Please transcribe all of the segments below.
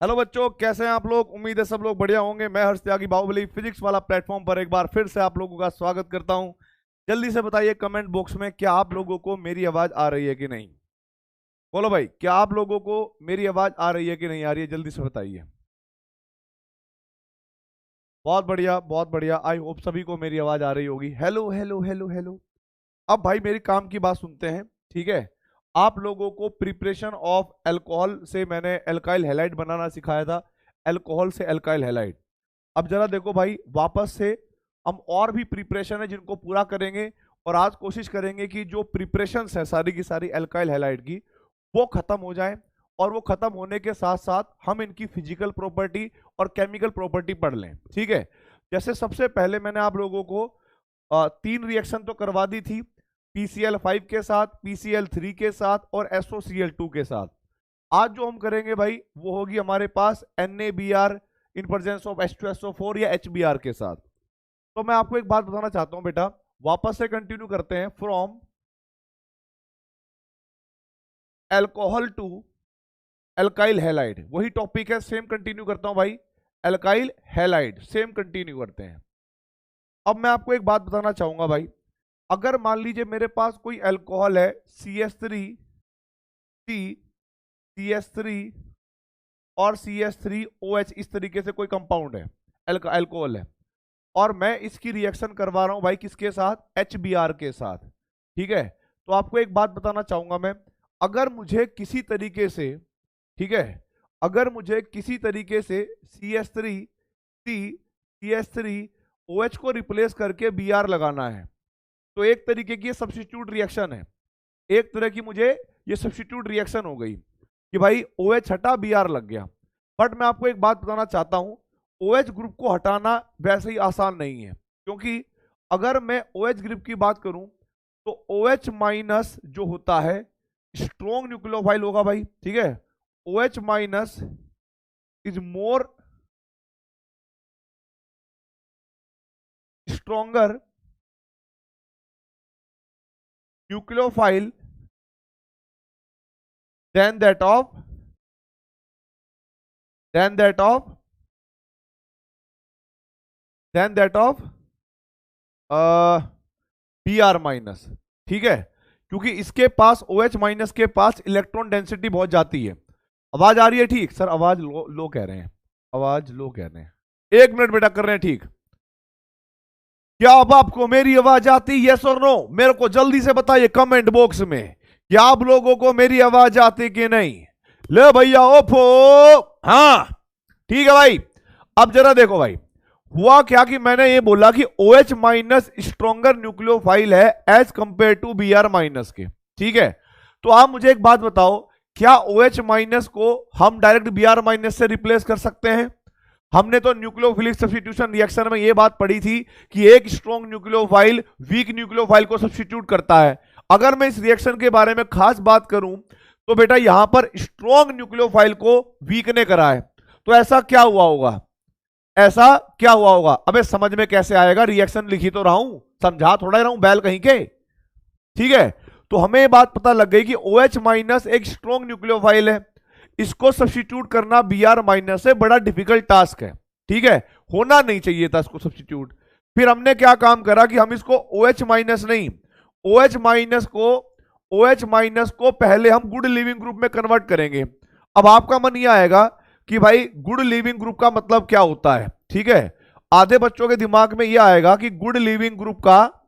Hello बच्चों, कैसे हैं आप लोग। उम्मीद है सब लोग बढ़िया होंगे। मैं हर्ष त्यागी बाहुबली फिजिक्स वाला प्लेटफॉर्म पर एक बार फिर से आप लोगों का स्वागत करता हूं। जल्दी से बताइए कमेंट बॉक्स में, क्या आप लोगों को मेरी आवाज आ रही है कि नहीं। बोलो भाई, क्या आप लोगों को मेरी आवाज आ रही है कि नहीं आ रही है, जल्दी से बताइए। बहुत बढ़िया, बहुत बढ़िया। आई होप सभी को मेरी आवाज आ रही होगी। Hello hello hello hello. अब भाई मेरी काम की बात सुनते हैं, ठीक है। आप लोगों को प्रिपरेशन ऑफ अल्कोहल से मैंने एल्काइल हैलाइड बनाना सिखाया था। अल्कोहल से एल्काइल हैलाइड। अब जरा देखो भाई, वापस से हम और भी प्रिपरेशन है जिनको पूरा करेंगे। और आज कोशिश करेंगे कि जो प्रिपरेशन है सारी की सारी एल्काइल हैलाइड की, वो खत्म हो जाए। और वो खत्म होने के साथ साथ हम इनकी फिजिकल प्रॉपर्टी और केमिकल प्रॉपर्टी पढ़ लें, ठीक है। जैसे सबसे पहले मैंने आप लोगों को तीन रिएक्शन तो करवा दी थी, PCl5 के साथ, PCl3 के साथ और SOCl2 के साथ। आज जो हम करेंगे भाई, वो होगी हमारे पास NaBr in presence of H2SO4 या HBr के साथ। तो मैं आपको एक बात बताना चाहता हूं बेटा, वापस से कंटिन्यू करते हैं। From alcohol to alkyl halide, वही टॉपिक है, सेम कंटिन्यू करता हूं भाई। एल्काइल हैलाइड सेम कंटिन्यू करते हैं। अब मैं आपको एक बात बताना चाहूंगा भाई, अगर मान लीजिए मेरे पास कोई अल्कोहल है, CH3C, CH3 और CH3OH, इस तरीके से कोई कंपाउंड है, अल्कोहल है। और मैं इसकी रिएक्शन करवा रहा हूं भाई किसके साथ, HBr के साथ, ठीक है। तो आपको एक बात बताना चाहूंगा मैं, अगर मुझे किसी तरीके से, ठीक है, अगर मुझे किसी तरीके से CH3C, CH3OH को रिप्लेस करके Br लगाना है, तो एक तरीके की सब्स्टिट्यूट रिएक्शन है। एक तरह की मुझे ये सब्स्टिट्यूट रिएक्शन हो गई कि भाई OH हटा, Br लग गया। बट मैं आपको एक बात बताना चाहता हूं, OH ग्रुप को हटाना वैसे ही आसान नहीं है, क्योंकि अगर मैं OH ग्रुप की बात करूं तो OH माइनस जो होता है स्ट्रॉन्ग न्यूक्लियोफाइल होगा भाई, ठीक है। OH minus is more stronger nucleophile than that of than that of than that of Br minus, ठीक है। क्योंकि इसके पास OH माइनस के पास इलेक्ट्रॉन डेंसिटी बहुत जाती है। आवाज आ रही है ठीक सर? आवाज लो कह रहे हैं, आवाज लो कह रहे हैं। एक मिनट बेटा, कर रहे हैं ठीक। क्या अब आपको मेरी आवाज आती है, यस और नो? मेरे को जल्दी से बताइए कमेंट बॉक्स में, क्या आप लोगों को मेरी आवाज आती कि नहीं। ले भैया ओफो, हाँ ठीक है भाई। अब जरा देखो भाई, हुआ क्या कि मैंने ये बोला कि OH माइनस स्ट्रॉन्गर न्यूक्लियोफाइल है as compare to Br minus के, ठीक है। तो आप मुझे एक बात बताओ, क्या OH माइनस को हम डायरेक्ट Br माइनस से रिप्लेस कर सकते हैं? हमने तो न्यूक्लियोफिलिक सब्स्टिट्यूशन रिएक्शन में ये बात पढ़ी थी कि एक स्ट्रॉन्ग न्यूक्लियोफाइल वीक न्यूक्लियोफाइल को सब्स्टिट्यूट करता है। अगर मैं इस रिएक्शन के बारे में खास बात करूं तो बेटा यहां पर स्ट्रॉन्ग न्यूक्लियोफाइल को वीक ने करा है। तो ऐसा क्या हुआ होगा, ऐसा क्या हुआ होगा? अबे समझ में कैसे आएगा, रिएक्शन लिखी तो रहा हूं, समझा थोड़ा ही रहा हूं बैल कहीं के, ठीक है। तो हमें ये बात पता लग गई कि OH माइनस एक स्ट्रॉन्ग न्यूक्लियोफाइल है, इसको सब्स्टिट्यूट करना Br माइनस से बड़ा डिफिकल्ट टास्क है, ठीक है। होना नहीं चाहिए था इसको सब्स्टिट्यूट। फिर हमने क्या काम करा कि हम इसको OH माइनस नहीं, OH माइनस को OH माइनस को पहले हम गुड लिविंग ग्रुप में कन्वर्ट करेंगे। अब आपका मन ये आएगा कि भाई गुड लिविंग ग्रुप का मतलब क्या होता है, ठीक है। आधे बच्चों के दिमाग में यह आएगा कि गुड लिविंग ग्रुप का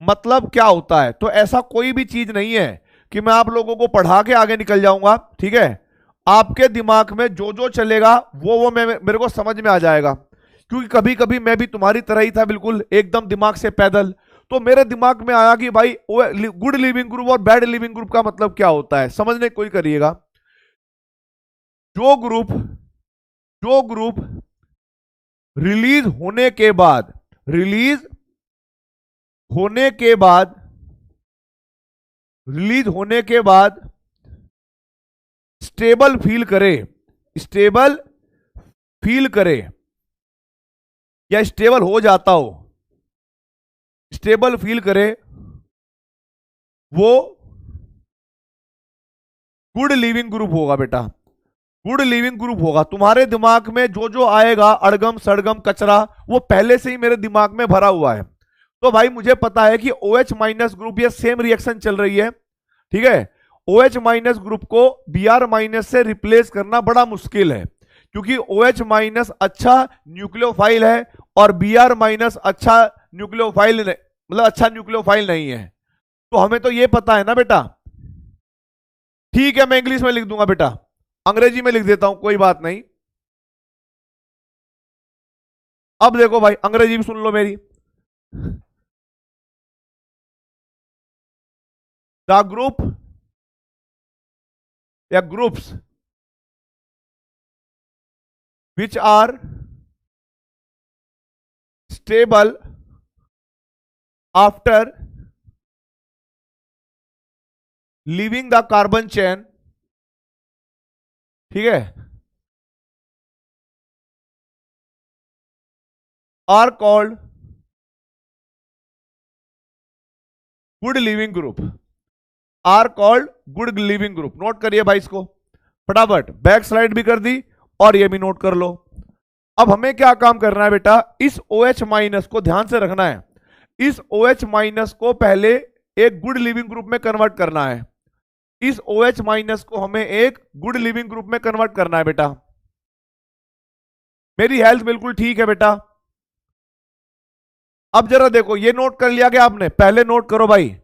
मतलब क्या होता है। तो ऐसा कोई भी चीज नहीं है कि मैं आप लोगों को पढ़ा के आगे निकल जाऊंगा, ठीक है। आपके दिमाग में जो जो चलेगा वो मेरे को समझ में आ जाएगा, क्योंकि कभी कभी मैं भी तुम्हारी तरह ही था, बिल्कुल एकदम दिमाग से पैदल। तो मेरे दिमाग में आया कि भाई गुड लिविंग ग्रुप और बैड लिविंग ग्रुप का मतलब क्या होता है, समझने कोई करिएगा। जो ग्रुप जो ग्रुप रिलीज होने के बाद, रिलीज होने के बाद रिलीज होने के बाद स्टेबल फील करे, स्टेबल फील करे या स्टेबल हो जाता हो, स्टेबल फील करे, वो गुड लिविंग ग्रुप होगा बेटा, गुड लिविंग ग्रुप होगा। तुम्हारे दिमाग में जो जो आएगा अड़गम सड़गम कचरा, वो पहले से ही मेरे दिमाग में भरा हुआ है। तो भाई मुझे पता है कि OH माइनस ग्रुप, ये सेम रिएक्शन चल रही है, ठीक है। OH माइनस ग्रुप को Br माइनस से रिप्लेस करना बड़ा मुश्किल है, क्योंकि OH माइनस अच्छा न्यूक्लियोफाइल है और Br माइनस अच्छा न्यूक्लियोफाइल, मतलब अच्छा न्यूक्लियोफाइल नहीं है। तो हमें तो ये पता है ना बेटा। ठीक है, मैं इंग्लिश में लिख दूंगा बेटा, अंग्रेजी में लिख देता हूं, कोई बात नहीं। अब देखो भाई, अंग्रेजी भी सुन लो मेरी। द ग्रुप या groups which are stable after leaving the carbon chain, ठीक है, are called good living group, are called good living group। Note करिए भाई इसको फटाफट, बैक स्लाइड भी कर दी और ये भी नोट कर लो। अब हमें क्या काम करना है बेटा, इस OH माइनस को ध्यान से रखना है। इस OH माइनस को पहले एक गुड लिविंग ग्रुप में कन्वर्ट करना है। इस OH माइनस को हमें एक गुड लिविंग ग्रुप में कन्वर्ट करना है बेटा। मेरी हेल्थ बिल्कुल ठीक है बेटा। अब जरा देखो, ये नोट कर लिया क्या आपने? पहले नोट करो भाई।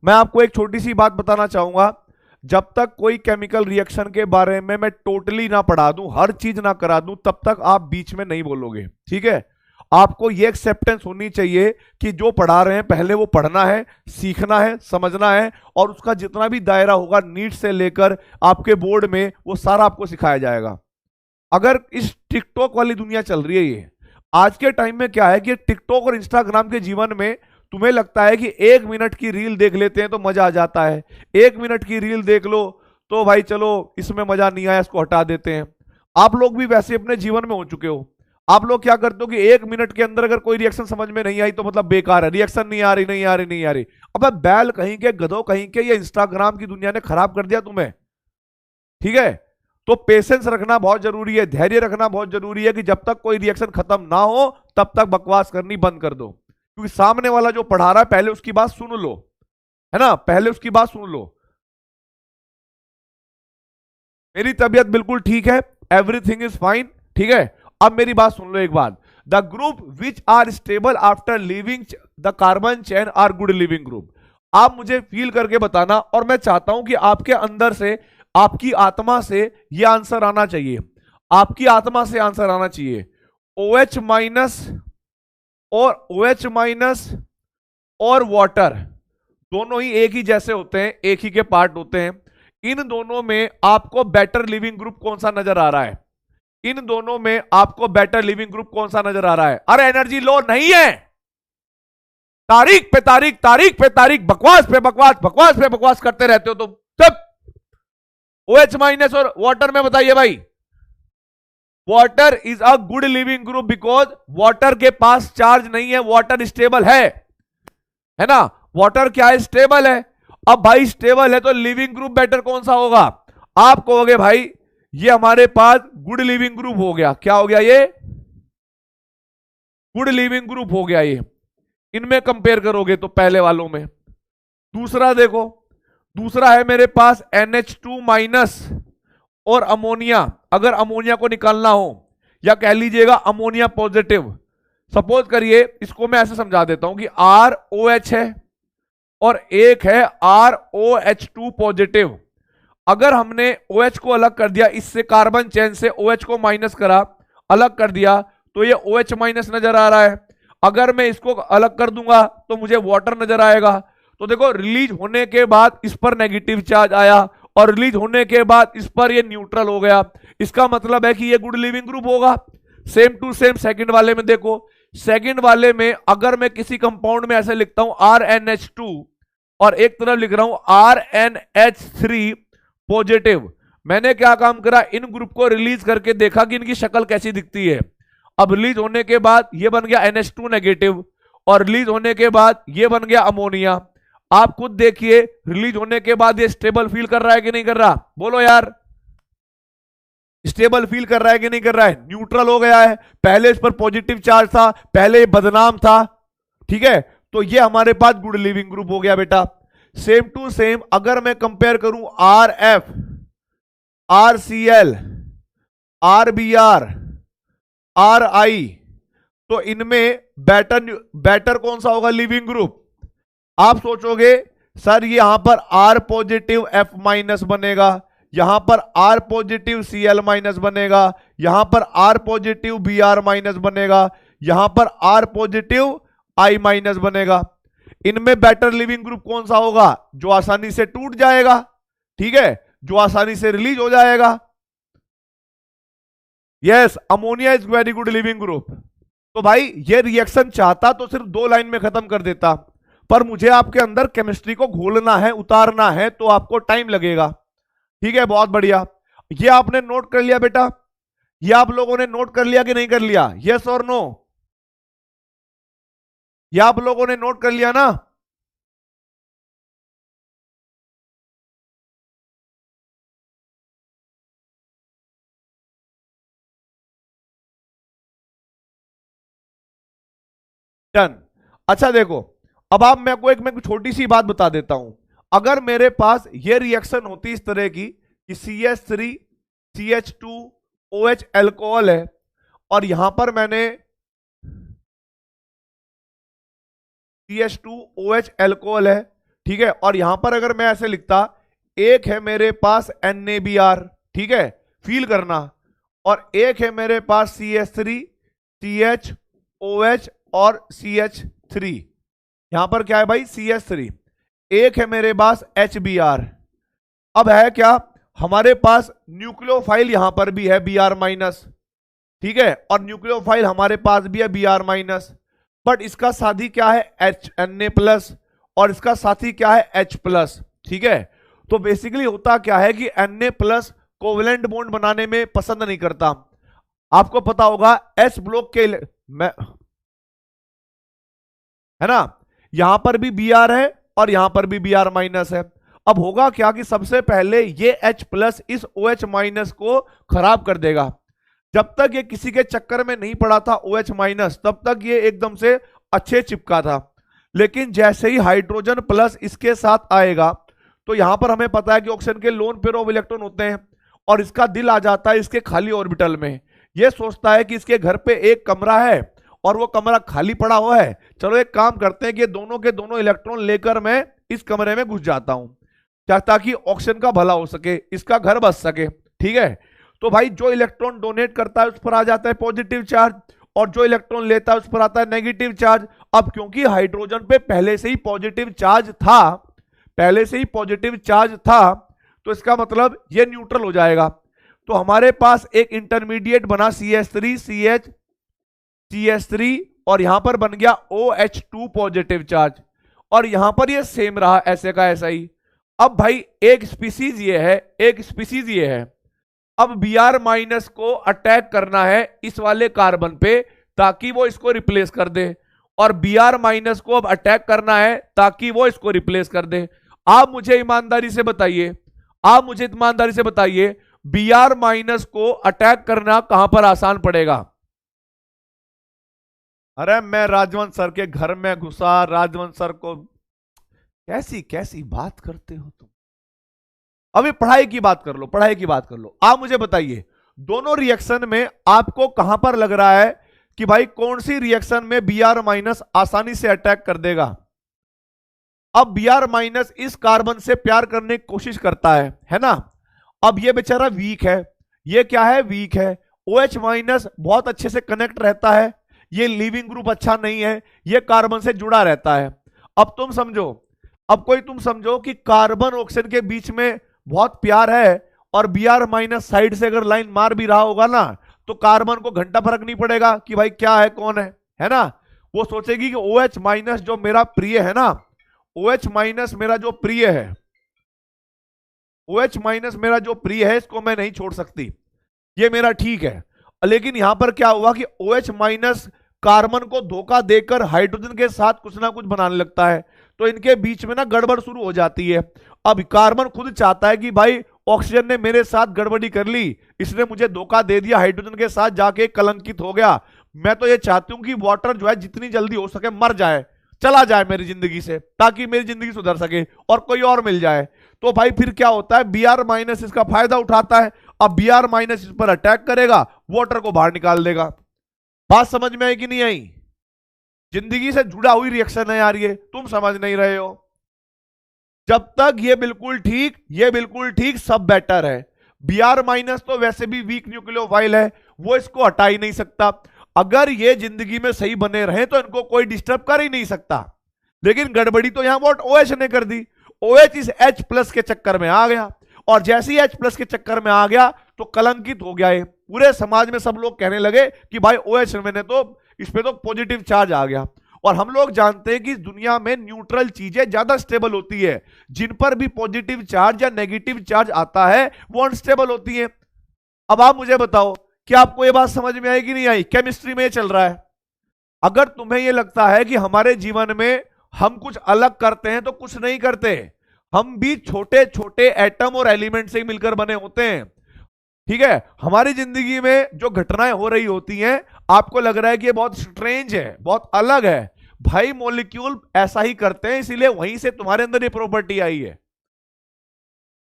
मैं आपको एक छोटी सी बात बताना चाहूंगा, जब तक कोई केमिकल रिएक्शन के बारे में मैं टोटली ना पढ़ा दूं, हर चीज ना करा दूं, तब तक आप बीच में नहीं बोलोगे, ठीक है। आपको ये एक्सेप्टेंस होनी चाहिए कि जो पढ़ा रहे हैं पहले वो पढ़ना है, सीखना है, समझना है, और उसका जितना भी दायरा होगा नीट से लेकर आपके बोर्ड में, वो सारा आपको सिखाया जाएगा। अगर इस टिकटॉक वाली दुनिया चल रही है, ये आज के टाइम में क्या है कि टिकटॉक और इंस्टाग्राम के जीवन में तुम्हें लगता है कि 1 मिनट की रील देख लेते हैं तो मजा आ जाता है, 1 मिनट की रील देख लो तो भाई चलो इसमें मजा नहीं आया, इसको हटा देते हैं। आप लोग भी वैसे अपने जीवन में हो चुके हो। आप लोग क्या करते हो कि 1 मिनट के अंदर अगर कोई रिएक्शन समझ में नहीं आई तो मतलब बेकार है, रिएक्शन नहीं आ रही, नहीं आ रही, नहीं आ रही। अब बैल कहीं के, गधों कहीं के, ये इंस्टाग्राम की दुनिया ने खराब कर दिया तुम्हें, ठीक है। तो पेशेंस रखना बहुत जरूरी है, धैर्य रखना बहुत जरूरी है कि जब तक कोई रिएक्शन खत्म ना हो तब तक बकवास करनी बंद कर दो, क्योंकि सामने वाला जो पढ़ा रहा है पहले उसकी बात सुन लो, है ना, पहले उसकी बात सुन लो। मेरी तबीयत बिल्कुल ठीक है, एवरीथिंग इज फाइन, ठीक है। अब मेरी बात सुन लो एक बात, the group which are stable after leaving the carbon chain are good leaving group. आप मुझे फील करके बताना, और मैं चाहता हूं कि आपके अंदर से, आपकी आत्मा से यह आंसर आना चाहिए, आपकी आत्मा से आंसर आना चाहिए। OH माइनस और OH माइनस और वाटर दोनों ही एक ही जैसे होते हैं, एक ही के पार्ट होते हैं। इन दोनों में आपको बेटर लिविंग ग्रुप कौन सा नजर आ रहा है? इन दोनों में आपको बेटर लिविंग ग्रुप कौन सा नजर आ रहा है? अरे एनर्जी लो नहीं है, तारीख पे तारीख, तारीख पे तारीख, बकवास पे बकवास, बकवास पे बकवास करते रहते हो तुम सब। OH माइनस और वाटर में बताइए भाई। Water is a good leaving group because water के पास चार्ज नहीं है, वाटर स्टेबल है ना। वाटर क्या है? स्टेबल है। अब भाई स्टेबल है तो लिविंग ग्रुप बेटर कौन सा होगा? आप कहोगे भाई ये हमारे पास गुड लिविंग ग्रुप हो गया। क्या हो गया? ये गुड लिविंग ग्रुप हो गया। ये इनमें कंपेयर करोगे तो पहले वालों में। दूसरा देखो, दूसरा है मेरे पास NH2 माइनस और अमोनिया। अगर अमोनिया को निकालना हो, या कह लीजिएगा अमोनिया पॉजिटिव, सपोज करिए, इसको मैं ऐसे समझा देता हूं कि ROH है और एक है ROH2 पॉजिटिव। अगर हमने OH को अलग कर दिया, इससे कार्बन चेन से OH को माइनस करा, अलग कर दिया, तो ये OH माइनस नजर आ रहा है। अगर मैं इसको अलग कर दूंगा तो मुझे वाटर नजर आएगा। तो देखो, रिलीज होने के बाद इस पर नेगेटिव चार्ज आया और रिलीज होने के बाद इस पर ये न्यूट्रल हो गया। इसका मतलब है कि ये गुड लिविंग ग्रुप होगा। सेम टू सेम सेकंड वाले में देखो, सेकंड वाले में अगर मैं किसी कंपाउंड में ऐसे लिखता हूं RNH2 और एक तरफ लिख रहा हूं RNH3 पॉजिटिव, मैंने क्या काम करा? इन ग्रुप को रिलीज करके देखा कि इनकी शक्ल कैसी दिखती है। अब रिलीज होने के बाद ये बन गया NH2 नेगेटिव और रिलीज होने के बाद ये बन गया अमोनिया। आप खुद देखिए रिलीज होने के बाद ये स्टेबल फील कर रहा है कि नहीं कर रहा, बोलो यार, स्टेबल फील कर रहा है कि नहीं कर रहा है, न्यूट्रल हो गया है, पहले इस पर पॉजिटिव चार्ज था, पहले ये बदनाम था, ठीक है, तो ये हमारे पास गुड लिविंग ग्रुप हो गया बेटा। सेम टू सेम अगर मैं कंपेयर करूं R F, R C L, R B R I, तो इनमें बेटर कौन सा होगा लिविंग ग्रुप? आप सोचोगे सर यहां पर आर पॉजिटिव एफ माइनस बनेगा, यहां पर R positive C L minus बनेगा, यहां पर R positive B R minus बनेगा, यहां पर आर पॉजिटिव आई माइनस बनेगा। इनमें बेटर लिविंग ग्रुप कौन सा होगा? जो आसानी से टूट जाएगा, ठीक है, जो आसानी से रिलीज हो जाएगा। Yes, ammonia is very good leaving group. तो भाई ये रिएक्शन चाहता तो सिर्फ 2 लाइन में खत्म कर देता, पर मुझे आपके अंदर केमिस्ट्री को घोलना है, उतारना है, तो आपको टाइम लगेगा। ठीक है, बहुत बढ़िया। ये आपने नोट कर लिया बेटा? ये आप लोगों ने नोट कर लिया कि नहीं कर लिया? यस और नो? ये आप लोगों ने नोट कर लिया ना? डन। अच्छा देखो, अब आप मैं छोटी सी बात बता देता हूं। अगर मेरे पास ये रिएक्शन होती इस तरह की कि CH3 CH2 OH एल्कोहल है, और यहां पर मैंने CH2 OH एल्कोहल है, ठीक है, और यहां पर अगर मैं ऐसे लिखता, एक है मेरे पास NaBr, ठीक है, फील करना, और एक है मेरे पास CH3 CHOH और CH3, यहां पर क्या है भाई? CH3, एक है मेरे पास HBr। अब है क्या, हमारे पास न्यूक्लियोफाइल यहां पर भी है Br माइनस, ठीक है, और न्यूक्लियोफाइल हमारे पास भी है Br माइनस, बट इसका साथी क्या है? Na प्लस, और इसका साथी क्या है? H प्लस, ठीक है। तो बेसिकली होता क्या है कि Na प्लस कोवेलेंट बॉन्ड बनाने में पसंद नहीं करता। आपको पता होगा S ब्लॉक के है ना, यहां पर भी Br है और यहां पर भी Br माइनस है। अब होगा क्या कि सबसे पहले ये H प्लस इस OH माइनस को खराब कर देगा। जब तक ये किसी के चक्कर में नहीं पड़ा था OH माइनस, तब तक ये एकदम से अच्छे चिपका था, लेकिन जैसे ही हाइड्रोजन प्लस इसके साथ आएगा, तो यहां पर हमें पता है कि ऑक्सीजन के लोन पेयर ऑफ इलेक्ट्रॉन होते हैं, और इसका दिल आ जाता है इसके खाली ऑर्बिटल में। ये सोचता है कि इसके घर पे एक कमरा है और वो कमरा खाली पड़ा हुआ है, चलो एक काम करते हैं कि दोनों के दोनों इलेक्ट्रॉन लेकर मैं इस कमरे में घुस जाता हूं, ताकि ऑक्सीजन का भला हो सके, इसका घर बच सके, ठीक है। तो भाई जो इलेक्ट्रॉन डोनेट करता है उस पर आ जाता है पॉजिटिव चार्ज, और जो इलेक्ट्रॉन लेता है उस पर आता है नेगेटिव चार्ज। अब क्योंकि हाइड्रोजन पे पहले से ही पॉजिटिव चार्ज था, पहले से ही पॉजिटिव चार्ज था, तो इसका मतलब ये न्यूट्रल हो जाएगा। तो हमारे पास एक इंटरमीडिएट बना CH3 CH3, और यहां पर बन गया OH2 पॉजिटिव चार्ज, और यहां पर ये सेम रहा ऐसे का ऐसा ही। अब भाई एक स्पीसीज ये है, एक स्पीसीज ये है। अब Br माइनस को अटैक करना है इस वाले कार्बन पे, ताकि वो इसको रिप्लेस कर दे, और Br माइनस को अब अटैक करना है ताकि वो इसको रिप्लेस कर दे। आप मुझे ईमानदारी से बताइए, आप मुझे ईमानदारी से बताइए, Br माइनस को अटैक करना कहां पर आसान पड़ेगा? अरे मैं राजवंश सर के घर में घुसा, राजवंश सर को, कैसी कैसी बात करते हो तुम। अभी पढ़ाई की बात कर लो, पढ़ाई की बात कर लो। आप मुझे बताइए दोनों रिएक्शन में आपको कहां पर लग रहा है कि भाई कौन सी रिएक्शन में Br माइनस आसानी से अटैक कर देगा? अब Br माइनस इस कार्बन से प्यार करने की कोशिश करता है ना। अब ये बेचारा वीक है, ये क्या है? वीक है। OH माइनस बहुत अच्छे से कनेक्ट रहता है, ये लिविंग ग्रुप अच्छा नहीं है, ये कार्बन से जुड़ा रहता है। अब तुम समझो, अब कोई तुम समझो कि कार्बन ऑक्सीजन के बीच में बहुत प्यार है, और Br माइनस साइड से अगर लाइन मार भी रहा होगा ना, तो कार्बन को घंटा फर्क नहीं पड़ेगा कि भाई क्या है कौन है ना। वो सोचेगी कि OH माइनस जो मेरा प्रिय है ना, OH माइनस मेरा जो प्रिय है, OH माइनस मेरा जो प्रिय है, इसको मैं नहीं छोड़ सकती, ये मेरा ठीक है। लेकिन यहां पर क्या हुआ कि OH माइनस कार्बन को धोखा देकर हाइड्रोजन के साथ कुछ ना कुछ बनाने लगता है, तो इनके बीच में ना गड़बड़ शुरू हो जाती है। अब कार्बन खुद चाहता है कि भाई ऑक्सीजन ने मेरे साथ गड़बड़ी कर ली, इसने मुझे धोखा दे दिया, हाइड्रोजन के साथ जाके कलंकित हो गया। मैं तो ये चाहती हूं कि वाटर जो है जितनी जल्दी हो सके मर जाए, चला जाए मेरी जिंदगी से, ताकि मेरी जिंदगी सुधर सके और कोई और मिल जाए। तो भाई फिर क्या होता है, Br- इसका फायदा उठाता है। अब Br- इस पर अटैक करेगा, वाटर को बाहर निकाल देगा। बात समझ में आई कि नहीं आई? जिंदगी से जुड़ा हुई रिएक्शन है यार, ये तुम समझ नहीं रहे हो। जब तक ये बिल्कुल ठीक सब बेटर है। Br- तो वैसे भी वीक न्यूक्लियोफाइल है, वो इसको हटा ही नहीं सकता। अगर ये जिंदगी में सही बने रहे तो इनको कोई डिस्टर्ब कर ही नहीं सकता। लेकिन गड़बड़ी तो यहां वोट OH ने कर दी। OH इस H+ के चक्कर में आ गया, और जैसे ही H+ के चक्कर में आ गया तो कलंकित हो गया है। पूरे समाज में सब लोग कहने लगे कि भाई OH में तो इस पे तो पॉजिटिव चार्ज आ गया। और हम लोग जानते हैं कि दुनिया में न्यूट्रल चीजें ज्यादा स्टेबल होती है, जिन पर भी पॉजिटिव चार्ज या नेगेटिव चार्ज आता है वो अनस्टेबल होती है। अब आप मुझे बताओ, क्या आपको ये बात समझ में आई कि नहीं आई? केमिस्ट्री में ये चल रहा है। अगर तुम्हें ये लगता है कि हमारे जीवन में हम कुछ अलग करते हैं तो कुछ नहीं करते, हम भी छोटे छोटे एटम और एलिमेंट से मिलकर बने होते हैं। ठीक है, हमारी जिंदगी में जो घटनाएं हो रही होती हैं, आपको लग रहा है कि ये बहुत स्ट्रेंज है, बहुत अलग है। भाई मॉलिक्यूल ऐसा ही करते हैं, इसीलिए वहीं से तुम्हारे अंदर ये प्रॉपर्टी आई है।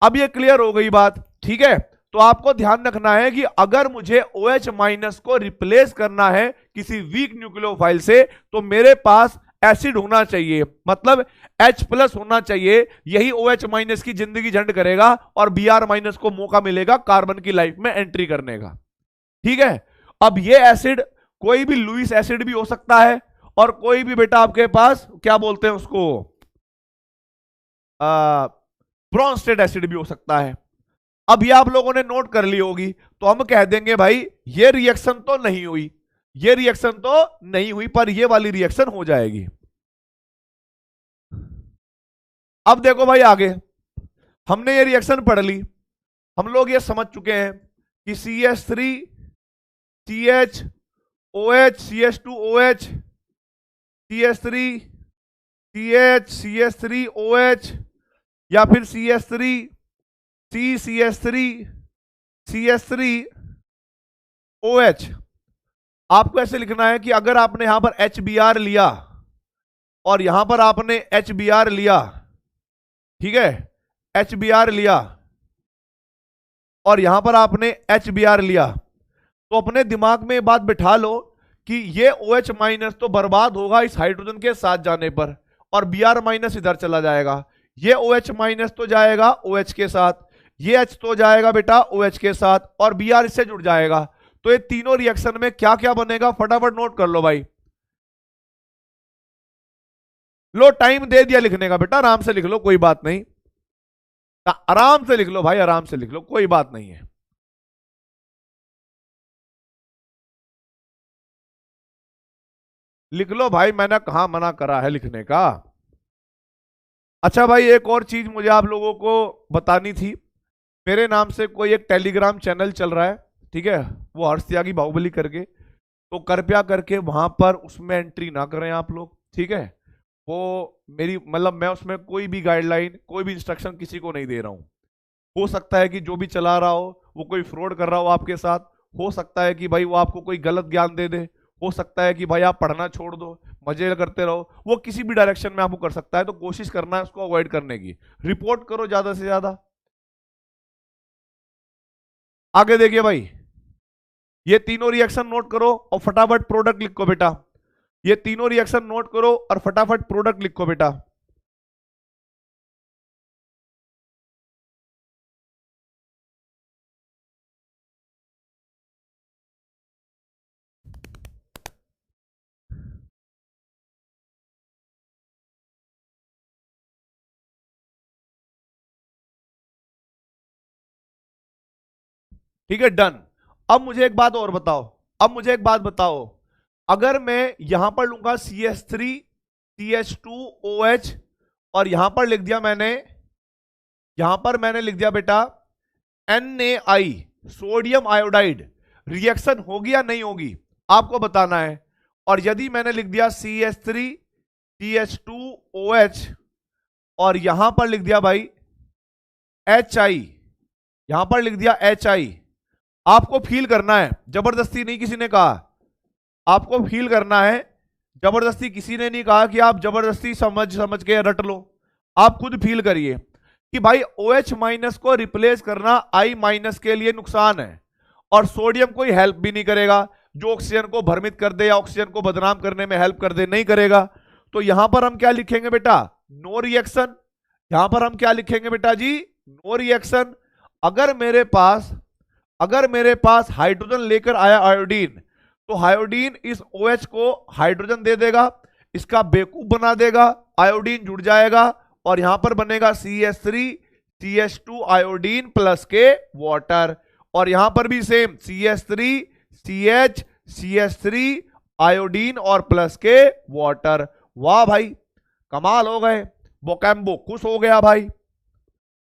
अब ये क्लियर हो गई बात, ठीक है? तो आपको ध्यान रखना है कि अगर मुझे OH- को रिप्लेस करना है किसी वीक न्यूक्लियोफाइल से, तो मेरे पास एसिड होना चाहिए, मतलब H+ होना चाहिए। यही OH- की जिंदगी झंड करेगा और Br- को मौका मिलेगा कार्बन की लाइफ में एंट्री करने का। ठीक है, अब ये एसिड कोई भी लुईस एसिड भी हो सकता है, और कोई भी बेटा आपके पास क्या बोलते हैं उसको, ब्रोंस्टेड एसिड भी हो सकता है। अब ये आप लोगों ने नोट कर ली होगी, तो हम कह देंगे भाई ये रिएक्शन तो नहीं हुई, ये रिएक्शन तो नहीं हुई, पर ये वाली रिएक्शन हो जाएगी। अब देखो भाई आगे, हमने ये रिएक्शन पढ़ ली, हम लोग ये समझ चुके हैं कि CH3 CH OH CH2OH CH3 CH CH3 OH, या फिर CH3 CH3 CH3 OH। आपको ऐसे लिखना है कि अगर आपने यहां पर HBr लिया और यहां पर आपने HBr लिया, ठीक है, HBr लिया और यहां पर आपने HBr लिया, तो अपने दिमाग में बात बिठा लो कि ये OH- तो बर्बाद होगा इस हाइड्रोजन के साथ जाने पर, और Br- इधर चला जाएगा। ये OH- तो जाएगा OH के साथ, ये H तो जाएगा बेटा OH के साथ, और Br इससे जुड़ जाएगा। तो ये तीनों रिएक्शन में क्या क्या बनेगा, फटाफट नोट कर लो भाई। लो टाइम दे दिया लिखने का बेटा, आराम से लिख लो, कोई बात नहीं, आराम से लिख लो भाई, आराम से लिख लो, कोई बात नहीं है। लिख लो भाई, मैंने कहां मना करा है लिखने का। अच्छा भाई, एक और चीज मुझे आप लोगों को बतानी थी। मेरे नाम से कोई एक टेलीग्राम चैनल चल रहा है, ठीक है, वो हर्ष त्यागी बाहुबली करके, तो कृपया करके वहां पर उसमें एंट्री ना करें आप लोग, ठीक है? वो मेरी मतलब मैं उसमें कोई भी गाइडलाइन, कोई भी इंस्ट्रक्शन किसी को नहीं दे रहा हूं। हो सकता है कि जो भी चला रहा हो वो कोई फ्रॉड कर रहा हो आपके साथ, हो सकता है कि भाई वो आपको कोई गलत ज्ञान दे दे, हो सकता है कि भाई आप पढ़ना छोड़ दो, मजे करते रहो, वो किसी भी डायरेक्शन में आपको कर सकता है। तो कोशिश करना है उसको अवॉइड करने की, रिपोर्ट करो ज्यादा से ज्यादा। आगे देखिए भाई, ये तीनों रिएक्शन नोट करो और फटाफट प्रोडक्ट लिखो बेटा। ये तीनों रिएक्शन नोट करो और फटाफट प्रोडक्ट लिखो बेटा। ठीक है, डन। अब मुझे एक बात और बताओ, अब मुझे एक बात बताओ, अगर मैं यहां पर लूंगा CH3 CH2OH, और यहां पर लिख दिया मैंने, यहां पर मैंने लिख दिया बेटा NaI, सोडियम आयोडाइड, रिएक्शन होगी या नहीं होगी आपको बताना है। और यदि मैंने लिख दिया CH3 CH2OH और यहां पर लिख दिया भाई HI, यहां पर लिख दिया HI। आपको फील करना है, जबरदस्ती नहीं किसी ने कहा, आपको फील करना है, जबरदस्ती किसी ने नहीं कहा कि आप जबरदस्ती समझ समझ के रट लो। आप खुद फील करिए कि भाई OH माइनस को रिप्लेस करना I माइनस के लिए नुकसान है, और सोडियम कोई हेल्प भी नहीं करेगा, जो ऑक्सीजन को भ्रमित कर दे या ऑक्सीजन को बदनाम करने में हेल्प कर दे, नहीं करेगा। तो यहां पर हम क्या लिखेंगे बेटा, नो रिएक्शन। यहां पर हम क्या लिखेंगे बेटा जी, नो रिएक्शन। अगर मेरे पास हाइड्रोजन लेकर आया आयोडीन, तो आयोडीन इस OH को हाइड्रोजन दे देगा, इसका बेवकूफ बना देगा, आयोडीन जुड़ जाएगा और यहां पर बनेगा CH3 CH2 आयोडीन प्लस के वाटर, और यहां पर भी same CH3 CH CH3 iodine और प्लस के वाटर। वाह भाई, कमाल हो गए, बोकैम्बो खुश हो गया भाई।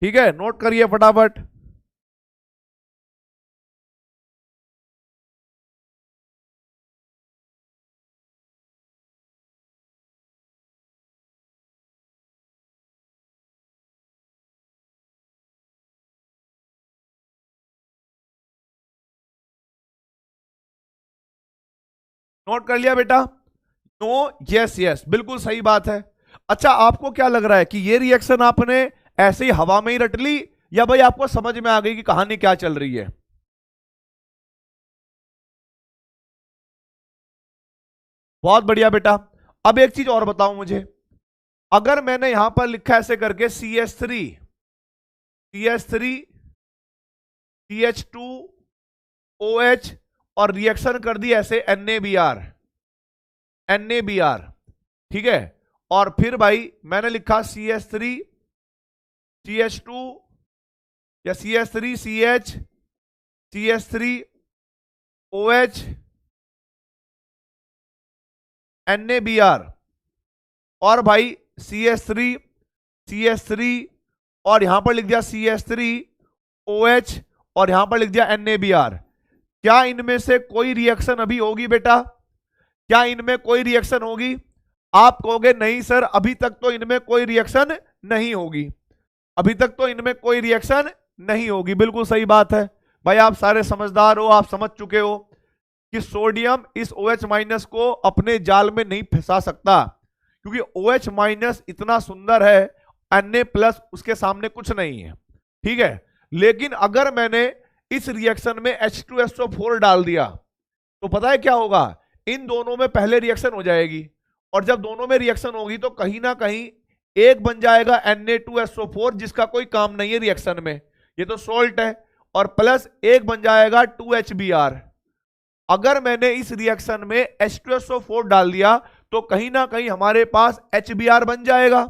ठीक है, नोट करिए फटाफट। नोट कर लिया बेटा, नो यस यस, बिल्कुल सही बात है। अच्छा, आपको क्या लग रहा है कि ये रिएक्शन आपने ऐसे ही हवा में ही रट ली, या भाई आपको समझ में आ गई कि कहानी क्या चल रही है? बहुत बढ़िया बेटा। अब एक चीज और बताओ मुझे, अगर मैंने यहां पर लिखा ऐसे करके CH3 CH2OH और रिएक्शन कर दी ऐसे NaBr, ठीक है, और फिर भाई मैंने लिखा CH3 CH2 या CH3 CH CH3OH NaBr, और भाई CH3 और यहां पर लिख दिया CH3OH और यहां पर लिख दिया NaBr। क्या इनमें से कोई रिएक्शन अभी होगी बेटा? क्या इनमें कोई रिएक्शन होगी? आप कहोगे नहीं सर, अभी तक तो इनमें कोई रिएक्शन नहीं होगी, अभी तक तो इनमें कोई रिएक्शन नहीं होगी। बिल्कुल सही बात है भाई, आप सारे समझदार हो, आप समझ चुके हो कि सोडियम इस OH माइनस को अपने जाल में नहीं फंसा सकता, क्योंकि OH माइनस इतना सुंदर है, Na प्लस उसके सामने कुछ नहीं है। ठीक है, लेकिन अगर मैंने इस रिएक्शन में H2SO4 डाल दिया, तो पता है क्या होगा, इन दोनों में पहले रिएक्शन हो जाएगी, और जब दोनों में रिएक्शन होगी तो कहीं ना कहीं एक बन जाएगा Na2SO4 जिसका कोई काम नहीं है रिएक्शन में, ये तो सोल्ट है, और प्लस एक बन जाएगा 2HBr। अगर मैंने इस रिएक्शन में H2SO4 डाल दिया तो कहीं ना कहीं हमारे पास HBr बन जाएगा,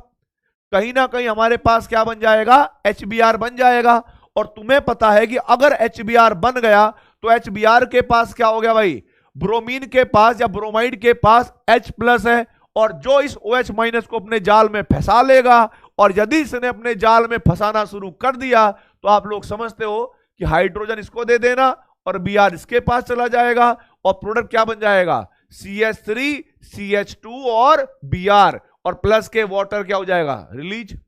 कहीं ना कहीं हमारे पास क्या बन जाएगा, HBr बन जाएगा। और तुम्हें पता है कि अगर HBr बन गया तो HBr के पास क्या हो गया भाई, ब्रोमीन के पास या ब्रोमाइड के पास H प्लस है, और जो इस OH माइनस को अपने जाल में फंसा लेगा, और यदि इसने अपने जाल में फंसाना शुरू कर दिया तो आप लोग समझते हो कि हाइड्रोजन इसको दे देना और Br इसके पास चला जाएगा, और प्रोडक्ट क्या बन जाएगा, CH3 CH2 और Br, और प्लस के वाटर क्या हो जाएगा, रिलीज।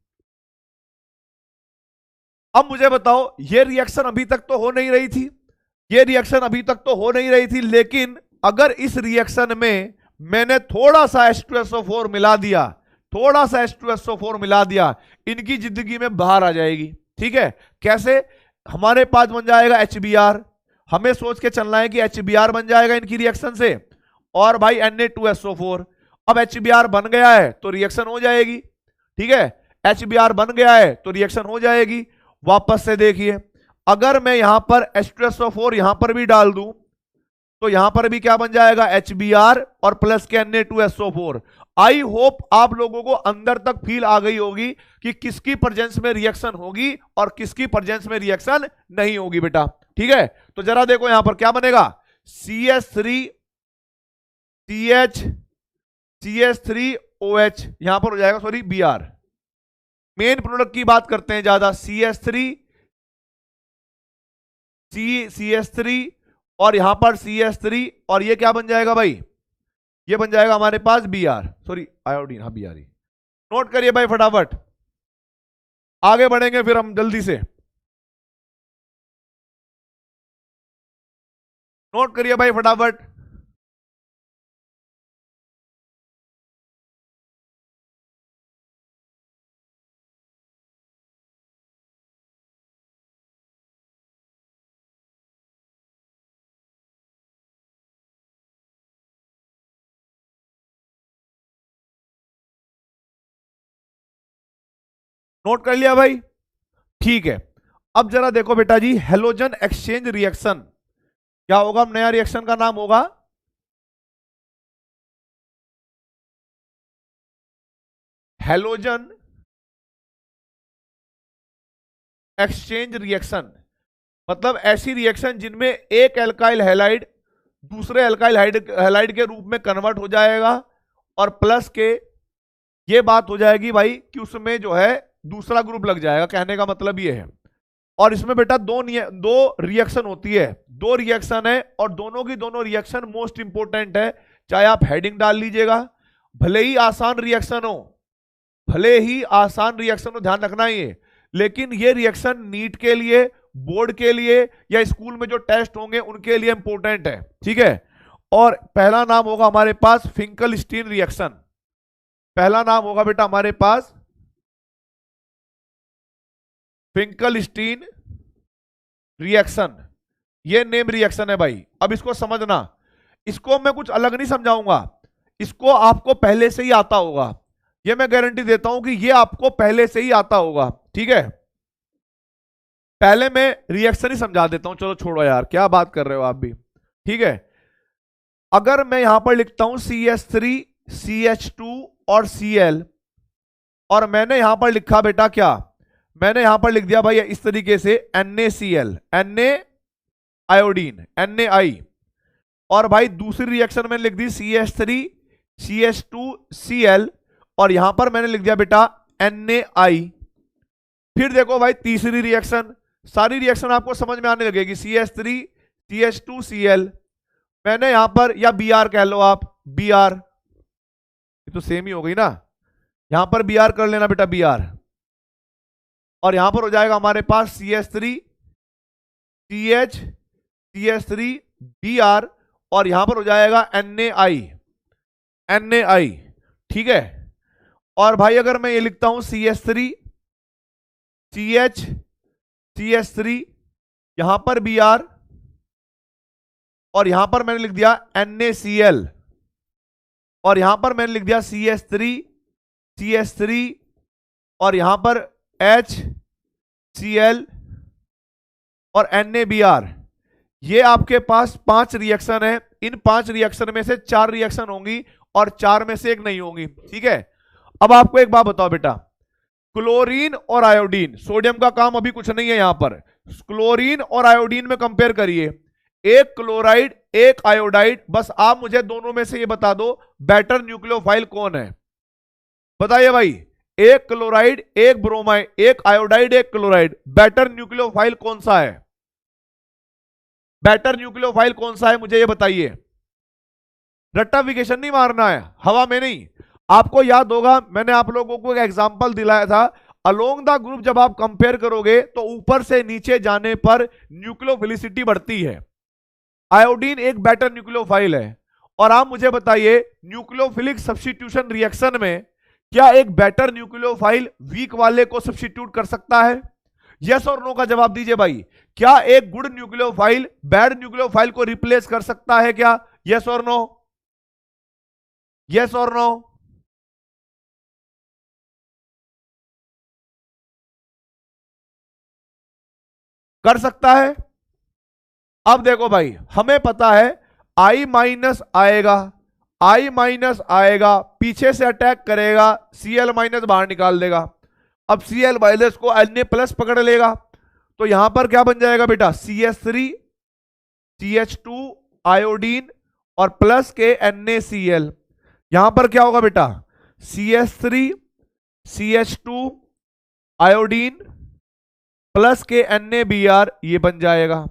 अब मुझे बताओ, ये रिएक्शन अभी तक तो हो नहीं रही थी, ये रिएक्शन अभी तक तो हो नहीं रही थी, लेकिन अगर इस रिएक्शन में मैंने थोड़ा सा H2SO4 मिला दिया, थोड़ा सा H2SO4 मिला दिया, इनकी जिंदगी में बाहर आ जाएगी। ठीक है, कैसे, हमारे पास बन जाएगा HBr, हमें सोच के चलना है कि HBr बन जाएगा इनकी रिएक्शन से, और भाई Na2SO4। अब HBr बन गया है तो रिएक्शन हो जाएगी, ठीक है, HBr बन गया है तो रिएक्शन हो जाएगी। वापस से देखिए, अगर मैं यहां पर H2SO4 यहां पर भी डाल दूं तो यहां पर भी क्या बन जाएगा, HBr और प्लस के Na2SO4। आई होप आप लोगों को अंदर तक फील आ गई होगी कि किसकी प्रेजेंस में रिएक्शन होगी और किसकी प्रेजेंस में रिएक्शन नहीं होगी बेटा। ठीक है, तो जरा देखो यहां पर क्या बनेगा, CH3 CH CH3OH यहां पर हो जाएगा, सॉरी Br। मेन प्रोडक्ट की बात करते हैं ज्यादा, CH3 और यहां पर CH3, और ये क्या बन जाएगा भाई, ये बन जाएगा हमारे पास Br, सॉरी आयोडीन, हाँ Br। नोट करिए भाई फटाफट, आगे बढ़ेंगे फिर हम जल्दी से। नोट करिए भाई फटाफट। नोट कर लिया भाई, ठीक है। अब जरा देखो बेटा जी, हेलोजन एक्सचेंज रिएक्शन क्या होगा? नया रिएक्शन का नाम होगा हेलोजन एक्सचेंज रिएक्शन। मतलब ऐसी रिएक्शन जिनमें एक एल्काइल हैलाइड दूसरे एल्काइल हैलाइड के रूप में कन्वर्ट हो जाएगा, और प्लस के ये बात हो जाएगी भाई कि उसमें जो है दूसरा ग्रुप लग जाएगा, कहने का मतलब ये है। और इसमें बेटा दो रिएक्शन होती है, दो रिएक्शन है, और दोनों की दोनों रिएक्शन मोस्ट इंपोर्टेंट है। चाहे आप हेडिंग डाल लीजिएगा, भले ही आसान रिएक्शन हो, भले ही आसान रिएक्शन हो, ध्यान रखना ही है, लेकिन ये रिएक्शन नीट के लिए, बोर्ड के लिए, या स्कूल में जो टेस्ट होंगे उनके लिए इंपॉर्टेंट है, ठीक है। और पहला नाम होगा हमारे पास फिंकलस्टीन रिएक्शन। पहला नाम होगा बेटा हमारे पास फिंकलस्टीन रिएक्शन। ये नेम रिएक्शन है भाई। अब इसको समझना, इसको मैं कुछ अलग नहीं समझाऊंगा, इसको आपको पहले से ही आता होगा, ये मैं गारंटी देता हूं कि ये आपको पहले से ही आता होगा, ठीक है। पहले मैं रिएक्शन ही समझा देता हूं, चलो छोड़ो यार, क्या बात कर रहे हो आप भी, ठीक है। अगर मैं यहां पर लिखता हूं CH3 CH2 और Cl, और मैंने यहां पर लिखा बेटा क्या, मैंने यहां पर लिख दिया भाई इस तरीके से NaCl, Na आयोडीन, Na। और भाई दूसरी रिएक्शन मैंने लिख दी CH3 CH2 Cl, और यहां पर मैंने लिख दिया बेटा Na। फिर देखो भाई तीसरी रिएक्शन, सारी रिएक्शन आपको समझ में आने लगेगी। CH3 CH2 Cl, मैंने यहां पर, या Br कह लो आप, Br, ये तो सेम ही हो गई ना, यहां पर Br कर लेना बेटा, Br। और यहां पर हो जाएगा हमारे पास CH3 CH CH3 Br, और यहां पर हो जाएगा Na, ठीक है। और भाई अगर मैं ये लिखता हूं CH3 CH CH3, यहां पर Br, और यहां पर मैंने लिख दिया NaCl, और यहां पर मैंने लिख दिया CH3 CH3, और यहां पर HCl और NaBr। ये आपके पास 5 रिएक्शन है, इन 5 रिएक्शन में से 4 रिएक्शन होंगी और 4 में से एक नहीं होंगी, ठीक है। अब आपको एक बात बताओ बेटा, क्लोरीन और आयोडीन, सोडियम का काम अभी कुछ नहीं है यहां पर, क्लोरीन और आयोडीन में कंपेयर करिए, एक क्लोराइड एक आयोडाइड, बस आप मुझे दोनों में से ये बता दो बेटर न्यूक्लियोफाइल कौन है, बताइए भाई। एक क्लोराइड एक ब्रोमाइड, एक आयोडाइड एक क्लोराइड, बेटर न्यूक्लियोफाइल कौन सा है? बेटर न्यूक्लियोफाइल कौन सा है मुझे ये बताइए। रट्टाफिकेशन नहीं मारना है, हवा में नहीं। आपको याद होगा मैंने आप लोगों को एक एग्जांपल दिलाया था, अलोंग द ग्रुप जब आप कंपेयर करोगे तो ऊपर से नीचे जाने पर न्यूक्लियोफिलिसिटी बढ़ती है। आयोडीन एक बेटर न्यूक्लियोफाइल है, और आप मुझे बताइए न्यूक्लियोफिलिक सब्स्टिट्यूशन रिएक्शन में क्या एक बेटर न्यूक्लियोफाइल वीक वाले को सब्स्टिट्यूट कर सकता है? यस और नो का जवाब दीजिए भाई। क्या एक गुड न्यूक्लियोफाइल बैड न्यूक्लियोफाइल को रिप्लेस कर सकता है क्या? यस और नो, यस और नो। कर सकता है। अब देखो भाई, हमें पता है I माइनस आएगा, I माइनस आएगा, पीछे से अटैक करेगा, Cl माइनस बाहर निकाल देगा। अब Cl माइनस को Na प्लस पकड़ लेगा, तो यहां पर क्या बन जाएगा बेटा, CH3 CH2 आयोडीन और प्लस के NaCl। यहां पर क्या होगा बेटा, CH3 CH2 आयोडीन प्लस के NaBr, ये बन जाएगा।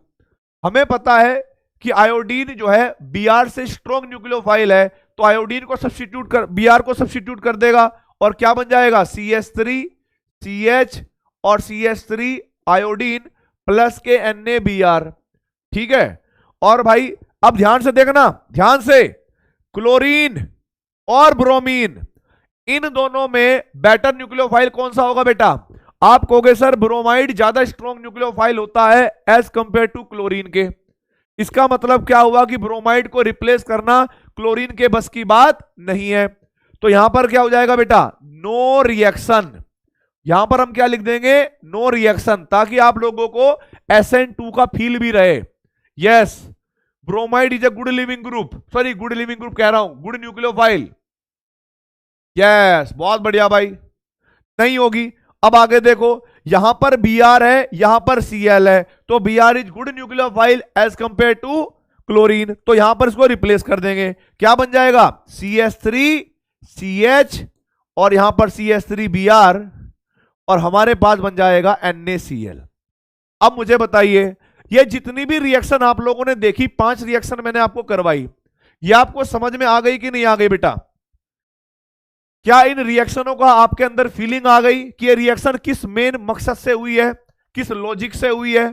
हमें पता है कि आयोडीन जो है Br से स्ट्रॉन्ग न्यूक्लियोफाइल है, तो आयोडीन को सब्स्टिट्यूट कर, Br को सब्स्टिट्यूट कर देगा और क्या बन जाएगा, CH3 CH और CH3 आयोडीन प्लस के NaBr। ठीक है। और भाई अब ध्यान से देखना, ध्यान से, क्लोरीन और ब्रोमीन, इन दोनों में बेटर न्यूक्लियोफाइल कौन सा होगा बेटा? आप कहोगे सर ब्रोमाइड ज्यादा स्ट्रॉन्ग न्यूक्लियोफाइल होता है एज कंपेयर टू क्लोरीन के। इसका मतलब क्या हुआ कि ब्रोमाइड को रिप्लेस करना क्लोरीन के बस की बात नहीं है। तो यहां पर क्या हो जाएगा बेटा, नो रिएक्शन। यहां पर हम क्या लिख देंगे, नो रिएक्शन, ताकि आप लोगों को SN2 का फील भी रहे। Yes, bromide is a good leaving group, sorry good leaving group कह रहा हूं, गुड न्यूक्लियोफाइल। यस, बहुत बढ़िया भाई, नहीं होगी। अब आगे देखो, यहां पर Br है, यहां पर Cl है, तो Br is good nucleophile as compare to chlorine, तो यहां पर इसको रिप्लेस कर देंगे। क्या बन जाएगा, CH3 CH और यहां पर CH3 Br और हमारे पास बन जाएगा NaCl। अब मुझे बताइए, ये जितनी भी रिएक्शन आप लोगों ने देखी, 5 रिएक्शन मैंने आपको करवाई, ये आपको समझ में आ गई कि नहीं आ गई बेटा? क्या इन रिएक्शनों का आपके अंदर फीलिंग आ गई कि ये रिएक्शन किस मेन मकसद से हुई है, किस लॉजिक से हुई है,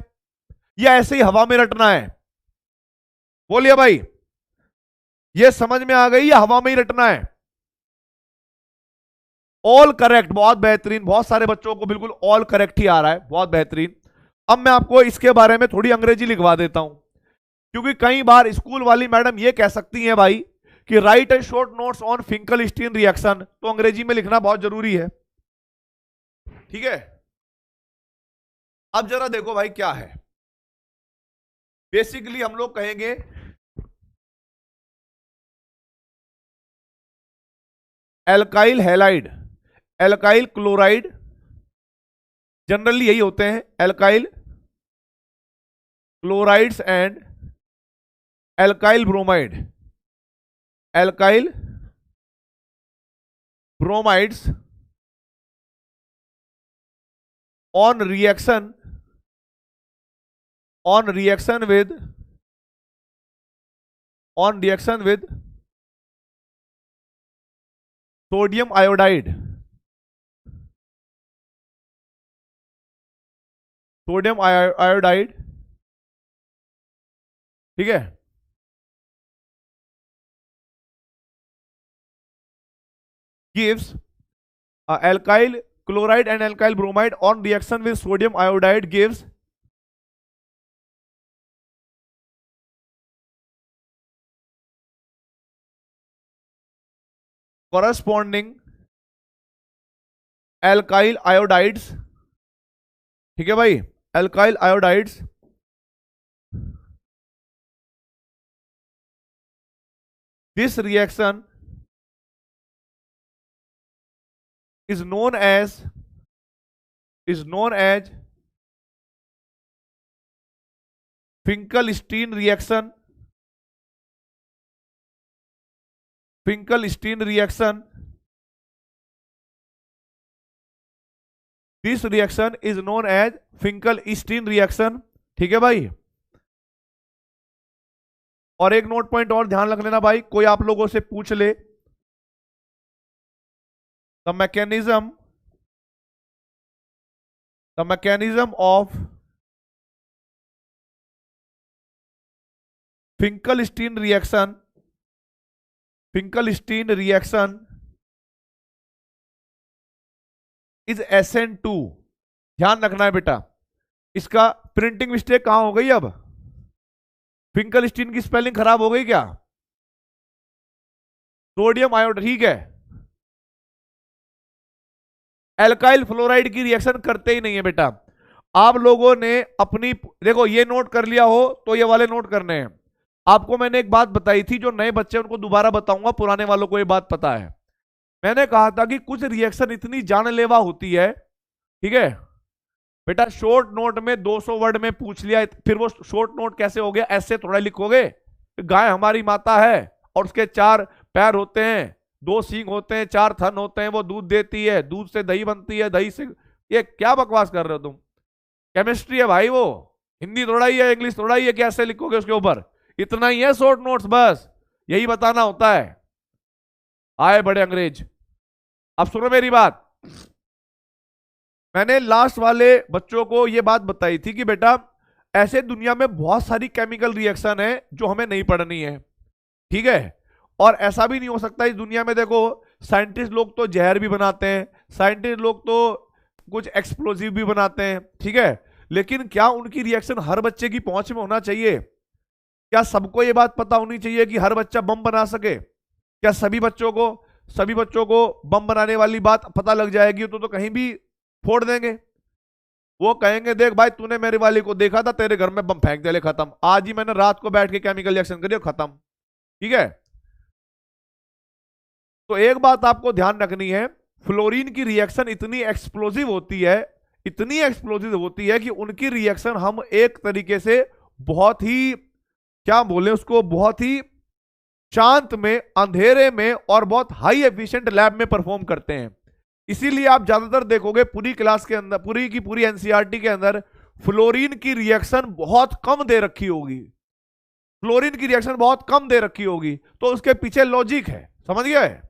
या ऐसे ही हवा में रटना है? बोलिए भाई, ये समझ में आ गई या हवा में ही रटना है? ऑल करेक्ट, बहुत बेहतरीन, बहुत सारे बच्चों को बिल्कुल ऑल करेक्ट ही आ रहा है, बहुत बेहतरीन। अब मैं आपको इसके बारे में थोड़ी अंग्रेजी लिखवा देता हूं, क्योंकि कई बार स्कूल वाली मैडम ये कह सकती हैं भाई कि right and short notes on Finkel-Stein reaction, तो अंग्रेजी में लिखना बहुत जरूरी है। ठीक है। अब जरा देखो भाई क्या है, बेसिकली हम लोग कहेंगे alkyl halide, alkyl chloride, generally यही होते हैं, alkyl chlorides and alkyl bromide, alkyl bromides on reaction with sodium iodide, ठीक है, gives alkyl chloride and alkyl bromide on reaction with sodium iodide gives corresponding alkyl iodides, ठीक है भाई, alkyl iodides this reaction is known as Finkelstein reaction. This reaction is known as Finkelstein reaction, ठीक है भाई। और एक note point और ध्यान रख लेना भाई, कोई आप लोगों से पूछ ले, the mechanism of Finkelstein reaction is SN2। ध्यान रखना है बेटा, इसका प्रिंटिंग मिस्टेक कहां हो गई? अब फिंकलस्टीन की स्पेलिंग खराब हो गई क्या? सोडियम आयोडाइड, ठीक है। एल्काइल फ्लोराइड की रिएक्शन करते ही नहीं है बेटा। आप लोगों ने अपनी, देखो ये नोट कर लिया हो तो ये वाले नोट करने हैं। आपको मैंने एक बात बताई थी, जो नए बच्चे उनको दोबारा बताऊंगा, पुराने वालों को ये बात पता है। मैंने कहा था कि कुछ रिएक्शन इतनी जानलेवा होती है, ठीक है बेटा, शॉर्ट नोट में 200 वर्ड में पूछ लिया, फिर वो शॉर्ट नोट कैसे हो गया? ऐसे थोड़ा लिखोगे? गाय हमारी माता है और उसके 4 पैर होते हैं, 2 सींग होते हैं, 4 थन होते हैं, वो दूध देती है, दूध से दही बनती है, दही से, ये क्या बकवास कर रहे हो तुम? केमिस्ट्री है भाई, वो हिंदी थोड़ा ही है, इंग्लिश थोड़ा ही है, कैसे लिखोगे उसके ऊपर? इतना ही है शॉर्ट नोट्स, बस यही बताना होता है। आए बड़े अंग्रेज। अब सुनो मेरी बात। मैंने लास्ट वाले बच्चों को यह बात बताई थी कि बेटा ऐसे दुनिया में बहुत सारी केमिकल रिएक्शन है जो हमें नहीं पढ़नी है, ठीक है। और ऐसा भी नहीं हो सकता इस दुनिया में, देखो साइंटिस्ट लोग तो जहर भी बनाते हैं, साइंटिस्ट लोग तो कुछ एक्सप्लोजिव भी बनाते हैं, ठीक है। लेकिन क्या उनकी रिएक्शन हर बच्चे की पहुंच में होना चाहिए? क्या सबको ये बात पता होनी चाहिए कि हर बच्चा बम बना सके? क्या सभी बच्चों को बम बनाने वाली बात पता लग जाएगी तो कहीं भी फोड़ देंगे? वो कहेंगे देख भाई तूने मेरे वाली को देखा था, तेरे घर में बम फेंक दे, ले खत्म, आज ही मैंने रात को बैठ के केमिकल रिएक्शन करी खत्म, ठीक है। तो एक बात आपको ध्यान रखनी है, फ्लोरीन की रिएक्शन इतनी एक्सप्लोजिव होती है, इतनी एक्सप्लोजिव होती है कि उनकी रिएक्शन हम एक तरीके से बहुत ही, क्या बोले उसको, बहुत ही शांत में, अंधेरे में और बहुत हाई एफिशिएंट लैब में परफॉर्म करते हैं। इसीलिए आप ज्यादातर देखोगे पूरी क्लास के अंदर, पूरी की पूरी एनसीईआरटी के अंदर फ्लोरीन की रिएक्शन बहुत कम दे रखी होगी, फ्लोरीन की रिएक्शन बहुत कम दे रखी होगी। तो उसके पीछे लॉजिक है, समझ गए?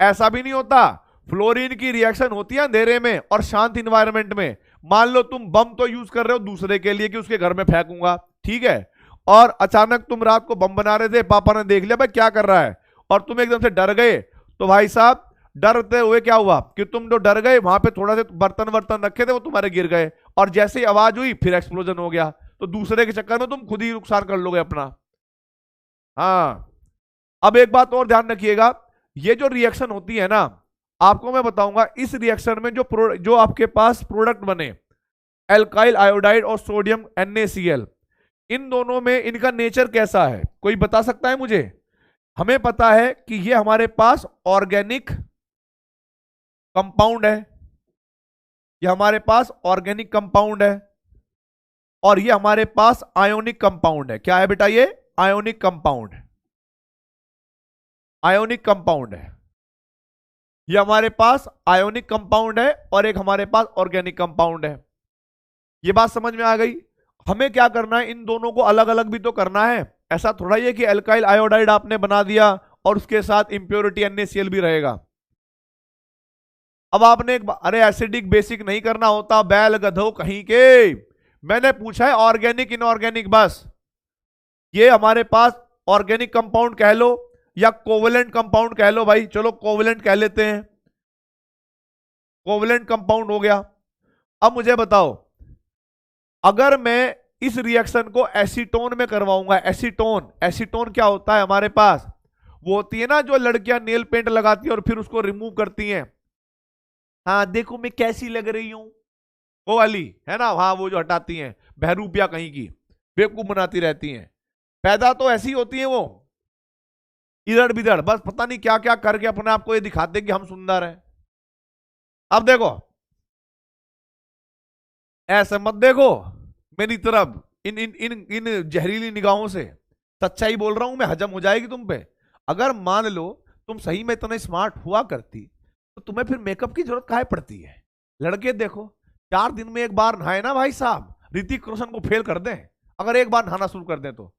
ऐसा भी नहीं होता, फ्लोरीन की रिएक्शन होती है अंधेरे में और शांत इन्वायरमेंट में। मान लो तुम बम तो यूज कर रहे हो दूसरे के लिए कि उसके घर में फेंकूंगा, ठीक है, और अचानक तुम रात को बम बना रहे थे, पापा ने देख लिया भाई क्या कर रहा है, और तुम एकदम से डर गए, तो भाई साहब डरते हुए क्या हुआ कि तुम जो डर गए वहां पे थोड़ा से बर्तन वर्तन रखे थे वो तुम्हारे गिर गए, और जैसे ही आवाज हुई फिर एक्सप्लोजन हो गया। तो दूसरे के चक्कर में तुम खुद ही नुकसान कर लोगे अपना। हाँ, अब एक बात और ध्यान रखिएगा, ये जो रिएक्शन होती है ना, आपको मैं बताऊंगा इस रिएक्शन में जो आपके पास प्रोडक्ट बने, एल्काइल आयोडाइड और सोडियम NaCl, इन दोनों में इनका नेचर कैसा है, कोई बता सकता है मुझे? हमें पता है कि ये हमारे पास ऑर्गेनिक कंपाउंड है, ये हमारे पास ऑर्गेनिक कंपाउंड है, और ये हमारे पास आयोनिक कंपाउंड है। क्या है बेटा? ये आयोनिक कंपाउंड, आयोनिक कंपाउंड है। ये हमारे पास आयोनिक कंपाउंड है और एक हमारे पास ऑर्गेनिक कंपाउंड है। ये बात समझ में आ गई? हमें क्या करना है, इन दोनों को अलग अलग भी तो करना है। ऐसा थोड़ा ही है कि एल्काइल आयोडाइड आपने बना दिया और उसके साथ इंप्योरिटी NaCl भी रहेगा। अब आपने अरे एसिडिक बेसिक नहीं करना होता, बैल गधो कहीं के। मैंने पूछा है ऑर्गेनिक इनऑर्गेनिक, बस। ये हमारे पास ऑर्गेनिक कंपाउंड कह लो या कोवेलेंट कंपाउंड कह लो भाई, चलो कोवेलेंट कह लेते हैं, कोवेलेंट कंपाउंड हो गया। अब मुझे बताओ, अगर मैं इस रिएक्शन को एसीटोन में करवाऊंगा, एसीटोन, एसीटोन क्या होता है हमारे पास? वो होती है ना जो लड़कियां नेल पेंट लगाती है और फिर उसको रिमूव करती हैं, हाँ देखो मैं कैसी लग रही हूं, वो वाली है ना, हाँ वो जो हटाती हैं, बहरूपिया कहीं की, बेवकूफ बनाती रहती हैं। पैदा तो ऐसी होती है वो, इधर बिधर, बस पता नहीं क्या क्या करके अपने आप को ये दिखाते कि हम सुंदर हैं। अब देखो, ऐसे मत देखो मेरी तरफ इन इन इन इन जहरीली निगाहों से, सच्चाई बोल रहा हूं मैं, हजम हो जाएगी तुम पे। अगर मान लो तुम सही में इतना स्मार्ट हुआ करती तो तुम्हें फिर मेकअप की जरूरत काहे पड़ती है? लड़के देखो 4 दिन में एक बार नहाए ना भाई साहब, ऋतिक रोशन को फेल कर दें अगर एक बार नहाना शुरू कर दें तो।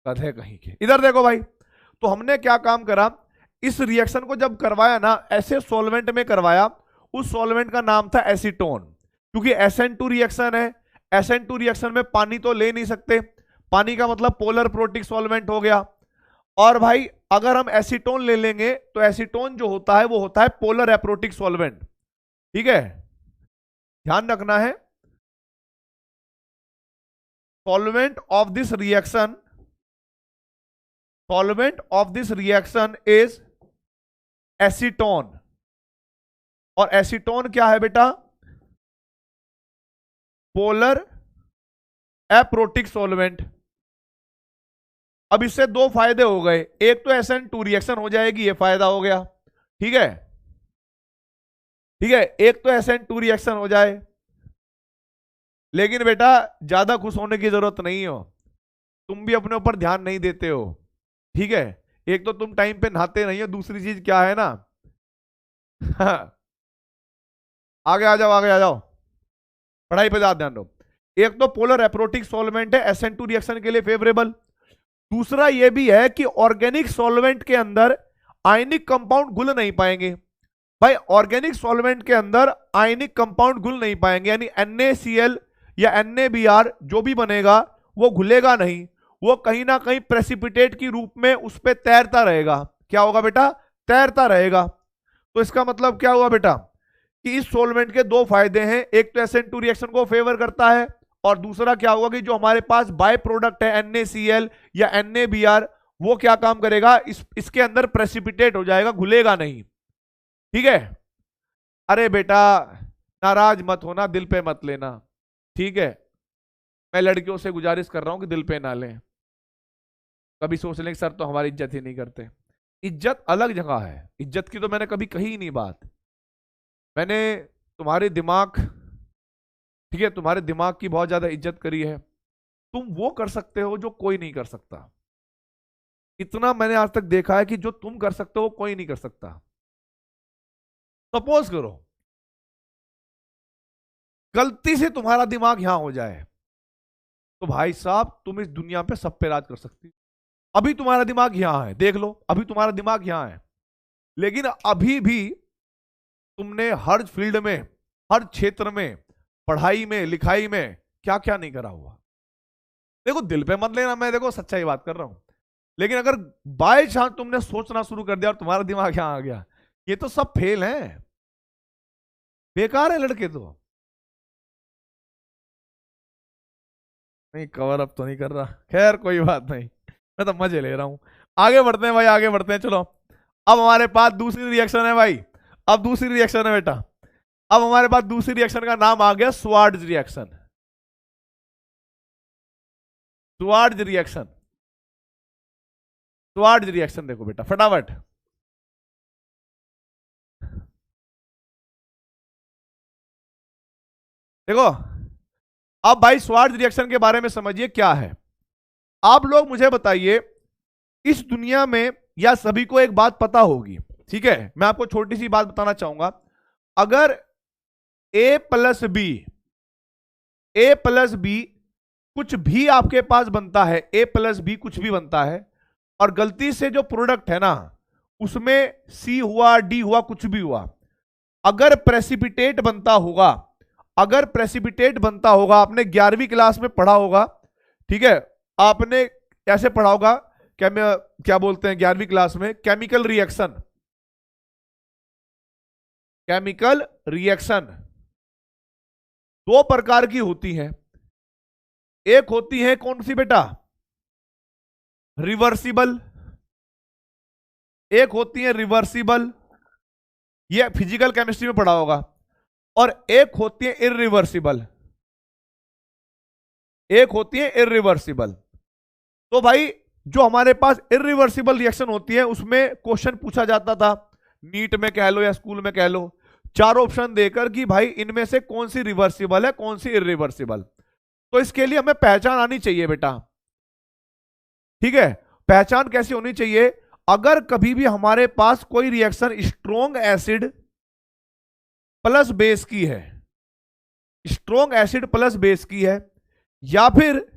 गधे कहीं के। इधर देखो भाई, तो हमने क्या काम करा, इस रिएक्शन को जब करवाया ना ऐसे सॉल्वेंट में करवाया, उस सॉल्वेंट का नाम था एसीटोन, क्योंकि SN2 रिएक्शन है, SN2 रिएक्शन में पानी तो ले नहीं सकते, पानी का मतलब पोलर प्रोटिक सॉल्वेंट हो गया। और भाई अगर हम एसीटोन ले लेंगे तो एसीटोन जो होता है वो होता है पोलर एप्रोटिक सॉल्वेंट, ठीक है, ध्यान रखना है। Solvent of this reaction, solvent of this reaction is acetone, और एसीटोन क्या है बेटा? Polar aprotic solvent. अब इससे 2 फायदे हो गए, एक तो SN2 रिएक्शन हो जाएगी, ये फायदा हो गया, ठीक है, ठीक है, एक तो SN2 रिएक्शन हो जाए। लेकिन बेटा ज्यादा खुश होने की जरूरत नहीं हो, तुम भी अपने ऊपर ध्यान नहीं देते हो, ठीक है। एक तो तुम टाइम पे नहाते नहीं हो, दूसरी चीज क्या है ना आगे आ जाओ, आगे आ जाओ, पढ़ाई पे ज्यादा ध्यान दो। एक तो पोलर एप्रोटिक सॉल्वेंट है, SN2 रिएक्शन के लिए फेवरेबल, दूसरा यह भी है कि ऑर्गेनिक सॉल्वेंट के अंदर आयनिक कंपाउंड घुल नहीं पाएंगे। भाई ऑर्गेनिक सॉल्वेंट के अंदर आयनिक कंपाउंड घुल नहीं पाएंगे, यानी NaCl या NaBr जो भी बनेगा वो घुलेगा नहीं, वो कहीं ना कहीं प्रेसिपिटेट की रूप में उस पर तैरता रहेगा। क्या होगा बेटा? तैरता रहेगा। तो इसका मतलब क्या हुआ बेटा कि इस सॉल्वेंट के दो फायदे हैं, एक तो SN2 रिएक्शन को फेवर करता है, और दूसरा क्या होगा कि जो हमारे पास बाय प्रोडक्ट है NaCl या NaBr वो क्या काम करेगा, इसके अंदर प्रेसिपिटेट हो जाएगा, घुलेगा नहीं। ठीक है? अरे बेटा नाराज मत होना, दिल पे मत लेना, ठीक है? मैं लड़कियों से गुजारिश कर रहा हूं कि दिल पे ना लें। कभी सोच लें कि सर तो हमारी इज्जत ही नहीं करते। इज्जत अलग जगह है, इज्जत की तो मैंने कभी कही ही नहीं बात। मैंने तुम्हारे दिमाग, ठीक है, तुम्हारे दिमाग की बहुत ज्यादा इज्जत करी है। तुम वो कर सकते हो जो कोई नहीं कर सकता। इतना मैंने आज तक देखा है कि जो तुम कर सकते हो कोई नहीं कर सकता। सपोज करो गलती से तुम्हारा दिमाग यहां हो जाए, तो भाई साहब तुम इस दुनिया पे सब पे राज कर सकती हो। अभी तुम्हारा दिमाग यहां है, देख लो, अभी तुम्हारा दिमाग यहां है, लेकिन अभी भी तुमने हर फील्ड में, हर क्षेत्र में, पढ़ाई में, लिखाई में क्या क्या नहीं करा हुआ। देखो दिल पे मत लेना, मैं देखो सच्चाई बात कर रहा हूं, लेकिन अगर बाय चांस तुमने सोचना शुरू कर दिया और तुम्हारा दिमाग यहां आ गया, ये तो सब फेल है, बेकार है लड़के तो। नहीं कवर अप तो नहीं कर रहा, खैर कोई बात नहीं, मैं तो मजे ले रहा हूं। आगे बढ़ते हैं भाई, आगे बढ़ते हैं, चलो। अब हमारे पास दूसरी रिएक्शन है भाई, अब दूसरी रिएक्शन है बेटा। अब हमारे पास दूसरी रिएक्शन का नाम आ गया Swarts reaction. Swarts reaction, Swarts reaction देखो बेटा फटाफट। देखो अब भाई स्वार्ट्ज रिएक्शन के बारे में समझिए क्या है। आप लोग मुझे बताइए, इस दुनिया में या सभी को एक बात पता होगी, ठीक है, मैं आपको छोटी सी बात बताना चाहूंगा। अगर A प्लस बी कुछ भी आपके पास बनता है, A प्लस बी कुछ भी बनता है, और गलती से जो प्रोडक्ट है ना उसमें C हुआ, D हुआ, कुछ भी हुआ, अगर प्रेसिपिटेट बनता होगा, अगर प्रेसिपिटेट बनता होगा, आपने 11वीं क्लास में पढ़ा होगा, ठीक है, आपने कैसे पढ़ा होगा, क्या बोलते हैं 11वीं क्लास में, केमिकल रिएक्शन। केमिकल रिएक्शन दो प्रकार की होती है। एक होती है कौन सी बेटा? रिवर्सिबल। एक होती है रिवर्सिबल, ये फिजिकल केमिस्ट्री में पढ़ा होगा, और एक होती है इरिवर्सिबल। एक होती है इरिवर्सिबल। तो भाई जो हमारे पास इरिवर्सिबल रिएक्शन होती है उसमें क्वेश्चन पूछा जाता था, नीट में कह लो या स्कूल में कह लो, चार ऑप्शन देकर कि भाई इनमें से कौन सी रिवर्सिबल है, कौन सी इरिवर्सिबल। तो इसके लिए हमें पहचान आनी चाहिए बेटा, ठीक है। पहचान कैसी होनी चाहिए? अगर कभी भी हमारे पास कोई reaction strong acid plus base की है, स्ट्रॉन्ग एसिड प्लस बेस की है, या फिर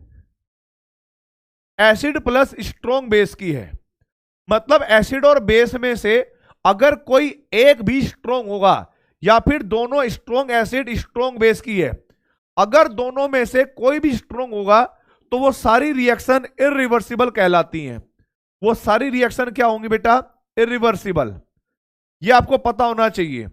एसिड प्लस स्ट्रॉन्ग बेस की है, मतलब एसिड और बेस में से अगर कोई एक भी स्ट्रॉन्ग होगा, या फिर दोनों स्ट्रॉन्ग एसिड स्ट्रॉन्ग बेस की है, अगर दोनों में से कोई भी स्ट्रॉन्ग होगा तो वो सारी रिएक्शन इरिवर्सिबल कहलाती हैं। वो सारी रिएक्शन क्या होंगी बेटा? इरिवर्सिबल। ये आपको पता होना चाहिए,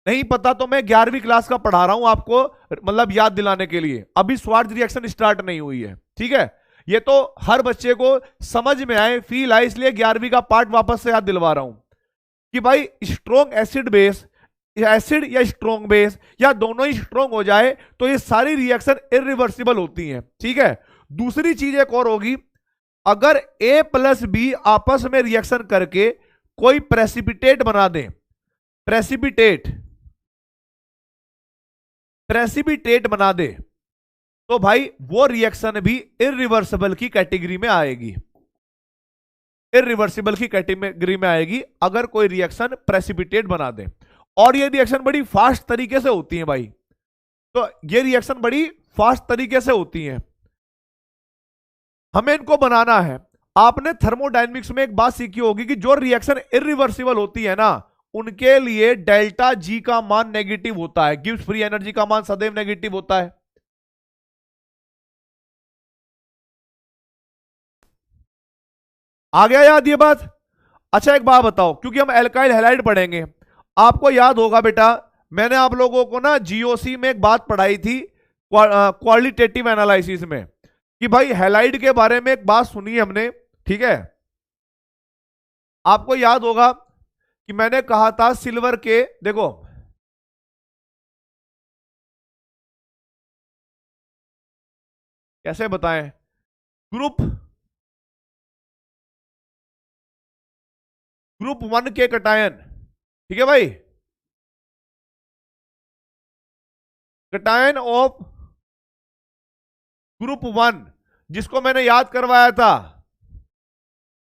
नहीं पता तो मैं 11वीं क्लास का पढ़ा रहा हूं आपको, मतलब याद दिलाने के लिए। अभी स्वार्ट्ज रिएक्शन स्टार्ट नहीं हुई है, ठीक है, ये तो हर बच्चे को समझ में आए, फील आए, इसलिए 11वीं का पार्ट वापस से याद दिलवा रहा हूं कि भाई स्ट्रॉन्ग एसिड बेस, एसिड या स्ट्रॉन्ग बेस या दोनों ही स्ट्रॉन्ग हो जाए तो ये सारी रिएक्शन इरिवर्सिबल होती हैं, ठीक है। दूसरी चीज एक और होगी, अगर A प्लस बी आपस में रिएक्शन करके कोई प्रेसिपिटेट बना दे, प्रेसिपिटेट बना दे, तो भाई वो रिएक्शन भी इरिवर्सिबल की कैटेगरी में आएगी, इरिवर्सिबल की कैटेगरी में आएगी अगर कोई रिएक्शन प्रेसिपिटेट बना दे। और ये रिएक्शन बड़ी फास्ट तरीके से होती है भाई, तो ये रिएक्शन बड़ी फास्ट तरीके से होती है, हमें इनको बनाना है। आपने थर्मोडायनेमिक्स में एक बात सीखी होगी कि जो रिएक्शन इरिवर्सिबल होती है ना, उनके लिए डेल्टा जी का मान नेगेटिव होता है, गिब्स फ्री एनर्जी का मान सदैव नेगेटिव होता है। आ गया याद ये बात? अच्छा एक बात बताओ, क्योंकि हम एल्काइल हैलाइड पढ़ेंगे, आपको याद होगा बेटा, मैंने आप लोगों को ना जीओसी में एक बात पढ़ाई थी क्वालिटेटिव एनालिसिस में, कि भाई हैलाइड के बारे में एक बात सुनी हमने, ठीक है? आपको याद होगा कि मैंने कहा था सिल्वर के, देखो कैसे बताएं, ग्रुप 1 के कटायन, ठीक है भाई, कटायन ऑफ ग्रुप 1, जिसको मैंने याद करवाया था,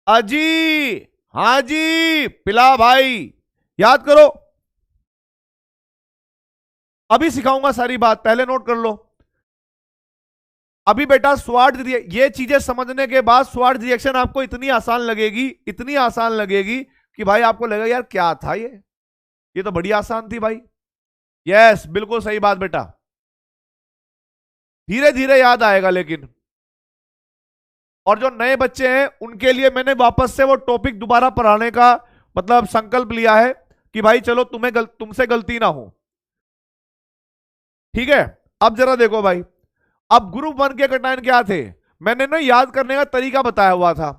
अजी, हाँ जी पिला भाई, याद करो, अभी सिखाऊंगा सारी बात, पहले नोट कर लो। अभी बेटा स्वार्ट्ज, ये चीजें समझने के बाद स्वार्ट्ज रिएक्शन आपको इतनी आसान लगेगी, इतनी आसान लगेगी कि भाई आपको लगेगा यार क्या था ये तो बड़ी आसान थी भाई। यस बिल्कुल सही बात बेटा, धीरे धीरे याद आएगा लेकिन। और जो नए बच्चे हैं उनके लिए मैंने वापस से वो टॉपिक दोबारा पढ़ाने का मतलब संकल्प लिया है कि भाई चलो तुमसे गलती ना हो, ठीक है? अब जरा देखो भाई, अब ग्रुप 1 के कटायन क्या थे, मैंने ना याद करने का तरीका बताया हुआ था,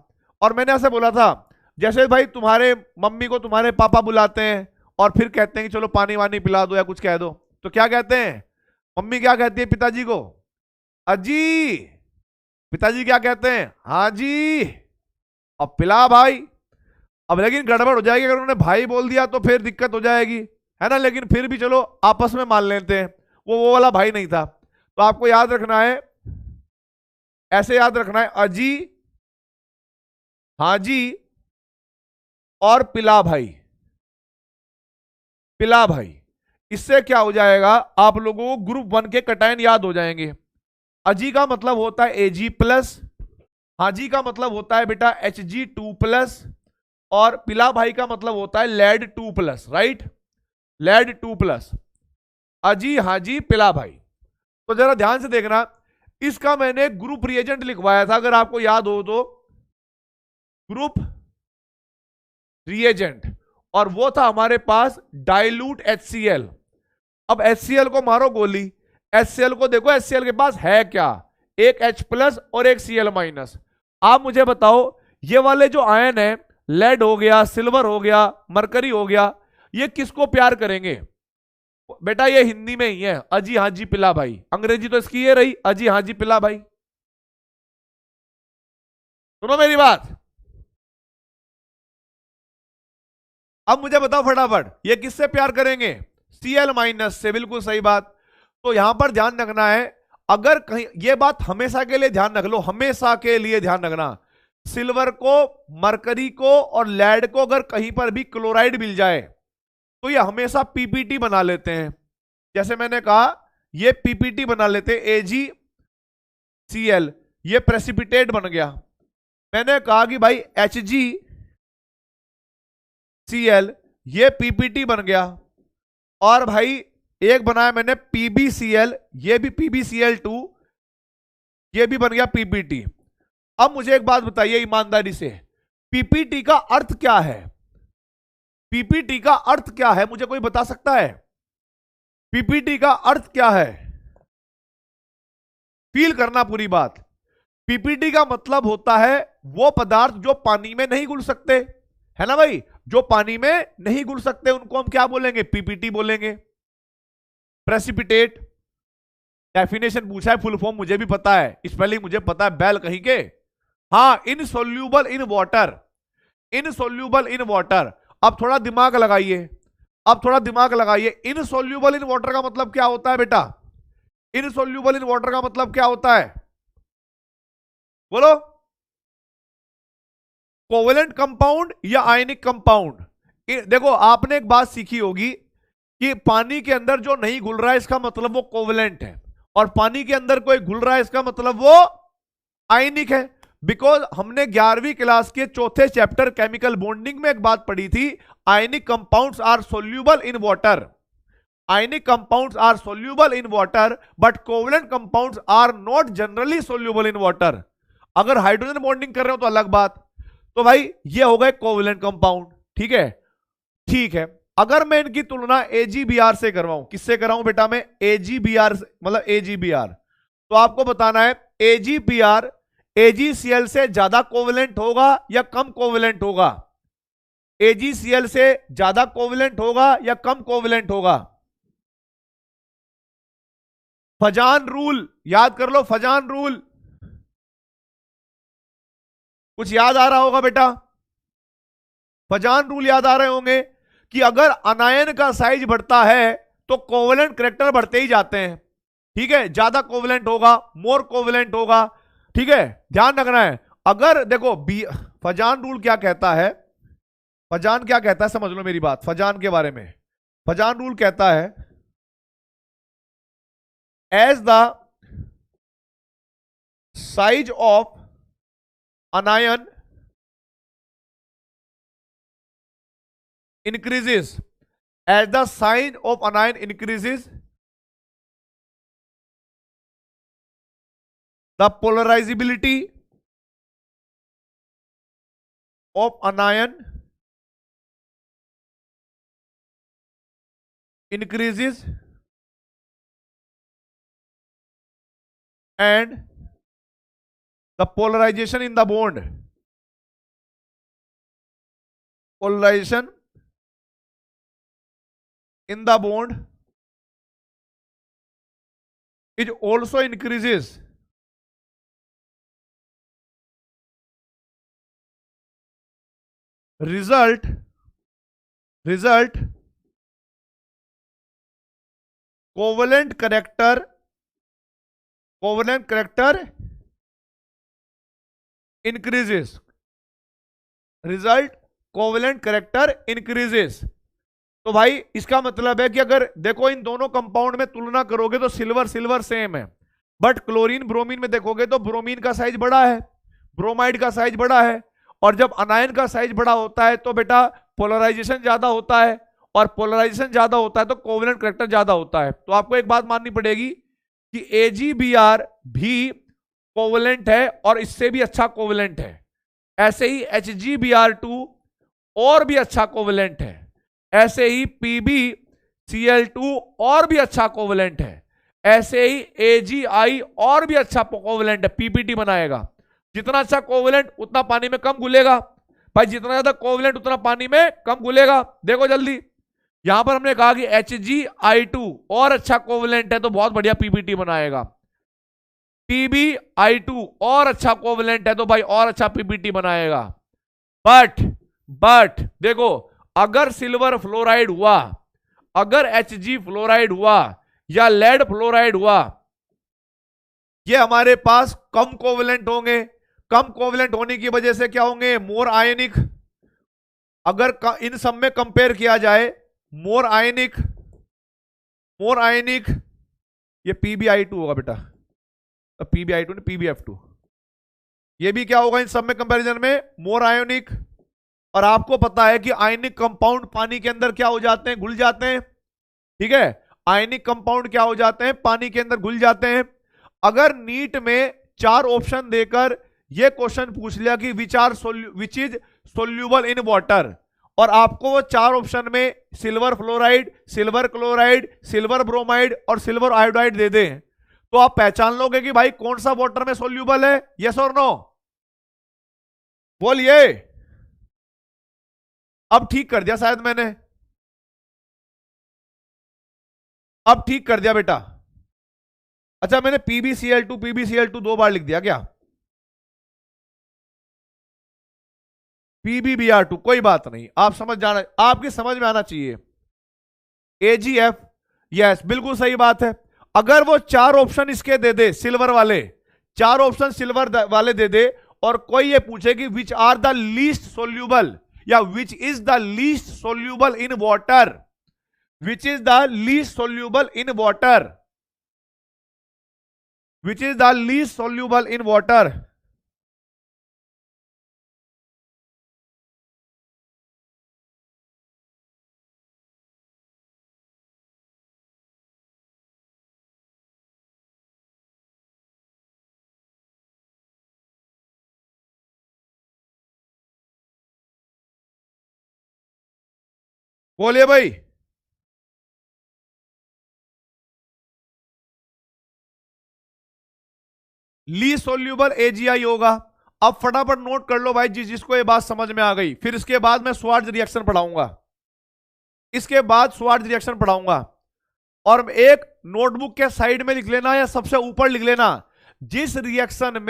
और मैंने ऐसे बोला था जैसे भाई तुम्हारे मम्मी को तुम्हारे पापा बुलाते हैं और फिर कहते हैं कि चलो पानी वानी पिला दो या कुछ कह दो, तो क्या कहते हैं, मम्मी क्या कहती है पिताजी को, अजी, पिताजी क्या कहते हैं, हाँ जी, अब पिला भाई। अब लेकिन गड़बड़ हो जाएगी, अगर उन्होंने भाई बोल दिया तो फिर दिक्कत हो जाएगी, है ना? लेकिन फिर भी चलो आपस में मान लेते हैं, वो वाला भाई नहीं था। तो आपको याद रखना है, ऐसे याद रखना है, अजी, हाँ जी और पिला भाई, पिला भाई। इससे क्या हो जाएगा, आप लोगों को ग्रुप 1 के कटायन याद हो जाएंगे। अजी का मतलब होता है एजी प्लस, हाजी का मतलब होता है बेटा Hg2+, और पिला भाई का मतलब होता है लेड 2+, राइट, लेड 2+, अजी हाजी पिला भाई। तो जरा ध्यान से देखना, इसका मैंने ग्रुप रिएजेंट लिखवाया था, अगर आपको याद हो तो, ग्रुप रिएजेंट, और वो था हमारे पास डाइल्यूट HCl। अब HCl को मारो गोली, HCl को देखो, HCl के पास है क्या, एक H+ और एक Cl-। आप मुझे बताओ ये वाले जो आयन है, लेड हो गया, सिल्वर हो गया, मरकरी हो गया, ये किसको प्यार करेंगे बेटा? ये हिंदी में ही है, अजी हाजी पिला भाई, अंग्रेजी तो इसकी ये रही, अजी हाजी पिला भाई। सुनो मेरी बात, अब मुझे बताओ फटाफट, ये किससे प्यार करेंगे? Cl- से, बिल्कुल सही बात। तो यहां पर ध्यान रखना है, अगर कहीं, ये बात हमेशा के लिए ध्यान रख लो, हमेशा के लिए ध्यान रखना, सिल्वर को, मरकरी को और लेड को अगर कहीं पर भी क्लोराइड मिल जाए तो ये हमेशा पीपीटी बना लेते हैं। जैसे मैंने कहा ये पीपीटी बना लेते हैं, AgCl, ये प्रेसिपिटेट बन गया। मैंने कहा कि भाई HgCl ये पीपीटी बन गया, और भाई एक बनाया मैंने PbCl, ये भी PbCl2, ये भी बन गया पीपीटी। अब मुझे एक बात बताइए ईमानदारी से, पीपीटी का अर्थ क्या है? पीपीटी का अर्थ क्या है, मुझे कोई बता सकता है? पीपीटी का अर्थ क्या है? फील करना पूरी बात। पीपीटी का मतलब होता है वो पदार्थ जो पानी में नहीं घुल सकते, है ना भाई? जो पानी में नहीं घुल सकते उनको हम क्या बोलेंगे? पीपीटी बोलेंगे। प्रेसिपिटेट, डेफिनेशन पूछा है, फुल फॉर्म मुझे भी पता है, स्पेलिंग मुझे पता है, बैल कहीं के। हाँ, insoluble in water, insoluble in water. अब थोड़ा दिमाग लगाइए, अब थोड़ा दिमाग लगाइए, इनसोल्यूबल इन वाटर का मतलब क्या होता है बेटा? इनसोल्यूबल इन वाटर का मतलब क्या होता है, बोलो? कोवेलेंट कंपाउंड या आयनिक कंपाउंड? देखो आपने एक बात सीखी होगी कि पानी के अंदर जो नहीं घुल रहा है इसका मतलब वो कोवेलेंट है, और पानी के अंदर कोई घुल रहा है इसका मतलब वो आयनिक है। बिकॉज हमने 11वीं क्लास के चौथे चैप्टर केमिकल बॉन्डिंग में एक बात पढ़ी थी, ionic compounds are soluble in water, ionic compounds are soluble in water but covalent compounds are not generally soluble in water. अगर हाइड्रोजन बॉन्डिंग कर रहे हो तो अलग बात। तो भाई ये हो गए कोवलेंट कंपाउंड, ठीक है। ठीक है, अगर मैं इनकी तुलना AgBr से करवाऊं, किससे कराऊं बेटा मैं? AgBr मतलब AgBr, तो आपको बताना है AgBr AgCl से ज्यादा कोवलेंट होगा या कम कोवलेंट होगा? AgCl से ज्यादा कोवलेंट होगा या कम कोवलेंट होगा? फजान रूल याद कर लो, फजान रूल कुछ याद आ रहा होगा बेटा? फजान रूल याद आ रहे होंगे कि अगर अनायन का साइज बढ़ता है तो कोवलेंट करैक्टर बढ़ते ही जाते हैं, ठीक है। ज्यादा कोवलेंट होगा, मोर कोवलेंट होगा, ठीक है, ध्यान रखना है। अगर देखो फजान रूल क्या कहता है, फजान क्या कहता है समझ लो मेरी बात फजान के बारे में। फजान रूल कहता है as the size of anion increases, as the size of anion increases, the polarizability of anion increases and the polarization in the bond, polarization in the bond is also increases, result covalent character increases, result covalent character increases। तो भाई इसका मतलब है कि अगर देखो इन दोनों compound में तुलना करोगे तो सिल्वर सेम है, बट क्लोरीन ब्रोमीन में देखोगे तो ब्रोमीन का साइज बड़ा है, ब्रोमाइड का साइज बड़ा है, और जब अनायन का साइज बड़ा होता है तो बेटा पोलराइजेशन ज्यादा होता है, और पोलराइजेशन ज्यादा होता है तो कोवलेंट करैक्टर ज्यादा होता है। तो आपको एक बात माननी पड़ेगी कि AgBr भी कोवलेंट है और इससे भी अच्छा कोवलेंट है, ऐसे ही HgBr2 और भी अच्छा कोवलेंट है, ऐसे ही PbCl2 और भी अच्छा कोवलेंट है, ऐसे ही AgI और भी अच्छा कोवलेंट है, PPT बनाएगा। जितना अच्छा कोवलेंट उतना पानी में कम घुलेगा भाई, जितना ज्यादा कोवलेंट उतना पानी में कम घुलेगा। देखो जल्दी, यहां पर हमने कहा कि HgI2 और अच्छा कोवलेंट है तो बहुत बढ़िया PPT बनाएगा, PbI2 और अच्छा कोवलेंट है तो भाई और अच्छा PPT बनाएगा। बट देखो, अगर सिल्वर फ्लोराइड हुआ, अगर Hg फ्लोराइड हुआ या लेड फ्लोराइड हुआ, ये हमारे पास कम कोवलेंट होंगे। कम कोवलेंट होने की वजह से क्या होंगे? मोर आयनिक। अगर इन सब में कंपेयर किया जाए, मोर आयनिक, ये PbI2 होगा बेटा, PbI2 नहीं PbF2, ये भी क्या होगा इन सब में कंपैरिजन में? मोर आयोनिक। और आपको पता है कि आयनिक कंपाउंड पानी के अंदर क्या हो जाते हैं? घुल जाते हैं, ठीक है। आयनिक कंपाउंड क्या हो जाते हैं? पानी के अंदर घुल जाते हैं। अगर नीट में 4 ऑप्शन देकर यह क्वेश्चन पूछ लिया कि which is soluble in water, और आपको वो 4 ऑप्शन में silver fluoride, silver chloride, silver bromide और सिल्वर आयोडाइड दे दें, तो आप पहचान लोगे कि भाई कौन सा वाटर में सोल्यूबल है। यस और नो बोलिए। अब ठीक कर दिया शायद मैंने, अब ठीक कर दिया बेटा। अच्छा, मैंने PbCl2 2 बार लिख दिया क्या? PbBr2 कोई बात नहीं, आप समझ जाना, आपकी समझ में आना चाहिए। AgF, यस बिल्कुल सही बात है। अगर वो 4 ऑप्शन इसके दे दे, सिल्वर वाले 4 ऑप्शन सिल्वर वाले दे दे, और कोई ये पूछे कि which are the least soluble या which is the least soluble in water, which is the least soluble in water, which is the least soluble in water, बोलिए भाई। ली सोल्यूबल एजीआई होगा। अब फटाफट नोट कर लो भाई जिसको ये बात समझ में आ गई। फिर इसके बाद मैं स्वार्ट्ज रिएक्शन पढ़ाऊंगा, इसके बाद स्वार्ट्ज रिएक्शन पढ़ाऊंगा। और एक नोटबुक के साइड में लिख लेना या सबसे ऊपर लिख लेना, जिस रिएक्शन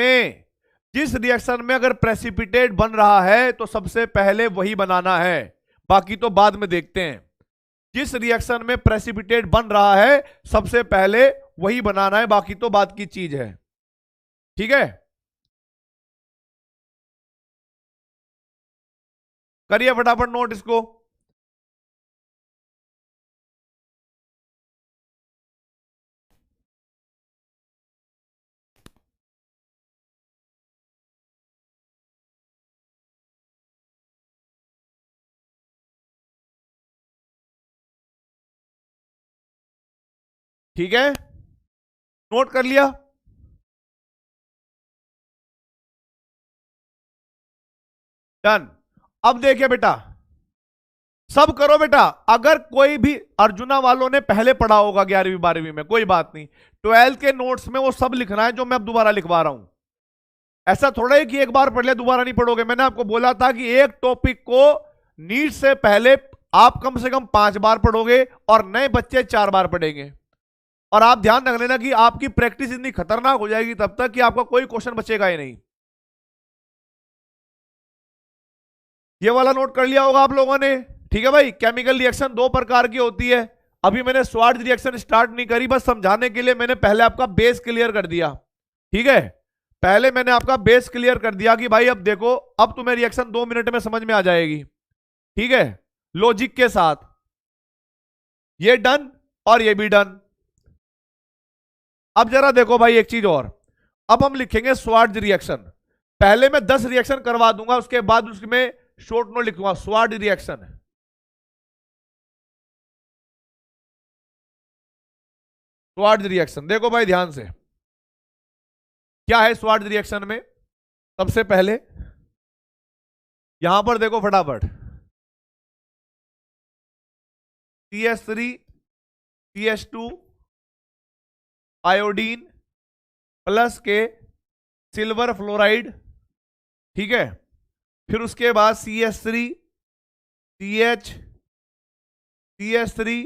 में अगर प्रेसिपिटेट बन रहा है तो सबसे पहले वही बनाना है, बाकी तो बाद में देखते हैं। जिस रिएक्शन में प्रेसिपिटेट बन रहा है सबसे पहले वही बनाना है, बाकी तो बात की चीज है। ठीक है, करिए फटाफट नोट इसको। ठीक है, नोट कर लिया। डन। अब देखिए बेटा, सब करो बेटा। अगर कोई भी अर्जुना वालों ने पहले पढ़ा होगा 11वीं 12वीं में, कोई बात नहीं, 12th के नोट्स में वो सब लिखना है जो मैं अब दोबारा लिखवा रहा हूं। ऐसा थोड़ा है कि एक बार पढ़ लिया दोबारा नहीं पढ़ोगे। मैंने आपको बोला था कि एक टॉपिक को नीट से पहले आप कम से कम 5 बार पढ़ोगे और नए बच्चे 4 बार पढ़ेंगे। और आप ध्यान रख लेना कि आपकी प्रैक्टिस इतनी खतरनाक हो जाएगी तब तक कि आपका कोई क्वेश्चन बचेगा ही नहीं। ये वाला नोट कर लिया होगा आप लोगों ने। ठीक है भाई, केमिकल रिएक्शन 2 प्रकार की होती है। अभी मैंने स्वार्ट्ज रिएक्शन स्टार्ट नहीं करी, बस समझाने के लिए मैंने पहले आपका बेस क्लियर कर दिया। ठीक है, पहले मैंने आपका बेस क्लियर कर दिया कि भाई अब देखो, अब तुम्हें रिएक्शन 2 मिनट में समझ में आ जाएगी। ठीक है, लॉजिक के साथ। ये डन और ये भी डन। अब जरा देखो भाई एक चीज और, अब हम लिखेंगे स्वार्ट्ज रिएक्शन। पहले मैं 10 रिएक्शन करवा दूंगा, उसके बाद उसमें शॉर्ट नोट लिखूंगा स्वार्ट्ज रिएक्शन। स्वार्ट्ज रिएक्शन देखो भाई ध्यान से, क्या है स्वार्ट्ज रिएक्शन में। सबसे पहले यहां पर देखो फटाफट, CH3 CH2 आयोडीन प्लस के सिल्वर फ्लोराइड। ठीक है, फिर उसके बाद CH3 CH CH3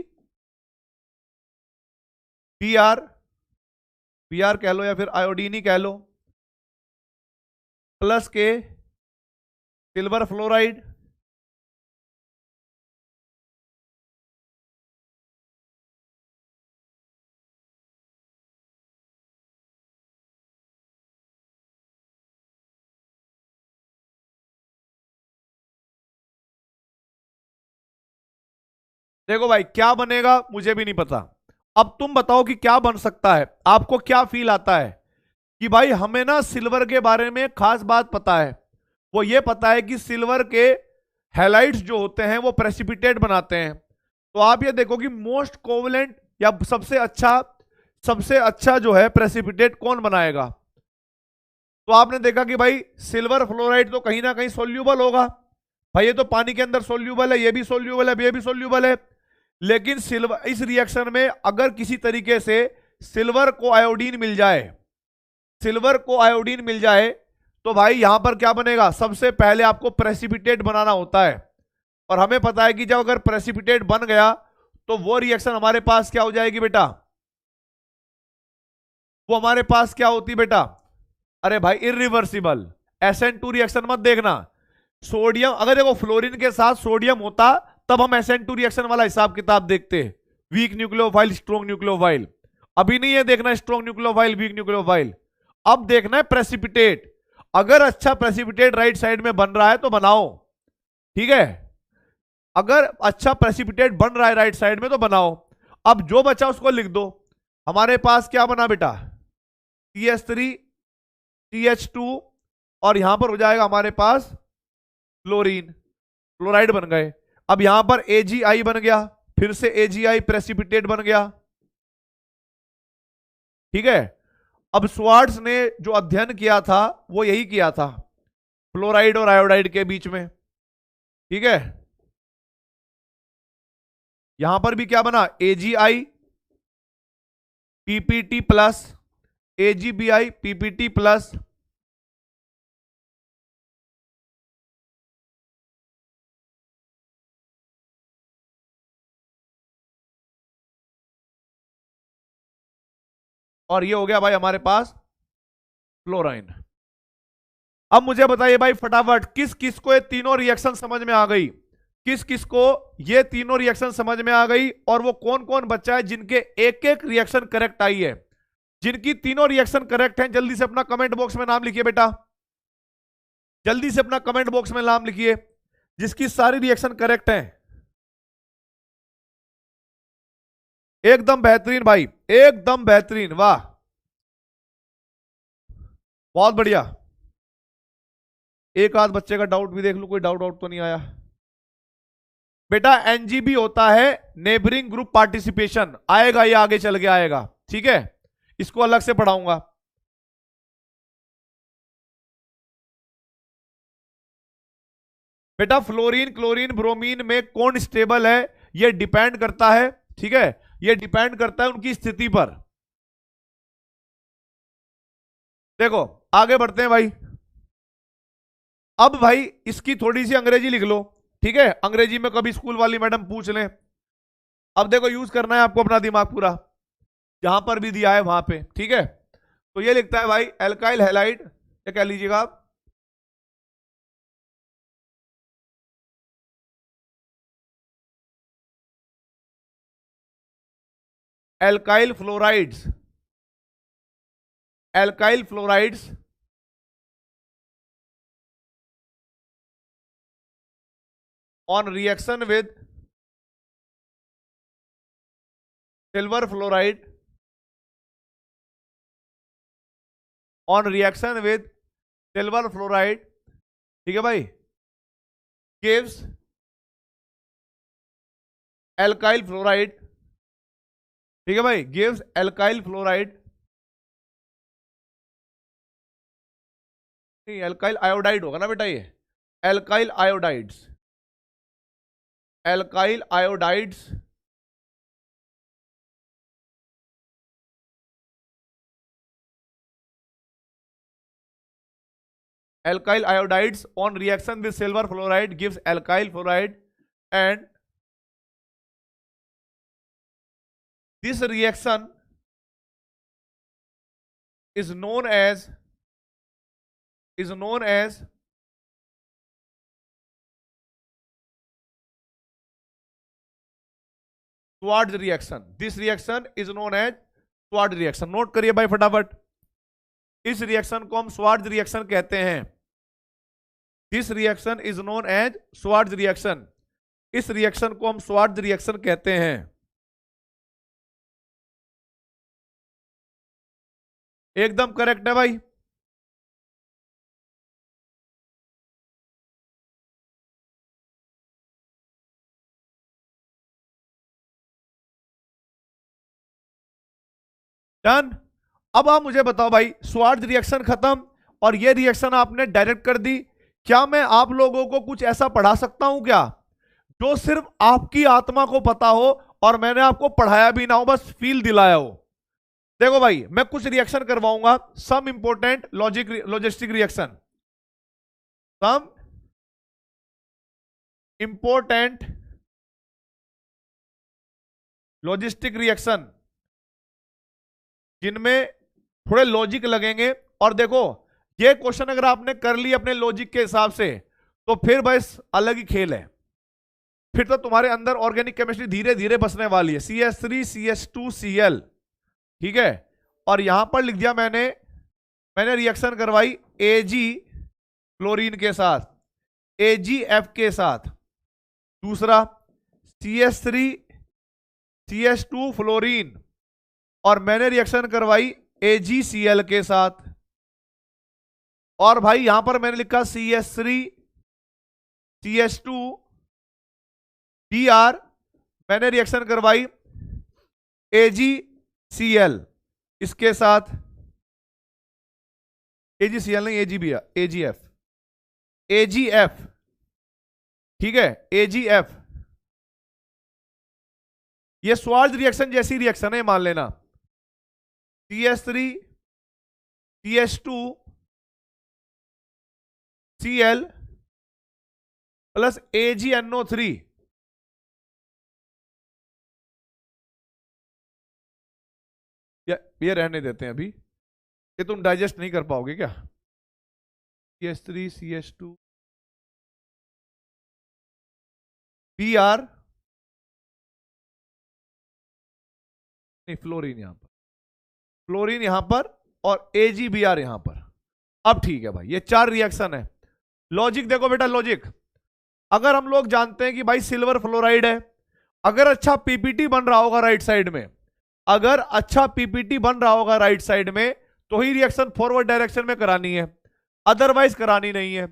Br कह लो या फिर आयोडीन ही कह लो, प्लस के सिल्वर फ्लोराइड। देखो भाई क्या बनेगा मुझे भी नहीं पता, अब तुम बताओ कि क्या बन सकता है, आपको क्या फील आता है। कि भाई हमें ना सिल्वर के बारे में खास बात पता है, वो ये पता है कि सिल्वर के हैलाइड्स जो होते हैं वो प्रेसिपिटेट बनाते हैं। तो आप ये देखो कि मोस्ट कोवलेंट या सबसे अच्छा जो है प्रेसिपिटेट कौन बनाएगा। तो आपने देखा कि भाई सिल्वर फ्लोराइड तो कहीं ना कहीं सोल्यूबल होगा। भाई ये तो पानी के अंदर सोल्यूबल है, ये भी सोल्यूबल है, ये भी सोल्यूबल है। लेकिन सिल्वर इस रिएक्शन में अगर किसी तरीके से सिल्वर को आयोडीन मिल जाए, तो भाई यहां पर क्या बनेगा, सबसे पहले आपको प्रेसिपिटेट बनाना होता है। और हमें पता है कि जब अगर प्रेसिपिटेट बन गया तो वो रिएक्शन हमारे पास क्या हो जाएगी बेटा, वो हमारे पास क्या होती बेटा, अरे भाई इरिवर्सिबल। SN2 रिएक्शन मत देखना, सोडियम अगर देखो फ्लोरीन के साथ सोडियम होता तब हम SN2 रिएक्शन वाला हिसाब किताब देखते, वीक न्यूक्लियोफाइल स्ट्रॉन्ग न्यूक्लियोफाइल। अभी नहीं है देखना स्ट्रॉन्ग न्यूक्लियोफाइल वीक न्यूक्लियोफाइल, अब देखना है प्रेसिपिटेट। अगर अच्छा प्रेसिपिटेट राइट साइड में बन रहा है तो बनाओ। ठीक है, अगर अच्छा प्रेसिपिटेट बन रहा है राइट साइड में तो बनाओ। अब जो बचा उसको लिख दो। हमारे पास क्या बना बेटा, CH3 CH2 और यहां पर हो जाएगा हमारे पास क्लोरीन, क्लोराइड बन गए। अब यहां पर AgI बन गया, फिर से AgI प्रेसिपिटेट बन गया। ठीक है, अब स्वार्ट्स ने जो अध्ययन किया था वो यही किया था, फ्लोराइड और आयोडाइड के बीच में। ठीक है, यहां पर भी क्या बना, AgI PPT plus AgBI PPT plus और ये हो गया भाई हमारे पास फ्लोराइन। अब मुझे बताइए भाई फटाफट, किस किस को ये तीनों रिएक्शन समझ में आ गई, किस किस को ये तीनों रिएक्शन समझ में आ गई, और वो कौन कौन बच्चा है जिनके एक एक रिएक्शन करेक्ट आई है। जिनकी तीनों रिएक्शन करेक्ट हैं जल्दी से अपना कमेंट बॉक्स में नाम लिखिए बेटा, जल्दी से अपना कमेंट बॉक्स में नाम लिखिए जिसकी सारी रिएक्शन करेक्ट हैं। एकदम बेहतरीन भाई, एकदम बेहतरीन, वाह बहुत बढ़िया। एक आध बच्चे का डाउट भी देख लूं, कोई डाउट आउट तो नहीं आया बेटा। एनजीबी होता है नेबरिंग ग्रुप पार्टिसिपेशन, आएगा ये आगे चल के आएगा, ठीक है, इसको अलग से पढ़ाऊंगा। बेटा फ्लोरीन क्लोरीन ब्रोमीन में कौन स्टेबल है, ये डिपेंड करता है, ठीक है, ये डिपेंड करता है उनकी स्थिति पर। देखो आगे बढ़ते हैं भाई। अब भाई इसकी थोड़ी सी अंग्रेजी लिख लो, ठीक है, अंग्रेजी में कभी स्कूल वाली मैडम पूछ लें। अब देखो यूज करना है आपको अपना दिमाग पूरा, जहां पर भी दिया है वहां पे, ठीक है। तो ये लिखता है भाई एल्काइल हैलाइड, क्या कह लीजिएगा आप, alkyl fluorides, alkyl fluorides on reaction with silver fluoride, on reaction with silver fluoride, ठीक है भाई, gives alkyl fluoride, ठीक है भाई, gives alkyl fluoride, नहीं एल्काइल आयोडाइड होगा ना बेटा, ये alkyl iodides, alkyl iodides alkyl iodides on reaction with silver fluoride gives alkyl fluoride, and this reaction is known as Schwarz reaction. This reaction is known as Schwarz reaction. Note करिए भाई फटाफट, इस reaction को हम स्वार्ज reaction कहते हैं। This reaction is known as Swarts reaction, इस reaction को हम स्वार्ज रिएक्शन कहते हैं। एकदम करेक्ट है भाई। डन। अब आप मुझे बताओ भाई, स्वार्ज रिएक्शन खत्म और ये रिएक्शन आपने डायरेक्ट कर दी, क्या मैं आप लोगों को कुछ ऐसा पढ़ा सकता हूं क्या जो सिर्फ आपकी आत्मा को पता हो और मैंने आपको पढ़ाया भी ना हो, बस फील दिलाया हो। देखो भाई मैं कुछ रिएक्शन करवाऊंगा, सम इंपोर्टेंट लॉजिस्टिक रिएक्शन, सम इंपोर्टेंट लॉजिस्टिक रिएक्शन जिनमें थोड़े लॉजिक लगेंगे। और देखो ये क्वेश्चन अगर आपने कर ली अपने लॉजिक के हिसाब से तो फिर बस अलग ही खेल है, फिर तो तुम्हारे अंदर ऑर्गेनिक केमिस्ट्री धीरे धीरे बसने वाली है। CH3 CH2 Cl, ठीक है, और यहां पर लिख दिया मैंने रिएक्शन करवाई Ag क्लोरीन के साथ, AgF के साथ, दूसरा CH3 CH2 फ्लोरीन, और मैंने रिएक्शन करवाई AgCl के साथ, और भाई यहां पर मैंने लिखा CH3 CH2 Br, मैंने रिएक्शन करवाई AgCl इसके साथ, AgCl नहीं AgBr, AgF, ठीक है, AgF, ये स्वार्ज रिएक्शन जैसी रिएक्शन है, मान लेना CH3 CH2 Cl plus AgNO3। ये रहने देते हैं अभी, ये तुम डाइजेस्ट नहीं कर पाओगे क्या। CH3 CH2 Br, नहीं फ्लोरीन यहां पर, फ्लोरीन यहां पर और AgBr यहां पर। अब ठीक है भाई, ये 4 रिएक्शन है। लॉजिक देखो बेटा, लॉजिक अगर हम लोग जानते हैं कि भाई सिल्वर फ्लोराइड है, अगर अच्छा पीपीटी बन रहा होगा राइट साइड में, अगर अच्छा पीपीटी बन रहा होगा राइट साइड में, तो ही रिएक्शन फॉरवर्ड डायरेक्शन में करानी है, अदरवाइज करानी नहीं है।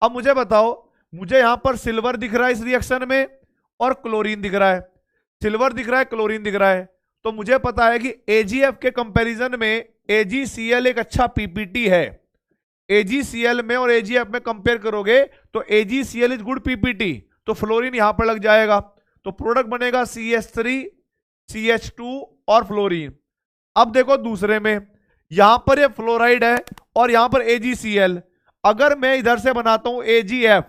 अब मुझे बताओ, मुझे यहां पर सिल्वर दिख रहा है इस रिएक्शन में और क्लोरीन दिख रहा है, सिल्वर दिख रहा है क्लोरीन दिख रहा है, तो मुझे पता है कि AgF के कंपैरिजन में AgCl एक अच्छा पीपीटी है। AgCl में और AgF में कंपेयर करोगे तो AgCl इज गुड पीपीटी, तो फ्लोरीन यहां पर लग जाएगा, तो प्रोडक्ट बनेगा CH3 CH2 और फ्लोरीन। अब देखो दूसरे में, यहां पर ये फ्लोराइड है और यहां पर AgCl, अगर मैं इधर से बनाता हूं AgF,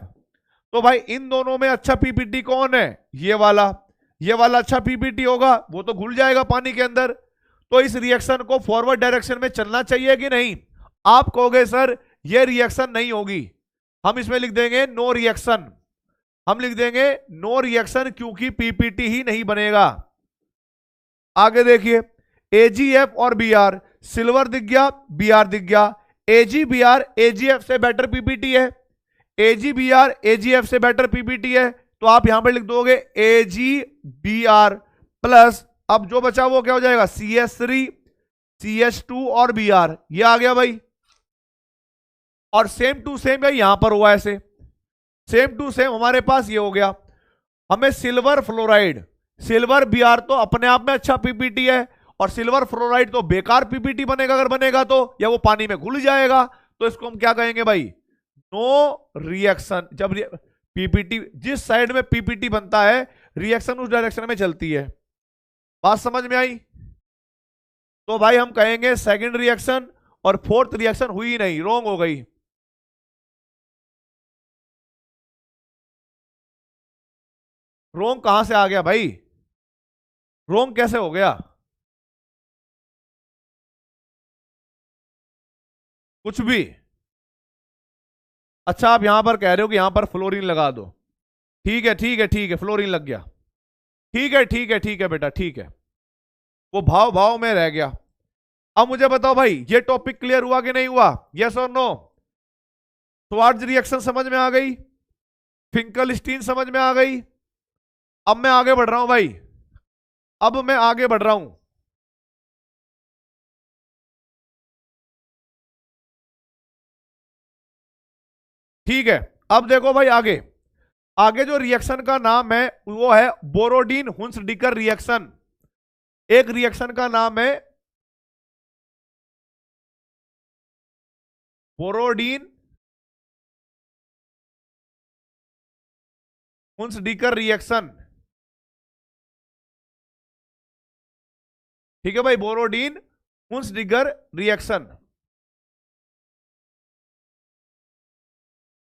तो भाई इन दोनों में अच्छा पीपीटी कौन है, ये वाला अच्छा पीपीटी होगा, वो तो घुल जाएगा पानी के अंदर। तो इस रिएक्शन को फॉरवर्ड डायरेक्शन में चलना चाहिए कि नहीं। आप कहोगे सर ये रिएक्शन नहीं होगी, हम इसमें लिख देंगे नो रिएक्शन, हम लिख देंगे नो रिएक्शन, क्योंकि पीपीटी ही नहीं बनेगा। आगे देखिए, AgF और Br, सिल्वर दिख गया Br दिख गया, AgBr AgF से बेटर पीपीटी है, AgBr AgF से बेटर पीपीटी है, तो आप यहां पर लिख दोगे AgBr प्लस, अब जो बचा वो क्या हो जाएगा, CH3 CH2 और Br, ये आ गया भाई। और सेम टू सेम यहां पर हुआ ऐसे, सेम टू सेम हमारे पास ये हो गया। हमें सिल्वर फ्लोराइड, सिल्वर Br तो अपने आप में अच्छा पीपीटी है, और सिल्वर फ्लोराइड तो बेकार पीपीटी बनेगा अगर बनेगा तो, या वो पानी में घुल जाएगा, तो इसको हम क्या कहेंगे भाई, नो रिएक्शन। जब पीपीटी, जिस साइड में पीपीटी बनता है रिएक्शन उस डायरेक्शन में चलती है। बात समझ में आई। तो भाई हम कहेंगे सेकंड रिएक्शन और फोर्थ रिएक्शन हुई नहीं, रॉन्ग हो गई। रोंग कहां से आ गया भाई, रोंग कैसे हो गया, कुछ भी। अच्छा आप यहां पर कह रहे हो कि यहां पर फ्लोरीन लगा दो, ठीक है ठीक है ठीक है, फ्लोरीन लग गया, ठीक है ठीक है ठीक है बेटा ठीक है, वो भाव भाव में रह गया। अब मुझे बताओ भाई, ये टॉपिक क्लियर हुआ कि नहीं हुआ, यस और नो। स्वार्ज रिएक्शन समझ में आ गई, फिंकलस्टीन समझ में आ गई। अब मैं आगे बढ़ रहा हूं भाई, अब मैं आगे बढ़ रहा हूं। ठीक है, अब देखो भाई आगे, आगे जो रिएक्शन का नाम है वो है बोरोडीन हुंसडिकर रिएक्शन। एक रिएक्शन का नाम है बोरोडीन हुंसडिकर रिएक्शन। ठीक है भाई, बोरोडीन हुंसडिकर रिएक्शन।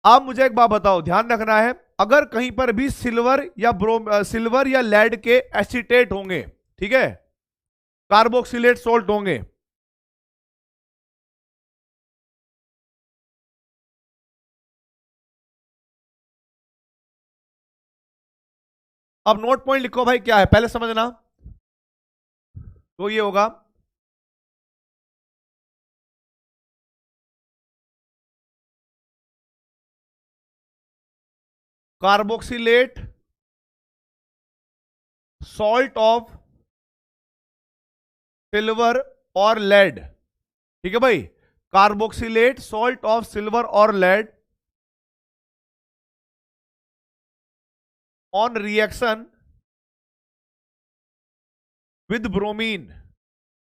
आप मुझे एक बात बताओ, ध्यान रखना है, अगर कहीं पर भी सिल्वर या लेड के एसीटेट होंगे, ठीक है, कार्बोक्सिलेट सोल्ट होंगे, अब नोट पॉइंट लिखो भाई, क्या है पहले समझना। तो ये होगा कार्बोक्सिलेट सॉल्ट ऑफ सिल्वर और लेड। ठीक है भाई, कार्बोक्सिलेट सॉल्ट ऑफ सिल्वर और laid on reaction with bromine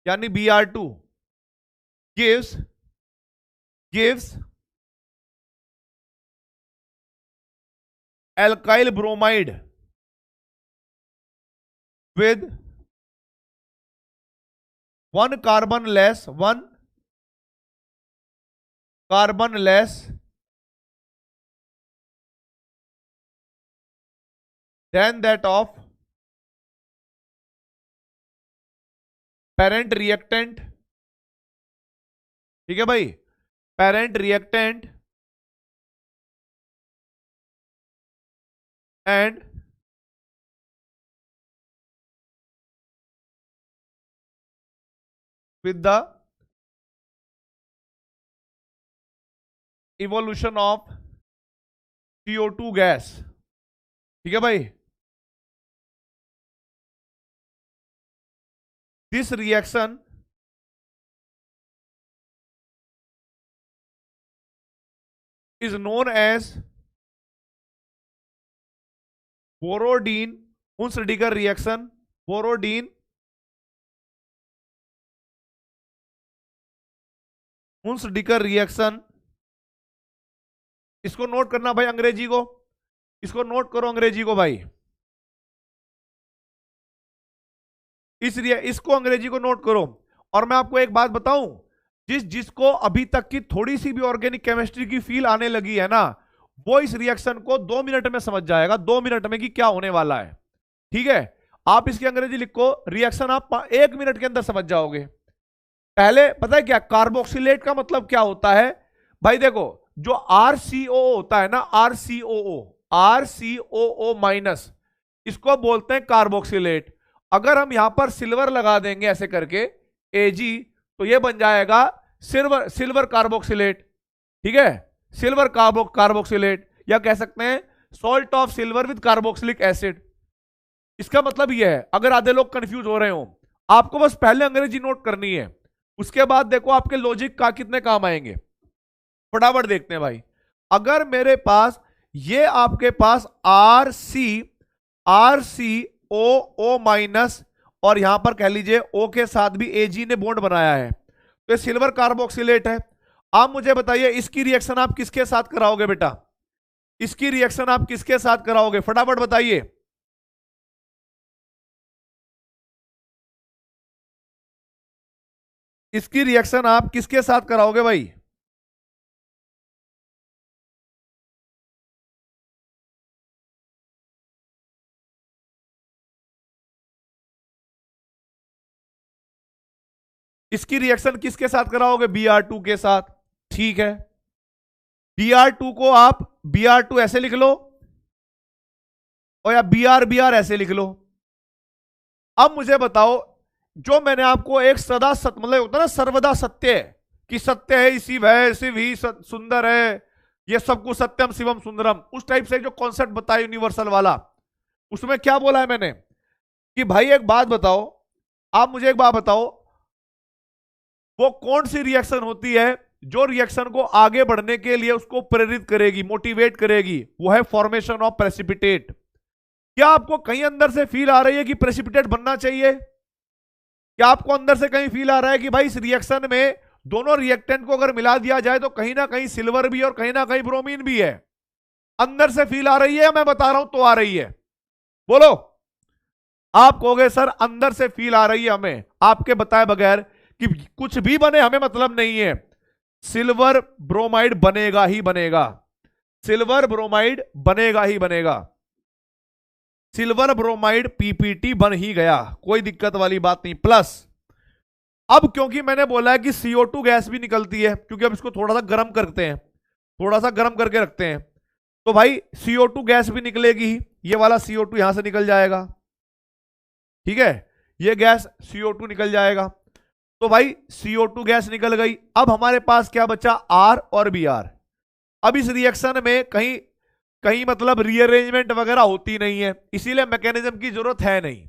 यानी Br2 gives alkyl bromide with one carbon less than that of parent reactant. ठीक है भाई, parent reactant and with the evolution of CO2 gas. ठीक है भाई, this reaction is known as Borodin Hunsdiecker reaction. Borodin Hunsdiecker reaction. इसको note करना भाई, अंग्रेजी को, इसको नोट करो अंग्रेजी को भाई, इसको अंग्रेजी को नोट करो. और मैं आपको एक बात बताऊं, जिसको अभी तक की थोड़ी सी भी ऑर्गेनिक केमिस्ट्री की फील आने लगी है ना, वो इस रिएक्शन को 2 मिनट में समझ जाएगा, 2 मिनट में कि क्या होने वाला है. ठीक है, आप इसकी अंग्रेजी लिखो, रिएक्शन आप 1 मिनट के अंदर समझ जाओगे. पहले पता है क्या कार्बोक्सिलेट का मतलब क्या होता है भाई? देखो, जो RCOO होता है ना, RCOO माइनस, इसको बोलते हैं कार्बोक्सिलेट. अगर हम यहां पर सिल्वर लगा देंगे ऐसे करके Ag, तो ये बन जाएगा सिल्वर कार्बोक्सिलेट. ठीक है, सिल्वर कार्बोक्सिलेट, या कह सकते हैं salt of silver with carboxylic acid. इसका मतलब यह है, अगर आधे लोग कंफ्यूज हो रहे हो, आपको बस पहले अंग्रेजी नोट करनी है, उसके बाद देखो आपके लॉजिक का कितने काम आएंगे. फटाफट देखते हैं भाई. अगर मेरे पास ये आपके पास RCOO माइनस और यहां पर कह लीजिए O के साथ भी Ag ने बॉन्ड बनाया है, तो ये सिल्वर कार्बोक्सिलेट है. आप मुझे बताइए इसकी रिएक्शन आप किसके साथ कराओगे बेटा? इसकी रिएक्शन आप किसके साथ कराओगे? फटाफट बताइए. इसकी रिएक्शन आप किसके साथ कराओगे भाई? इसकी रिएक्शन किसके साथ कराओगे? Br2 के साथ. ठीक है, Br2 को आप Br2 ऐसे लिख लो, और या Br ऐसे लिख लो. अब मुझे बताओ, जो मैंने आपको एक सदा सत्य, मतलब होता है ना सर्वदा सत्य, कि सत्य है इसी वह शिव ही सुंदर है, ये सब कुछ सत्यम शिवम सुंदरम, उस टाइप से जो कॉन्सेप्ट बताया यूनिवर्सल वाला, उसमें क्या बोला है मैंने कि भाई एक बात बताओ, आप मुझे एक बात बताओ, वो कौन सी रिएक्शन होती है जो रिएक्शन को आगे बढ़ने के लिए उसको प्रेरित करेगी, मोटिवेट करेगी? वो है फॉर्मेशन ऑफ प्रेसिपिटेट. क्या आपको कहीं अंदर से फील आ रही है कि प्रेसिपिटेट बनना चाहिए? क्या आपको अंदर से कहीं फील आ रहा है कि भाई इस रिएक्शन में दोनों रिएक्टेंट को अगर मिला दिया जाए तो कहीं ना कहीं सिल्वर भी और कहीं ना कहीं ब्रोमीन भी है? अंदर से फील आ रही है, मैं बता रहा हूं तो आ रही है? बोलो. आप कहोगे सर अंदर से फील आ रही है हमें, आपके बताए बगैर कि कुछ भी बने हमें मतलब नहीं है, सिल्वर ब्रोमाइड बनेगा ही बनेगा, सिल्वर ब्रोमाइड बनेगा ही बनेगा, सिल्वर ब्रोमाइड पीपीटी बन ही गया, कोई दिक्कत वाली बात नहीं. प्लस अब क्योंकि मैंने बोला है कि CO2 गैस भी निकलती है, क्योंकि अब इसको थोड़ा सा गर्म करते हैं, थोड़ा सा गर्म करके रखते हैं, तो भाई CO2 गैस भी निकलेगी ही. ये वाला CO2 यहां से निकल जाएगा. ठीक है, ये गैस CO2 निकल जाएगा. तो भाई CO2 गैस निकल गई. अब हमारे पास क्या बचा? R और Br. अब इस रिएक्शन में कहीं कहीं मतलब रीअरेंजमेंट वगैरह होती नहीं है, इसीलिए मैकेनिज्म की जरूरत है नहीं.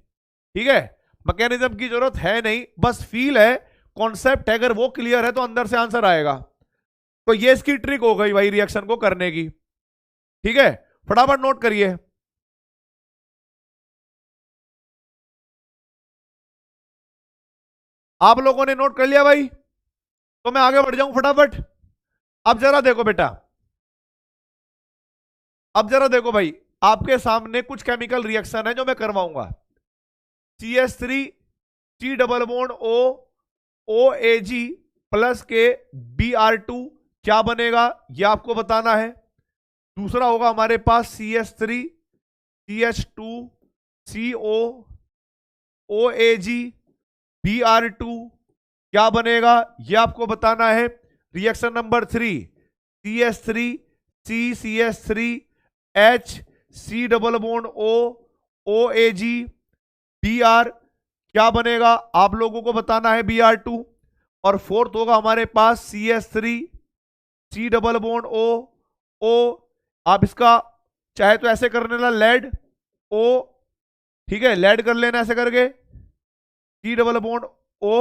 ठीक है, मैकेनिज्म की जरूरत है नहीं, बस फील है, कॉन्सेप्ट है. अगर वो क्लियर है तो अंदर से आंसर आएगा. तो ये इसकी ट्रिक हो गई भाई रिएक्शन को करने की. ठीक है, फटाफट नोट करिए. आप लोगों ने नोट कर लिया भाई? तो मैं आगे बढ़ जाऊं फटाफट. अब जरा देखो बेटा, अब जरा देखो भाई, आपके सामने कुछ केमिकल रिएक्शन है जो मैं करवाऊंगा. CH3 C double bond O OAG plus के Br2 क्या बनेगा ये आपको बताना है। दूसरा होगा हमारे पास CH3 CH2 CO OAG Br2 क्या बनेगा ये आपको बताना है। Reaction number 3 CH3 CH3 H C double bond O OAG Br क्या बनेगा आप लोगों को बताना है Br2। और फोर्थ होगा हमारे पास CH3 C double bond O O आप इसका चाहे तो ऐसे कर लेना लेड O, ठीक है, लेड कर लेना ऐसे करके C डबल बॉन्ड O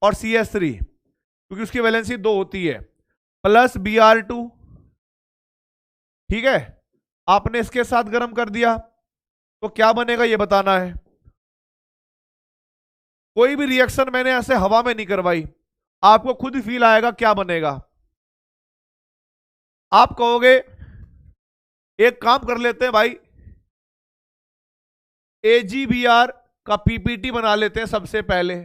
और CH3 क्योंकि उसकी वैलेंसी 2 होती है प्लस Br2, ठीक है। आपने इसके साथ गर्म कर दिया तो क्या बनेगा ये बताना है। कोई भी रिएक्शन मैंने ऐसे हवा में नहीं करवाई, आपको खुद ही फील आएगा क्या बनेगा। आप कहोगे एक काम कर लेते हैं भाई, AgBr का PPT बना लेते हैं सबसे पहले,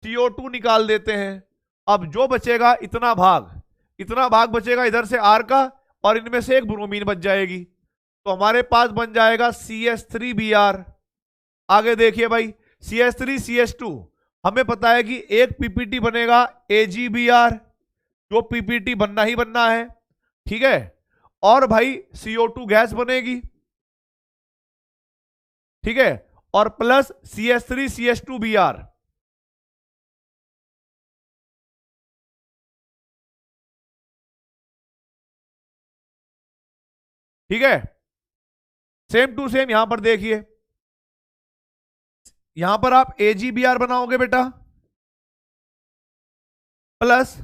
CO2 निकाल देते हैं। अब जो बचेगा इतना भाग बचेगा इधर से R का और इनमें से एक ब्रोमीन बच जाएगी तो हमारे पास बन जाएगा CH3Br। आगे देखिए भाई CH3 CH2 हमें पता है कि एक PPT बनेगा AgBr, जो PPT बनना ही बनना है, ठीक है। और भाई CO2 गैस बनेगी, ठीक है, और प्लस CH3 CH2Br। ठीक है, सेम टू सेम यहां पर देखिए, यहां पर आप AgBr बनाओगे बेटा plus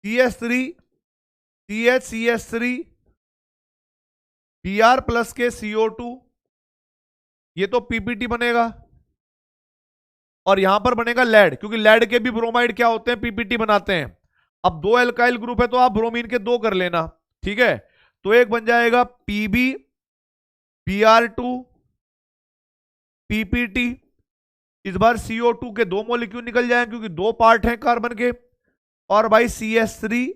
CH3 CH3 Br plus के CO2, ये तो PPT बनेगा और यहां पर बनेगा लेड, क्योंकि लेड के भी ब्रोमाइड क्या होते हैं PPT बनाते हैं। अब 2 एल्काइल ग्रुप है तो आप ब्रोमीन के 2 कर लेना, ठीक है। तो एक बन जाएगा PB Br2 PPT, इस बार CO2 के 2 मॉलिक्यूल निकल जाएंगे क्योंकि 2 पार्ट हैं कार्बन के, और भाई CH3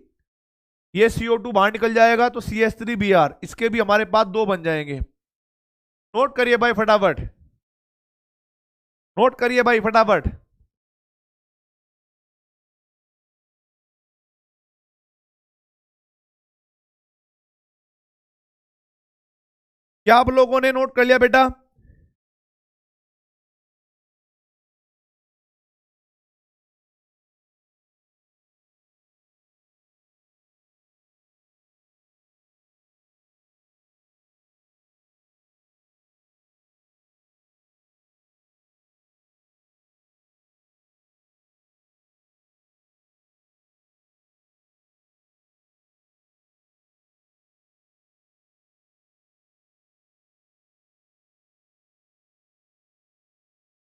ये CO2 बाहर निकल जाएगा तो CH3Br, इसके भी हमारे पास 2 बन जाएंगे। नोट करिए भाई फटाफट, नोट करिए भाई फटाफट। क्या आप लोगों ने नोट कर लिया बेटा?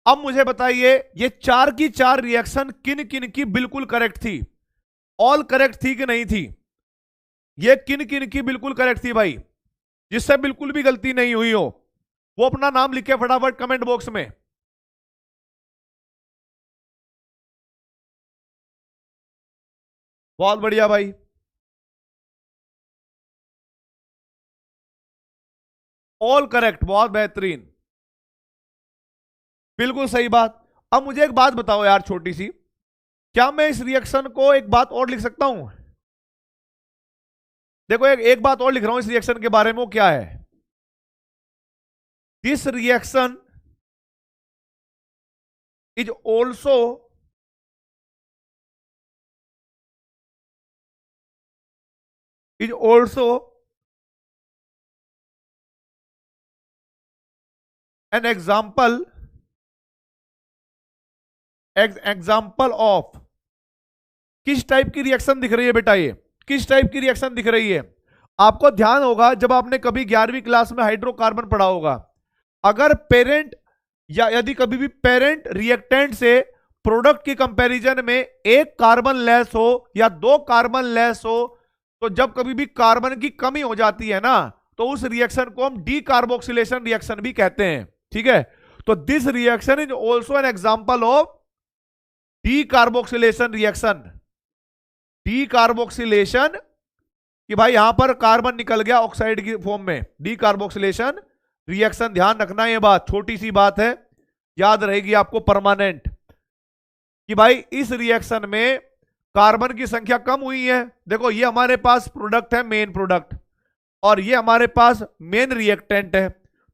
अब मुझे बताइए ये 4 की 4 रिएक्शन किन किन की बिल्कुल करेक्ट थी? ऑल करेक्ट थी कि नहीं थी? ये किन किन की बिल्कुल करेक्ट थी भाई? जिससे बिल्कुल भी गलती नहीं हुई हो वो अपना नाम लिखे फटाफट कमेंट बॉक्स में। बहुत बढ़िया भाई, ऑल करेक्ट, बहुत बेहतरीन, बिल्कुल सही बात। अब मुझे एक बात बताओ यार छोटी सी, क्या मैं इस रिएक्शन को एक बात और लिख सकता हूं? देखो एक बात और लिख रहा हूं इस रिएक्शन के बारे में, वो क्या है? This reaction is also an example of, किस टाइप की रिएक्शन दिख रही है बेटा? ये किस टाइप की रिएक्शन दिख रही है? आपको ध्यान होगा जब आपने कभी 11वीं क्लास में हाइड्रोकार्बन पढ़ा होगा, अगर पेरेंट या यदि कभी भी पेरेंट रिएक्टेंट से प्रोडक्ट की कंपैरिजन में 1 कार्बन लेस हो या 2 कार्बन लेस हो, तो जब कभी भी कार्बन की कमी हो जाती है ना, तो उस रिएक्शन को हम डीकार्बोक्सिलेशन रिएक्शन भी कहते हैं। ठीक है, तो this reaction is also an example of D carboxylation reaction. D carboxylation कि भाई यहां पर कार्बन निकल गया ऑक्साइड की फॉर्म में, डी कार्बोक्सिलेशन रिएक्शन। ध्यान रखना ये बात, छोटी सी बात है, याद रहेगी आपको परमानेंट, कि भाई इस रिएक्शन में कार्बन की संख्या कम हुई है। देखो ये हमारे पास प्रोडक्ट है, मेन प्रोडक्ट, और ये हमारे पास मेन रिएक्टेंट है।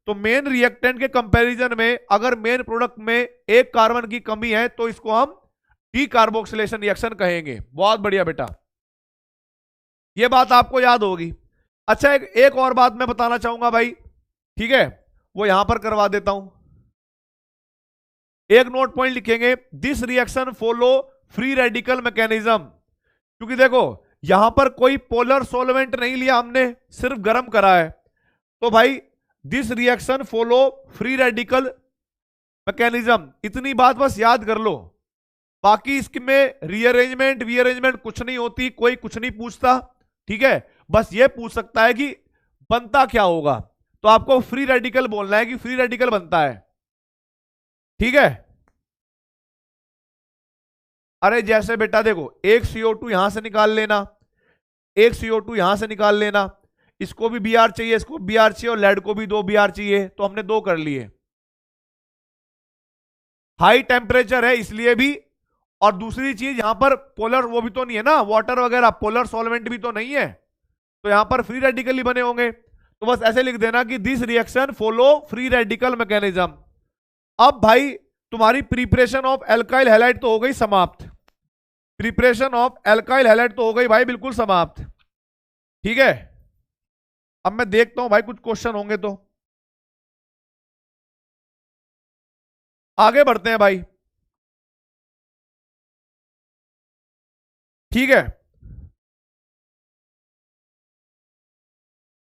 तो मेन रिएक्टेंट के कंपैरिजन में अगर मेन प्रोडक्ट में एक कार्बन की कमी है तो इसको हम डी कार्बोक्सिलेशन रिएक्शन कहेंगे। बहुत बढ़िया बेटा, ये बात आपको याद होगी। अच्छा एक और बात मैं बताना चाहूंगा भाई, ठीक है, वो यहां पर करवा देता हूं। एक नोट पॉइंट लिखेंगे, this reaction follow free radical mechanism. क्योंकि देखो यहां पर कोई पोलर सॉल्वेंट नहीं लिया हमने, सिर्फ गर्म करा है। तो भाई this reaction follow free radical mechanism, इतनी बात बस याद कर लो। बाकी इसमें रीअरेंजमेंट कुछ नहीं होती, कोई कुछ नहीं पूछता, ठीक है। बस ये पूछ सकता है कि बनता क्या होगा, तो आपको फ्री रेडिकल बोलना है कि फ्री रेडिकल बनता है, ठीक है। अरे जैसे बेटा देखो, एक CO2 यहां से निकाल लेना, एक CO2 यहां से निकाल लेना, इसको भी Br चाहिए, इसको Br चाहिए, और लेड को भी 2 Br चाहिए, तो हमने 2 कर लिए। हाई टेम्परेचर है इसलिए भी, और दूसरी चीज यहां पर पोलर वो भी तो नहीं है ना, वाटर वगैरह पोलर सॉल्वेंट भी तो नहीं है, तो यहां पर फ्री रेडिकल ही बने होंगे। तो बस ऐसे लिख देना कि this reaction follow free radical mechanism. अब भाई तुम्हारी प्रिपरेशन ऑफ एल्काइल हैलाइड तो हो गई समाप्त, प्रिपरेशन ऑफ एल्काइल हैलाइड तो हो गई भाई बिल्कुल समाप्त, ठीक है। अब मैं देखता हूं भाई कुछ क्वेश्चन होंगे तो आगे बढ़ते हैं भाई, ठीक है।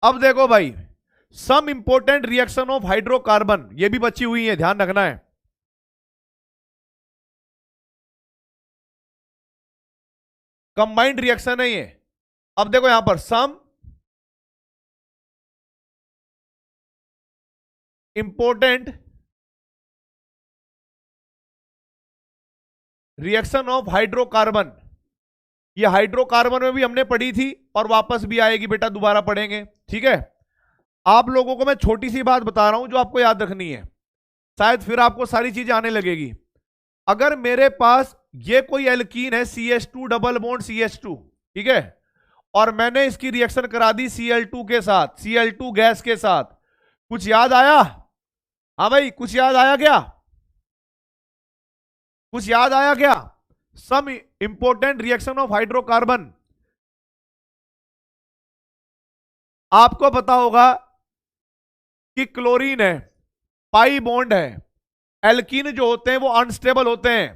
अब देखो भाई, सम इंपोर्टेंट रिएक्शन ऑफ हाइड्रोकार्बन, ये भी बची हुई है, ध्यान रखना है। कंबाइंड रिएक्शन है ये। अब देखो यहां पर सम इंपोर्टेंट रिएक्शन ऑफ हाइड्रोकार्बन, ये हाइड्रोकार्बन में भी हमने पढ़ी थी और वापस भी आएगी बेटा, दोबारा पढ़ेंगे, ठीक है। आप लोगों को मैं छोटी सी बात बता रहा हूं जो आपको याद रखनी है, शायद फिर आपको सारी चीजें आने लगेगी। अगर मेरे पास ये कोई एल्कीन है CH2 डबल बॉन्ड CH2, ठीक है, और मैंने इसकी रिएक्शन करा दी Cl2 के साथ, Cl2 गैस के साथ, कुछ याद आया? हाँ भाई कुछ याद आया क्या? कुछ याद आया क्या? सम इंपोर्टेंट रिएक्शन ऑफ हाइड्रोकार्बन, आपको पता होगा कि क्लोरीन है, पाई बॉन्ड है, एल्कीन जो होते हैं वो अनस्टेबल होते हैं।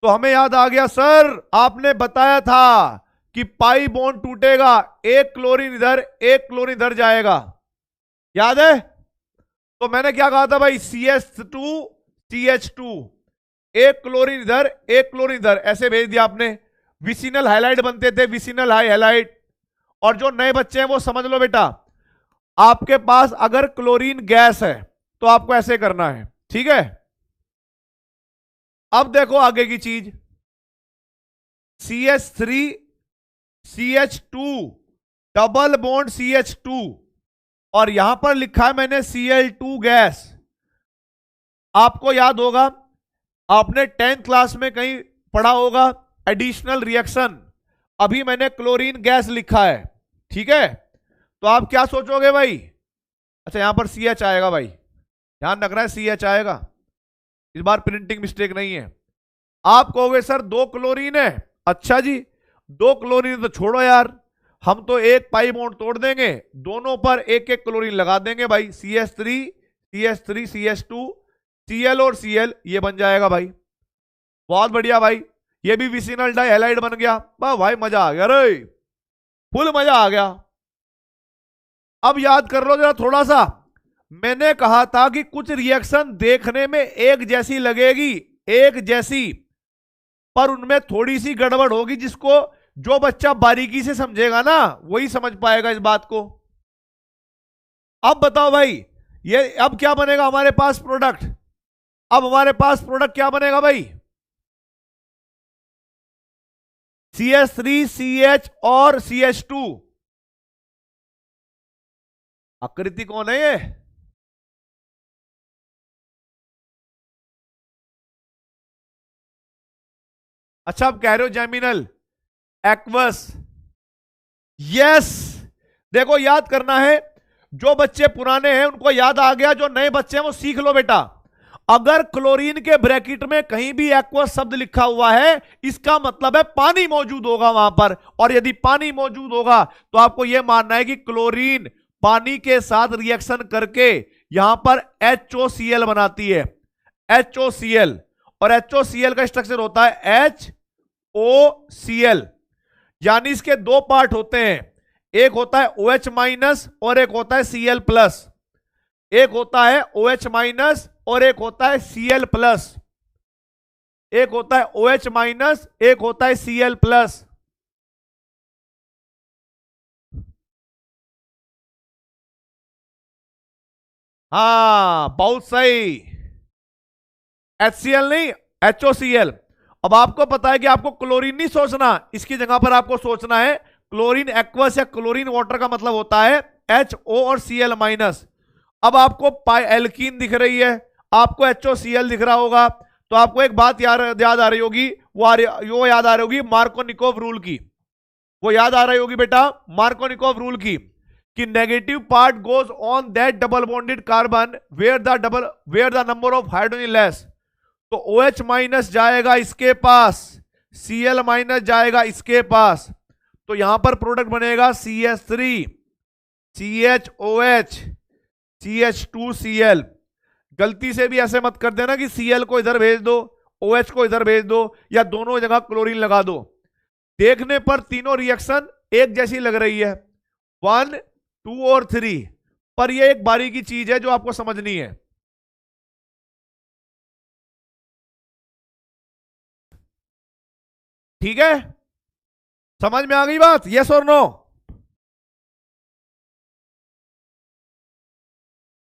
तो हमें याद आ गया, सर आपने बताया था कि पाई बॉन्ड टूटेगा, एक क्लोरीन इधर एक क्लोरीन इधर जाएगा, याद है? तो मैंने क्या कहा था भाई, CH2 CH2, एक क्लोरीन इधर एक क्लोरीन इधर, ऐसे भेज दिया आपने। विसिनल हाइलाइट बनते थे, विसिनल हाइलाइट। और जो नए बच्चे हैं वो समझ लो बेटा, आपके पास अगर क्लोरीन गैस है तो आपको ऐसे करना है, ठीक है। अब देखो आगे की चीज, CH3 CH2 double bond CH2, और यहां पर लिखा है मैंने Cl2 गैस। आपको याद होगा, आपने 10th क्लास में कहीं पढ़ा होगा एडिशनल रिएक्शन, अभी मैंने क्लोरीन गैस लिखा है, ठीक है। तो आप क्या सोचोगे भाई? अच्छा यहां पर CH आएगा भाई, ध्यान रखना है CH आएगा, इस बार प्रिंटिंग मिस्टेक नहीं है। आप कहोगे सर 2 क्लोरीन है, अच्छा जी 2 क्लोरीन तो छोड़ो यार, हम तो एक पाई बॉन्ड तोड़ देंगे, दोनों पर एक एक क्लोरीन लगा देंगे भाई, CH3 CH3 CH2 Cl और Cl, ये बन जाएगा भाई। बहुत बढ़िया भाई, ये भी विसिनल डाई हैलाइड बन गया। वाह भाई मजा आ गया रे, फुल मजा आ गया। अब याद कर लो जरा थोड़ा सा, मैंने कहा था कि कुछ रिएक्शन देखने में एक जैसी लगेगी, एक जैसी, पर उनमें थोड़ी सी गड़बड़ होगी, जिसको जो बच्चा बारीकी से समझेगा ना वही समझ पाएगा इस बात को। अब बताओ भाई, ये अब क्या बनेगा हमारे पास प्रोडक्ट? अब हमारे पास प्रोडक्ट क्या बनेगा भाई? CH3CH और CH2। आकृति कौन है ये? अच्छा आप कह रहे हो जैमिनल एक्वस। यस, देखो याद करना है, जो बच्चे पुराने हैं उनको याद आ गया, जो नए बच्चे हैं वो सीख लो बेटा। अगर क्लोरीन के ब्रैकेट में कहीं भी एक्वस शब्द लिखा हुआ है, इसका मतलब है पानी मौजूद होगा वहां पर। और यदि पानी मौजूद होगा तो आपको यह मानना है कि क्लोरीन पानी के साथ रिएक्शन करके यहां पर HOCl बनाती है, HOCl। और HOCl का स्ट्रक्चर होता है HOCl, यानी इसके दो पार्ट होते हैं, एक होता है OH- और एक होता है Cl+। एक होता है OH- और एक होता है Cl+। एक होता है OH-, एक होता है Cl+। हाँ बहुत सही, HCl नहीं, HOCl। अब आपको पता है कि आपको क्लोरीन नहीं सोचना, इसकी जगह पर आपको सोचना है क्लोरीन एक्वस या क्लोरीन वाटर का मतलब होता है HO और Cl-। अब आपको एल्कीन दिख रही है, आपको HOCl दिख रहा होगा, तो आपको एक बात याद आ रही होगी, वो याद आ रही होगी मार्कोनिकोव रूल की। वो याद आ रही होगी बेटा मार्कोनिकोव रूल की, कि negative part goes on that double bonded carbon where the number of hydrogen less. तो OH- जाएगा इसके पास, Cl- जाएगा इसके पास, तो यहां पर प्रोडक्ट बनेगा CH3 CHOH CH2Cl। गलती से भी ऐसे मत कर देना कि Cl को इधर भेज दो, OH को इधर भेज दो, या दोनों जगह क्लोरीन लगा दो। देखने पर तीनों रिएक्शन एक जैसी लग रही है, 1, 2 और 3, पर यह एक बारीकी चीज है जो आपको समझनी है। ठीक है, समझ में आ गई बात? यस और नो?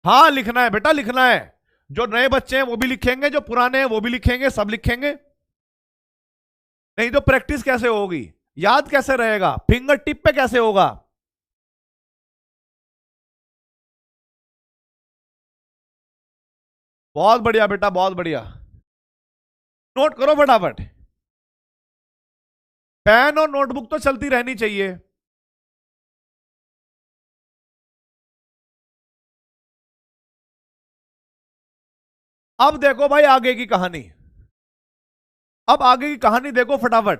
हाँ लिखना है बेटा, लिखना है। जो नए बच्चे हैं वो भी लिखेंगे, जो पुराने हैं वो भी लिखेंगे, सब लिखेंगे। नहीं तो प्रैक्टिस कैसे होगी, याद कैसे रहेगा, फिंगर टिप पे कैसे होगा? बहुत बढ़िया बेटा, बहुत बढ़िया। नोट करो फटाफट, पेन और नोटबुक तो चलती रहनी चाहिए। अब देखो भाई आगे की कहानी, अब आगे की कहानी देखो फटाफट।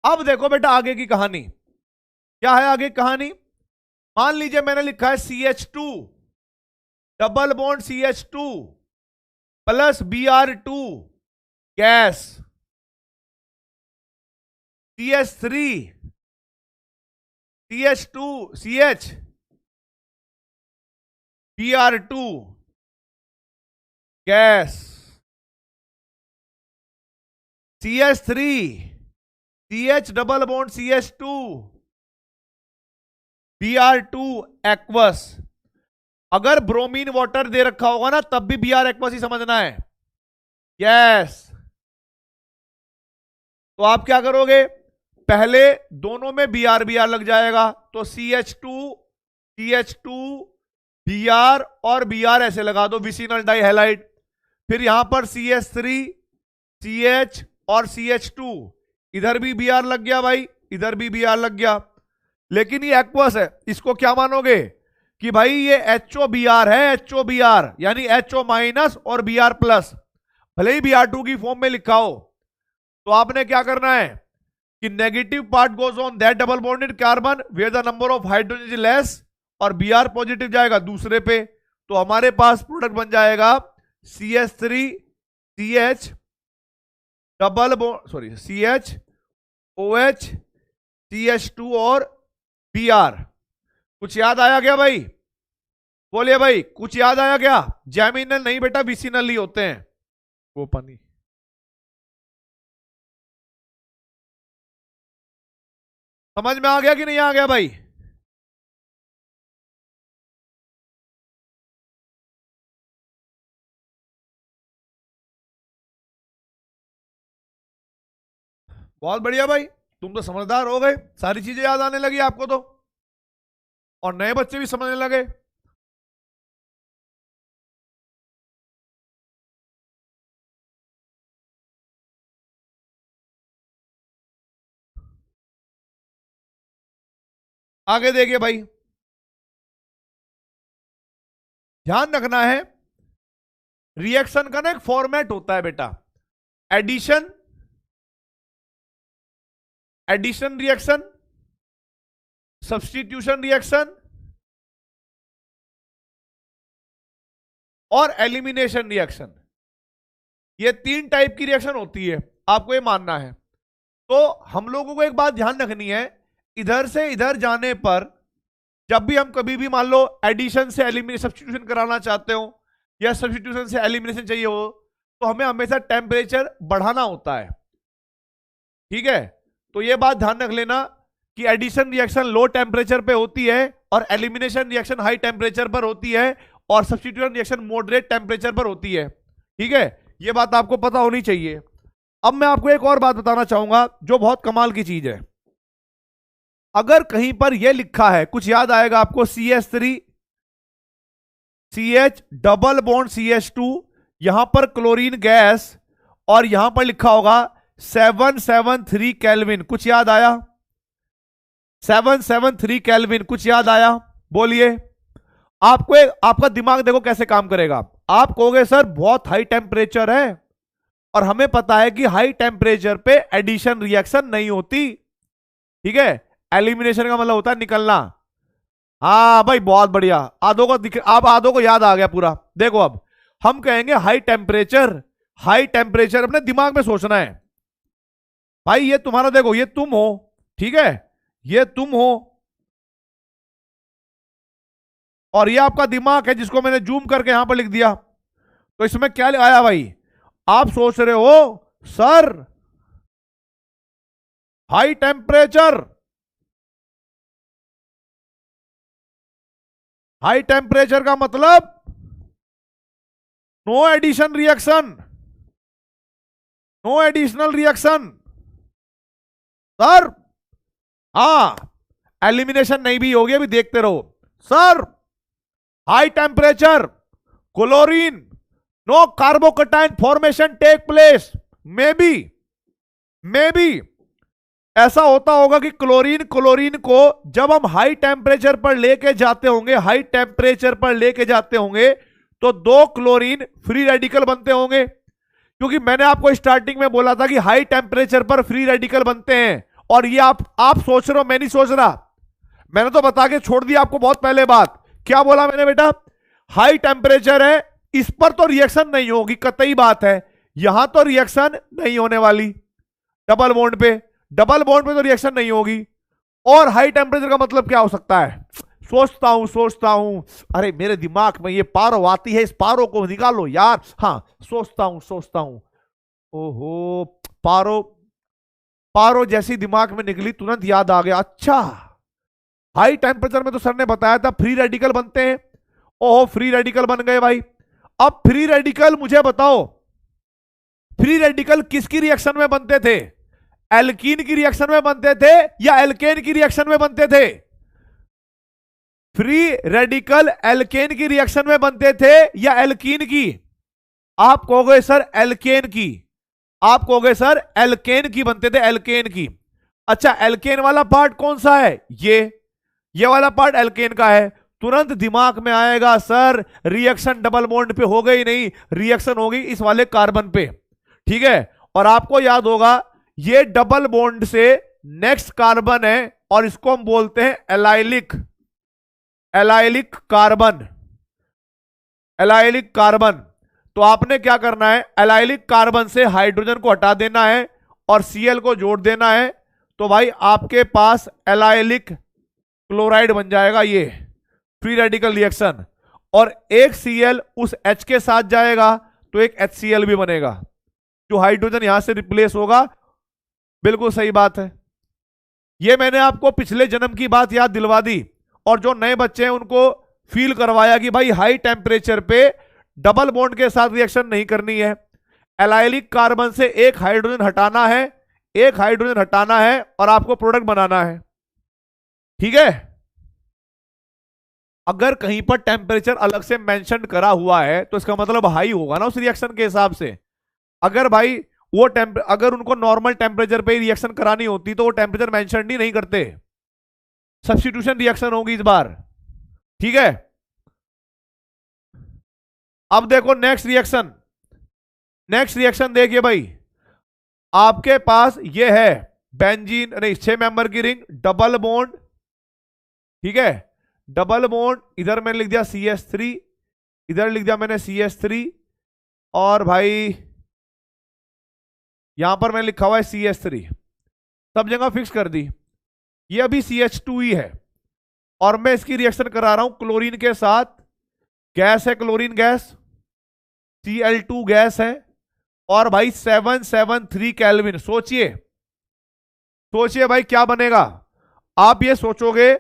अब देखो बेटा आगे की कहानी क्या है। आगे कहानी, मान लीजिए मैंने लिखा है CH2 double bond CH2 plus Br2 gas, CH3 CH2 CH Br2 gas, CH3 CH double bond CH2 Br2 aqueous. अगर ब्रोमीन वाटर दे रखा होगा ना तब भी Br एक्वस ही समझना है। यस, तो आप क्या करोगे, पहले दोनों में Br लग जाएगा, तो CH2 Br और Br ऐसे लगा दो, विसिनल डाइहैलाइड। फिर यहां पर CH3 CH और CH2, इधर भी Br लग गया भाई, इधर भी Br लग गया। लेकिन ये एक्वस है, इसको क्या मानोगे कि भाई ये HOBr है, HOBr यानी HO- और Br+। भले ही Br2 की फॉर्म में लिखा हो, तो आपने क्या करना है कि negative part goes on that double bonded carbon where the number of hydrogen is less, और Br पॉजिटिव जाएगा दूसरे पे, तो हमारे पास प्रोडक्ट बन जाएगा CH3 CH double bond CH OH CH2 और Br। कुछ याद आया क्या भाई? बोलिए भाई, कुछ याद आया क्या? जैमिनल नहीं बेटा, विसिनल ही होते हैं वो पानी। समझ में आ गया कि नहीं आ गया भाई? बहुत बढ़िया भाई, तुम तो समझदार हो गए, सारी चीजें याद आने लगी आपको तो, और नए बच्चे भी समझने लगे। आगे देखिए भाई, ध्यान रखना है, रिएक्शन का ना एक फॉर्मेट होता है बेटा, addition, addition reaction, substitution reaction और एलिमिनेशन रिएक्शन। ये तीन टाइप की रिएक्शन होती है, आपको ये मानना है। तो हम लोगों को एक बात ध्यान रखनी है, इधर से इधर जाने पर जब भी हम कभी भी मान लो एडिशन से एलिमिनेशन सब्स्टिट्यूशन कराना चाहते हो या सब्स्टिट्यूशन से एलिमिनेशन चाहिए हो, तो हमें हमेशा टेम्परेचर बढ़ाना होता है। ठीक है, तो ये बात ध्यान रख लेना कि एडिशन रिएक्शन लो टेम्परेचर पे होती है और एलिमिनेशन रिएक्शन हाई टेम्परेचर पर होती है और सब्स्टिट्यूशन रिएक्शन मॉडरेट टेम्परेचर पर होती है। ठीक है, ये बात आपको पता होनी चाहिए। अब मैं आपको एक और बात बताना चाहूंगा जो बहुत कमाल की चीज है। अगर कहीं पर यह लिखा है, कुछ याद आएगा आपको, CH3 CH double bond CH2, यहां पर क्लोरीन गैस और यहां पर लिखा होगा 773 केल्विन, कुछ याद आया? 773 केल्विन, कुछ याद आया? बोलिए। आपको आपका दिमाग देखो कैसे काम करेगा। आप कहोगे सर बहुत हाई टेम्परेचर है और हमें पता है कि हाई टेम्परेचर पे एडिशन रिएक्शन नहीं होती। ठीक है, एलिमिनेशन का मतलब होता है निकलना। हाँ भाई बहुत बढ़िया, आधों को आप आधों को याद आ गया पूरा। देखो अब हम कहेंगे हाई टेम्परेचर, हाई टेम्परेचर अपने दिमाग में सोचना है भाई। ये तुम्हारा देखो, ये तुम हो, ठीक है, ये तुम हो और ये आपका दिमाग है जिसको मैंने जूम करके यहां पर लिख दिया। तो इसमें क्या आया भाई? आप सोच रहे हो sir high temperature, high temperature का मतलब no addition reaction, no additional reaction sir. हाँ, एलिमिनेशन नहीं भी होगी, अभी देखते रहो sir. High temperature chlorine, no carbocation formation take place, may be ऐसा होता होगा कि क्लोरीन को जब हम हाई टेम्परेचर पर लेके जाते होंगे, हाई टेम्परेचर पर लेके जाते होंगे तो दो क्लोरीन फ्री रेडिकल बनते होंगे। क्योंकि मैंने आपको स्टार्टिंग में बोला था कि हाई टेम्परेचर पर फ्री रेडिकल बनते हैं। और ये आप सोच रहे हो, मैं नहीं सोच रहा, मैंने तो बता के छोड़ दिया आपको बहुत पहले बात। क्या बोला मैंने बेटा? हाई टेम्परेचर है, इस पर तो रिएक्शन नहीं होगी, कतई बात है। यहां तो रिएक्शन नहीं होने वाली, डबल बॉन्ड पे, डबल बॉन्ड पे तो रिएक्शन नहीं होगी। और हाई टेम्परेचर का मतलब क्या हो सकता है? सोचता हूं, अरे मेरे दिमाग में ये पारो आती है, इस पारो को निकालो यार। हाँ, सोचता हूं, ओहो पारो, पारो जैसी दिमाग में निकली तुरंत याद आ गया, अच्छा हाई टेम्परेचर में तो सर ने बताया था फ्री रेडिकल बनते हैं। ओहो फ्री रेडिकल बन गए भाई। अब फ्री रेडिकल मुझे बताओ, फ्री रेडिकल किसकी रिएक्शन में बनते थे? एल्कीन की रिएक्शन में बनते थे या एल्केन की रिएक्शन में बनते थे? फ्री रेडिकल एल्केन की रिएक्शन में बनते थे या एल्कीन की? आप कहोगे सर एल्केन की, आप कहोगे सर एल्केन की बनते थे, एल्केन की। अच्छा, एल्केन वाला पार्ट कौन सा है? ये वाला पार्ट एल्केन का है। तुरंत दिमाग में आएगा सर रिएक्शन डबल बॉन्ड पे हो गई नहीं, रिएक्शन होगी इस वाले कार्बन पे। ठीक है, और आपको याद होगा ये डबल बॉन्ड से नेक्स्ट कार्बन है और इसको हम बोलते हैं allylic, allylic carbon, allylic carbon. तो आपने क्या करना है, एलाइलिक कार्बन से हाइड्रोजन को हटा देना है और Cl को जोड़ देना है। तो भाई आपके पास एलाइलिक क्लोराइड बन जाएगा, ये फ्री रेडिकल रिएक्शन। और एक Cl उस H के साथ जाएगा तो एक HCl भी बनेगा, जो हाइड्रोजन यहां से रिप्लेस होगा। बिल्कुल सही बात है। ये मैंने आपको पिछले जन्म की बात याद दिलवा दी, और जो नए बच्चे हैं उनको फील करवाया कि भाई हाई टेम्परेचर पे डबल बॉन्ड के साथ रिएक्शन नहीं करनी है। एलाइलिक कार्बन से एक हाइड्रोजन हटाना है, एक हाइड्रोजन हटाना है, और आपको प्रोडक्ट बनाना है। ठीक है। अगर कहीं पर टेम्परेचर अलग से मेंशन करा हुआ है तो इसका मतलब हाई होगा ना उस रिएक्शन के हिसाब से। अगर भाई वो अगर उनको नॉर्मल टेम्परेचर पे रिएक्शन करानी होती तो वो टेम्परेचर मेंशन ही नहीं करते, सब्स्टिट्यूशन रिएक्शन होगी इस बार। ठीक है। अब देखो नेक्स्ट रिएक्शन, नेक्स्ट रिएक्शन देखिए भाई, आपके पास ये है बेंजीन, नहीं 6 मेंबर की रिंग, डबल बॉन्ड। ठीक है, डबल बॉन्ड, इधर मैंने लिख दिया CH3, इधर लिख दिया मैंने CH3, और भाई यहां पर मैंने लिखा हुआ है CH3, सब जगह फिक्स कर दी। ये अभी CH2 ही है, और मैं इसकी रिएक्शन करा रहा हूं क्लोरीन के साथ। गैस है, क्लोरीन गैस, Cl2 गैस है, और भाई 773 केल्विन। सोचिए सोचिए भाई क्या बनेगा। आप ये सोचोगे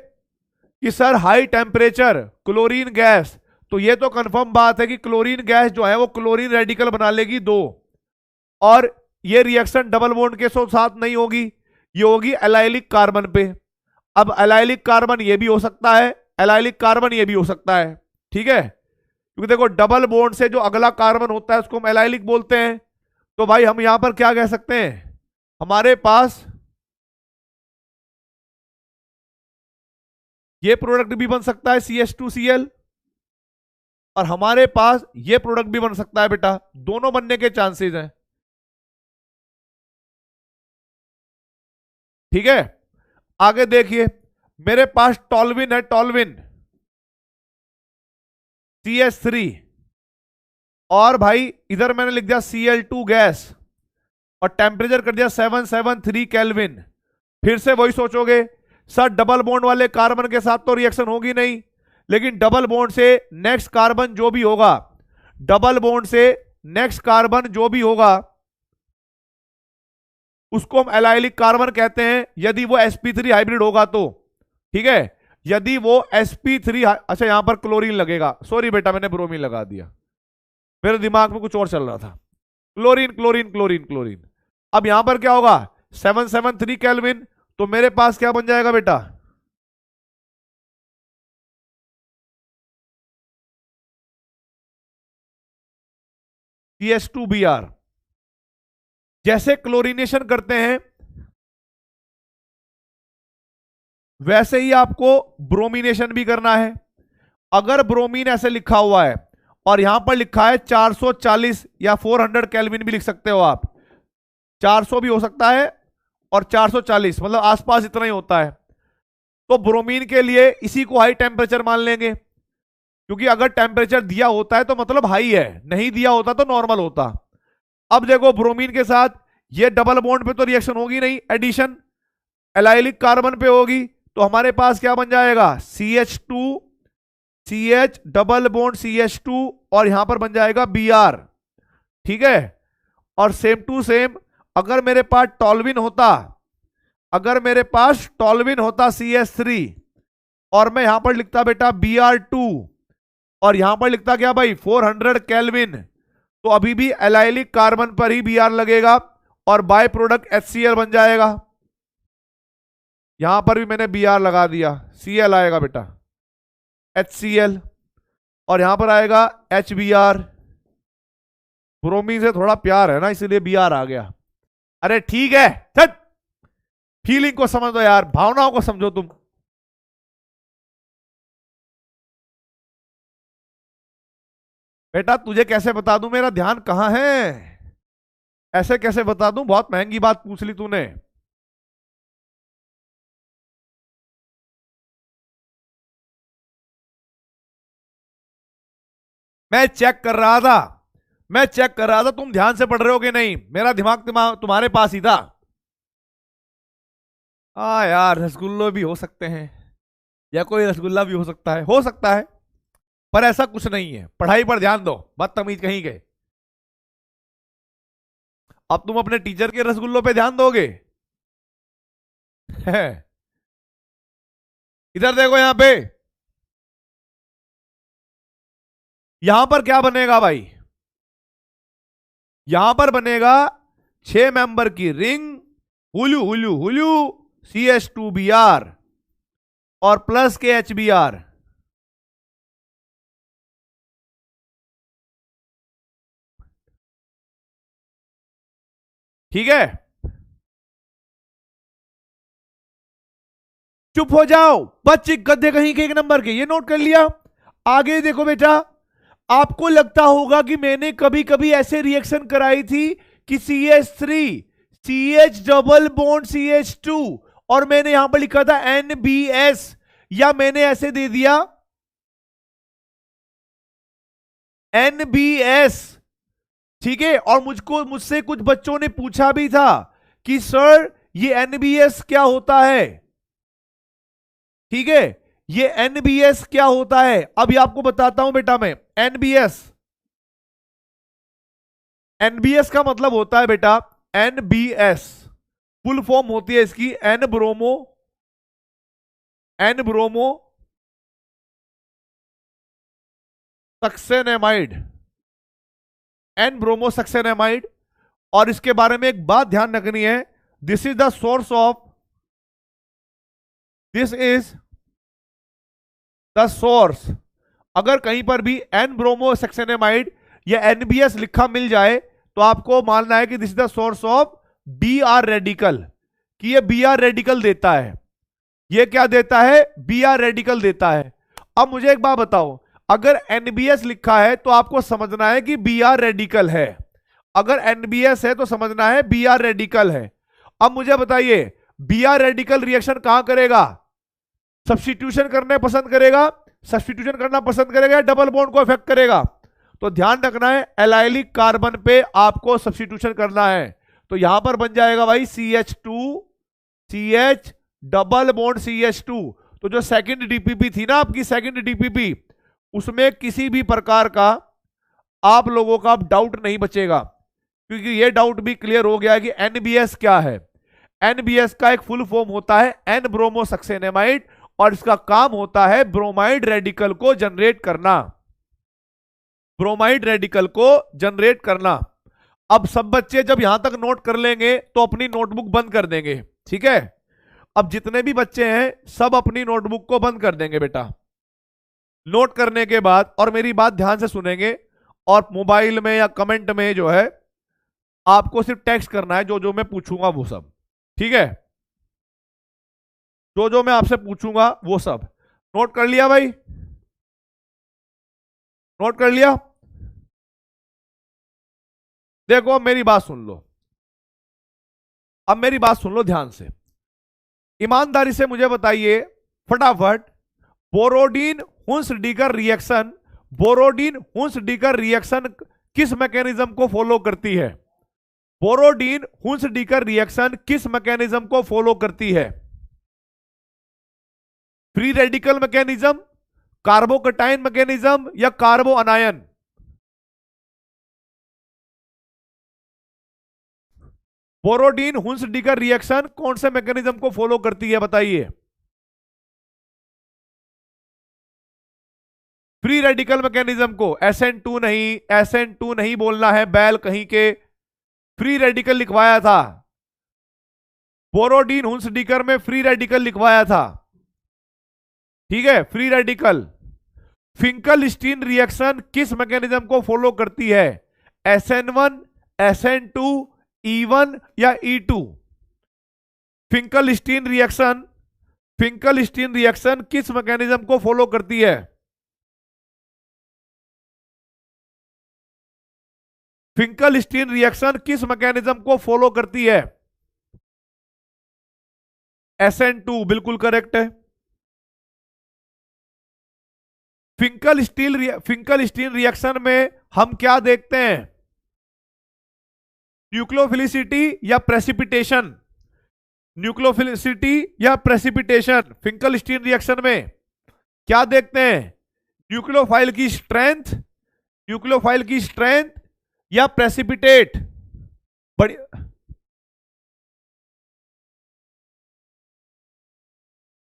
कि sir high temperature chlorine gas, तो ये तो कंफर्म बात है कि क्लोरीन गैस जो है वो क्लोरीन रेडिकल बना लेगी 2, और ये रिएक्शन डबल बॉन्ड के साथ नहीं होगी, ये होगी एलाइलिक कार्बन पे। अब एलाइलिक कार्बन ये भी हो सकता है, एलाइलिक कार्बन ये भी हो सकता है। ठीक है, क्योंकि देखो डबल बॉन्ड से जो अगला कार्बन होता है उसको हम एलाइलिक बोलते हैं। तो भाई हम यहां पर क्या कह सकते हैं, हमारे पास ये प्रोडक्ट भी बन सकता है CH2Cl, और हमारे पास ये प्रोडक्ट भी बन सकता है बेटा, दोनों बनने के चांसेस हैं। ठीक है, आगे देखिए, मेरे पास टॉल्विन है, टॉल्विन CH3, और भाई इधर मैंने लिख दिया Cl2 गैस, और टेम्परेचर कर दिया 773 केल्विन। फिर से वही सोचोगे, सर डबल बॉन्ड वाले कार्बन के साथ तो रिएक्शन होगी नहीं, लेकिन डबल बॉन्ड से नेक्स्ट कार्बन जो भी होगा, डबल बॉन्ड से नेक्स्ट कार्बन जो भी होगा उसको हम एलाइलिक कार्बन कहते हैं, यदि वो sp3 हाइब्रिड होगा तो। ठीक है, यदि वो sp3, अच्छा यहां पर क्लोरीन लगेगा, सॉरी बेटा मैंने ब्रोमीन लगा दिया, मेरे दिमाग में कुछ और चल रहा था। Chlorine chlorine chlorine chlorine. अब यहां पर क्या होगा, 773 केल्विन, तो मेरे पास क्या बन जाएगा बेटा, CH2Br। जैसे क्लोरीनेशन करते हैं वैसे ही आपको ब्रोमिनेशन भी करना है। अगर ब्रोमीन ऐसे लिखा हुआ है और यहां पर लिखा है 440 या 400 केल्विन भी लिख सकते हो आप, 400 भी हो सकता है और 440, मतलब आसपास इतना ही होता है, तो ब्रोमीन के लिए इसी को हाई टेम्परेचर मान लेंगे, क्योंकि अगर टेम्परेचर दिया होता है तो मतलब हाई है, नहीं दिया होता तो नॉर्मल होता। अब देखो ब्रोमीन के साथ ये डबल बॉन्ड पे तो रिएक्शन होगी नहीं, एडिशन एलाइलिक कार्बन पे होगी, तो हमारे पास क्या बन जाएगा, CH2 CH double bond CH2, और यहां पर बन जाएगा Br। ठीक है, और सेम टू सेम अगर मेरे पास टॉल्विन होता, अगर मेरे पास टॉल्विन होता CH3, और मैं यहां पर लिखता बेटा Br2, और यहां पर लिखता क्या भाई 400 केल्विन, तो अभी भी एलाइलिक कार्बन पर ही Br लगेगा और बाय प्रोडक्ट HCl बन जाएगा। यहां पर भी मैंने Br लगा दिया, Cl आएगा बेटा HCl, और यहां पर आएगा HBr। ब्रोमीन से थोड़ा प्यार है ना इसलिए Br आ गया। अरे ठीक है, चल फीलिंग को समझ दो यार, भावनाओं को समझो तुम। बेटा तुझे कैसे बता दूं मेरा ध्यान कहां है, ऐसे कैसे बता दूं, बहुत महंगी बात पूछ ली तूने। मैं चेक कर रहा था, मैं चेक कर रहा था तुम ध्यान से पढ़ रहे हो कि नहीं, मेरा दिमाग तुम्हारे पास ही था। हाँ यार, रसगुल्लो भी हो सकते हैं, या कोई रसगुल्ला भी हो सकता है, हो सकता है, पर ऐसा कुछ नहीं है। पढ़ाई पर ध्यान दो, बदतमीज कहीं के। अब तुम अपने टीचर के रसगुल्लों पे ध्यान दोगे? इधर देखो यहां पे, यहां पर क्या बनेगा भाई, यहां पर बनेगा 6 मेंबर की ring, Hulu Hulu Hulu, CH2Br और प्लस के HBr। ठीक है, चुप हो जाओ बच्चे गधे कहीं के, 1 नंबर के, ये नोट कर लिया। आगे देखो बेटा, आपको लगता होगा कि मैंने कभी कभी ऐसे रिएक्शन कराई थी कि CH3 CH double bond CH2 और मैंने यहां पर लिखा था NBS, या मैंने ऐसे दे दिया NBS। ठीक है, और मुझसे कुछ बच्चों ने पूछा भी था कि सर ये NBS क्या होता है। ठीक है, ये NBS क्या होता है, अभी आपको बताता हूं बेटा मैं। NBS, NBS का मतलब होता है बेटा, NBS फुल फॉर्म होती है इसकी एन ब्रोमो सक्सेनेमाइड, एन ब्रोमो सक्सेनेमाइड। और इसके बारे में एक बात ध्यान रखनी है, this is the source of, this is the source. अगर कहीं पर भी एन ब्रोमो सक्सेनेमाइड या NBS लिखा मिल जाए तो आपको मानना है कि this is the source of BR radical, कि ये BR रेडिकल देता है। ये क्या देता है, BR रेडिकल देता है। अब मुझे एक बात बताओ, अगर NBS लिखा है तो आपको समझना है कि BR रेडिकल है, अगर NBS है तो समझना है BR रेडिकल है। अब मुझे बताइए, BR रेडिकल रिएक्शन कहां करेगा, सब्स्टिट्यूशन करने पसंद करेगा, सब्स्टिट्यूशन करना पसंद करेगा, डबल बॉन्ड को इफेक्ट करेगा। तो ध्यान रखना है, एलाइलिक कार्बन पे आपको सब्स्टिट्यूशन करना है। तो यहां पर बन जाएगा भाई CH2 CH double bond CH2। तो जो सेकंड DPP थी ना आपकी, सेकंड DPP, उसमें किसी भी प्रकार का आप लोगों का डाउट नहीं बचेगा, क्योंकि ये डाउट भी क्लियर हो गया कि NBS क्या है। NBS का एक फुल फॉर्म होता है एन ब्रोमो सक्सेनेमाइड, और इसका काम होता है ब्रोमाइड रेडिकल को जनरेट करना, ब्रोमाइड रेडिकल को जनरेट करना। अब सब बच्चे जब यहां तक नोट कर लेंगे तो अपनी नोटबुक बंद कर देंगे। ठीक है, अब जितने भी बच्चे हैं सब अपनी नोटबुक को बंद कर देंगे बेटा। नोट करने के बाद और मेरी बात ध्यान से सुनेंगे, और मोबाइल में या कमेंट में जो है आपको सिर्फ टेक्स्ट करना है जो जो मैं पूछूंगा वो सब। ठीक है, जो जो मैं आपसे पूछूंगा वो सब नोट कर लिया भाई, नोट कर लिया। देखो अब मेरी बात सुन लो, अब मेरी बात सुन लो ध्यान से, ईमानदारी से मुझे बताइए फटाफट, बोरोडीन हुंस-डीगर रिएक्शन, बोरोडीन हुंस-डीगर रिएक्शन किस मैकेनिज्म को फॉलो करती है, बोरोडीन हुंस-डीगर रिएक्शन किस मैकेनिज्म को फॉलो करती है, फ्री रेडिकल मैकेनिज्म, कार्बोकटाइन मैकेनिज्म या कार्बो अनायन। बोरोडीन हुंस-डीगर रिएक्शन कौन से मैकेनिज्म को फॉलो करती है बताइए, फ्री रेडिकल मैकेनिज्म को, SN2 नहीं, SN2 नहीं बोलना है बैल कहीं के, फ्री रेडिकल लिखवाया था, बोरोडीन हुंस-डीगर में फ्री रेडिकल लिखवाया था। ठीक है, फ्री रेडिकल। फिंकल-स्टीन रिएक्शन किस मैकेनिज्म को फॉलो करती है, SN1, SN2, E1 या E2। Finkel-Stein reaction, Finkel-Stein reaction किस मैकेनिज्म को फॉलो करती है, फिंकल-स्टीन रिएक्शन किस मैकेनिज्म को फॉलो करती है, SN2 बिल्कुल करेक्ट है। फिंकल-स्टीन रिएक्शन में हम क्या देखते हैं, न्यूक्लियोफिलिसिटी या प्रेसिपिटेशन, न्यूक्लियोफिलिसिटी या प्रेसिपिटेशन। फिंकल-स्टीन रिएक्शन में क्या देखते हैं, न्यूक्लियोफाइल की स्ट्रेंथ, न्यूक्लियोफाइल की स्ट्रेंथ या प्रेसिपिटेट। बड़ी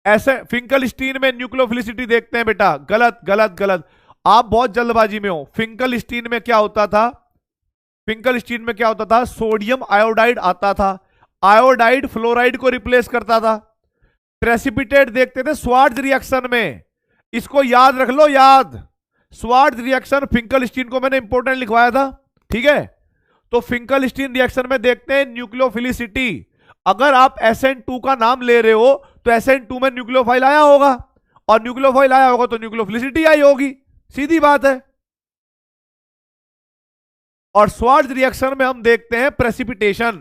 ऐसे फिंकलस्टीन में न्यूक्लियोफिलिसिटी देखते हैं बेटा, गलत गलत गलत, आप बहुत जल्दबाजी में हो। फिंकलस्टीन में क्या होता था, फिंकलस्टीन में क्या होता था, सोडियम आयोडाइड आता था, आयोडाइड फ्लोराइड को रिप्लेस करता था। प्रेसिपिटेट देखते थे स्वार्ट्ज रिएक्शन में, इसको याद रख लो, याद, स्वार्ट्ज रिएक्शन फिंकलस्टीन को मैंने इंपॉर्टेंट लिखवाया था, ठीक है। तो फिंकलस्टीन रिएक्शन में देखते हैं न्यूक्लियोफिलिसिटी। अगर आप SN2 का नाम ले रहे हो तो SN2 में न्यूक्लियोफाइल आया होगा, और न्यूक्लियोफाइल आया होगा तो न्यूक्लियोफिलिसिटी आई होगी, सीधी बात है। और स्वार्ट्ज रिएक्शन में हम देखते हैं प्रेसिपिटेशन,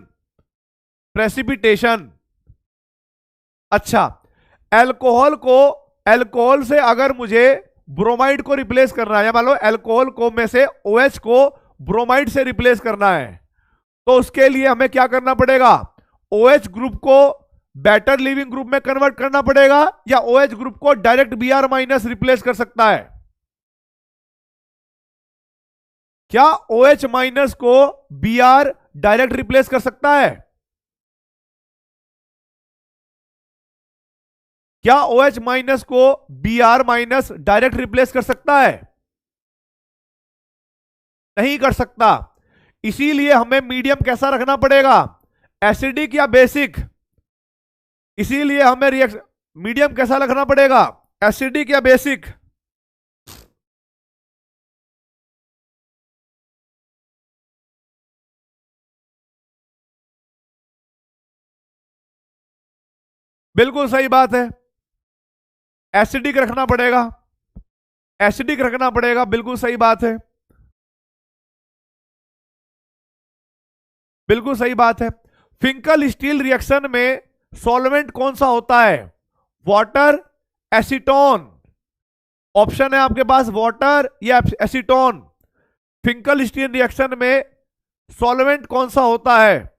प्रेसिपिटेशन। अच्छा, अल्कोहल से अगर मुझे ब्रोमाइड को रिप्लेस करना है, या मान लो अल्कोहल को में से OH को ब्रोमाइड से रिप्लेस करना है, तो उसके लिए हमें क्या करना पड़ेगा, OH ग्रुप को बेटर लिविंग ग्रुप में कन्वर्ट करना पड़ेगा, या OH ग्रुप को डायरेक्ट Br माइनस रिप्लेस कर सकता है। क्या OH माइनस को Br डायरेक्ट रिप्लेस कर सकता है? क्या OH माइनस को Br माइनस डायरेक्ट रिप्लेस कर सकता है? नहीं कर सकता। इसीलिए हमें मीडियम कैसा रखना पड़ेगा, एसिडिक या बेसिक। इसीलिए हमें रिएक्शन मीडियम कैसा रखना पड़ेगा, एसिडिक या बेसिक। बिल्कुल सही बात है, एसिडिक रखना पड़ेगा, एसिडिक रखना पड़ेगा, बिल्कुल सही बात है, बिल्कुल सही बात है। फिंकल स्टील रिएक्शन में सॉल्वेंट कौन सा होता है, वाटर, एसीटोन। ऑप्शन है आपके पास वाटर या एसीटोन। फिंकल स्टील रिएक्शन में सॉल्वेंट कौन सा होता है?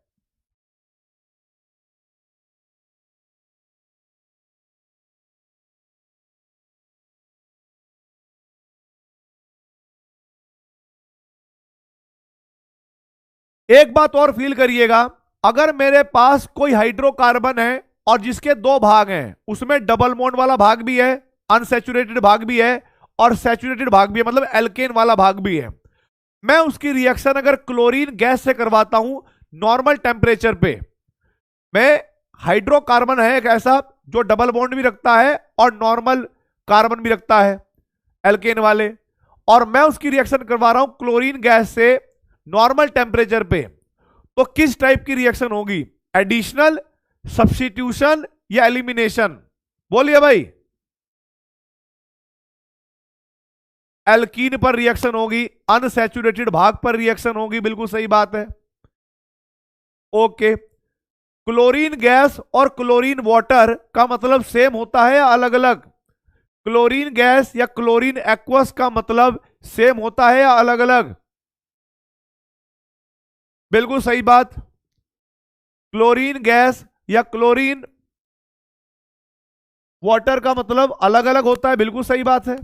एक बात और फील करिएगा, अगर मेरे पास कोई हाइड्रोकार्बन है और जिसके दो भाग हैं, उसमें डबल बॉन्ड वाला भाग भी है, अनसैचुरेटेड भाग भी है, और सैचुरेटेड भाग भी है, मतलब एल्केन वाला भाग भी है। मैं उसकी रिएक्शन अगर क्लोरीन गैस से करवाता हूं नॉर्मल टेम्परेचर पे, मैं हाइड्रोकार्बन है एक ऐसा जो डबल बॉन्ड भी रखता है और नॉर्मल कार्बन भी रखता है, एल्केन वाले, और मैं उसकी रिएक्शन करवा रहा हूं क्लोरीन गैस से नॉर्मल टेम्परेचर पे, तो किस टाइप की रिएक्शन होगी, एडिशनल, सब्स्टिट्यूशन या एलिमिनेशन? बोलिए भाई। एल्कीन पर रिएक्शन होगी, अनसैचुरेटेड भाग पर रिएक्शन होगी, बिल्कुल सही बात है। ओके, क्लोरीन गैस और क्लोरीन वाटर का मतलब सेम होता है या अलग अलग? क्लोरीन गैस या क्लोरीन एक्वस का मतलब सेम होता है या अलग अलग? बिल्कुल सही बात। क्लोरीन गैस या क्लोरीन वाटर का मतलब अलग अलग होता है, बिल्कुल सही बात है।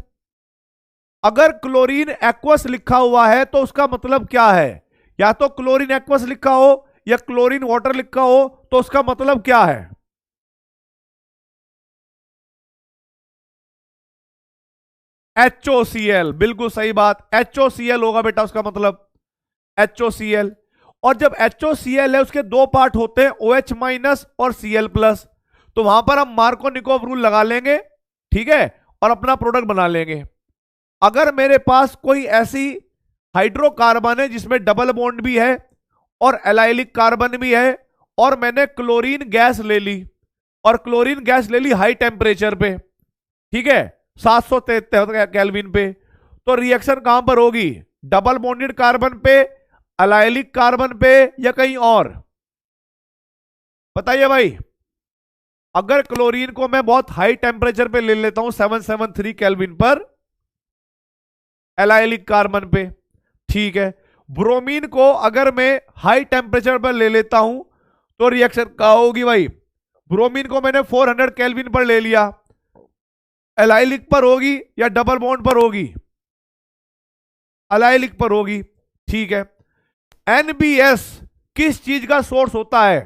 अगर क्लोरीन एक्वस लिखा हुआ है तो उसका मतलब क्या है, या तो क्लोरीन एक्वस लिखा हो या क्लोरीन वाटर लिखा हो, तो उसका मतलब क्या है? HOCl, बिल्कुल सही बात, HOCl होगा बेटा उसका मतलब, HOCl। और जब HOCl है उसके दो पार्ट होते हैं, OH माइनस और Cl प्लस, तो वहां पर हम मार्कोनिकोव रूल लगा लेंगे, ठीक है, और अपना प्रोडक्ट बना लेंगे। अगर मेरे पास कोई ऐसी हाइड्रोकार्बन है जिसमें डबल बॉन्ड भी है और एलाइलिक कार्बन भी है, और मैंने क्लोरीन गैस ले ली, और क्लोरीन गैस ले ली हाई टेम्परेचर पे, ठीक है, 773 केल्विन पे, तो रिएक्शन कहां पर होगी, डबल बॉन्डेड कार्बन पे, एलाइलिक कार्बन पे, या कहीं और? बताइए भाई। अगर क्लोरीन को मैं बहुत हाई टेम्परेचर पे ले लेता हूं 773 केल्विन पर, एलाइलिक कार्बन पे, ठीक है, ब्रोमीन को अगर मैं हाई टेम्परेचर पर ले लेता हूं तो रिएक्शन क्या होगी भाई, ब्रोमीन को मैंने 400 केल्विन पर ले लिया, एलाइलिक पर होगी या डबल बॉन्ड पर होगी? एलाइलिक पर होगी, ठीक है। NBS किस चीज का सोर्स होता है?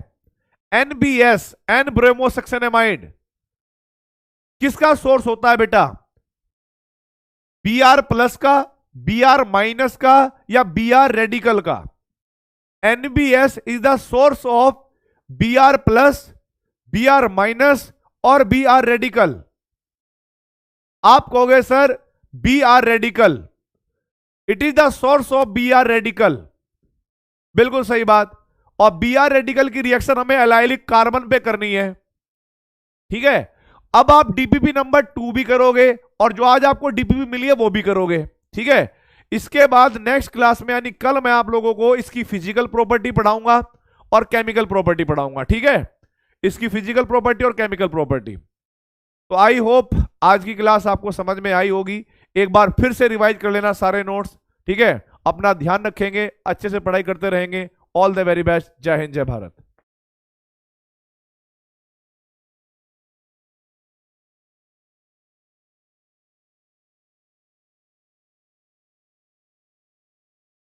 NBS, एन ब्रोमोसक्सेनामाइड, किसका सोर्स होता है बेटा? बी आर प्लस का, बी आर माइनस का, या बी आर रेडिकल का? NBS is the source of B R plus, B R minus और बी आर रेडिकल। आप कहोगे sir B R radical, it is the source of B R radical. बिल्कुल सही बात। और बी आर रेडिकल की reaction हमें एलाइलिक कार्बन पे करनी है, ठीक है। अब आप डीपीपी नंबर 2 भी करोगे और जो आज आपको डीपीपी मिली है वो भी करोगे, ठीक है। इसके बाद नेक्स्ट क्लास में यानी कल मैं आप लोगों को इसकी फिजिकल प्रॉपर्टी पढ़ाऊंगा और केमिकल प्रॉपर्टी पढ़ाऊंगा, ठीक है। इसकी फिजिकल प्रॉपर्टी और केमिकल प्रॉपर्टी। तो आई होप आज की क्लास आपको समझ में आई होगी। एक बार फिर से रिवाइज कर लेना सारे नोट्स, ठीक है। अपना ध्यान रखेंगे, अच्छे से पढ़ाई करते रहेंगे। All the very best. जय हिंद, जय भारत।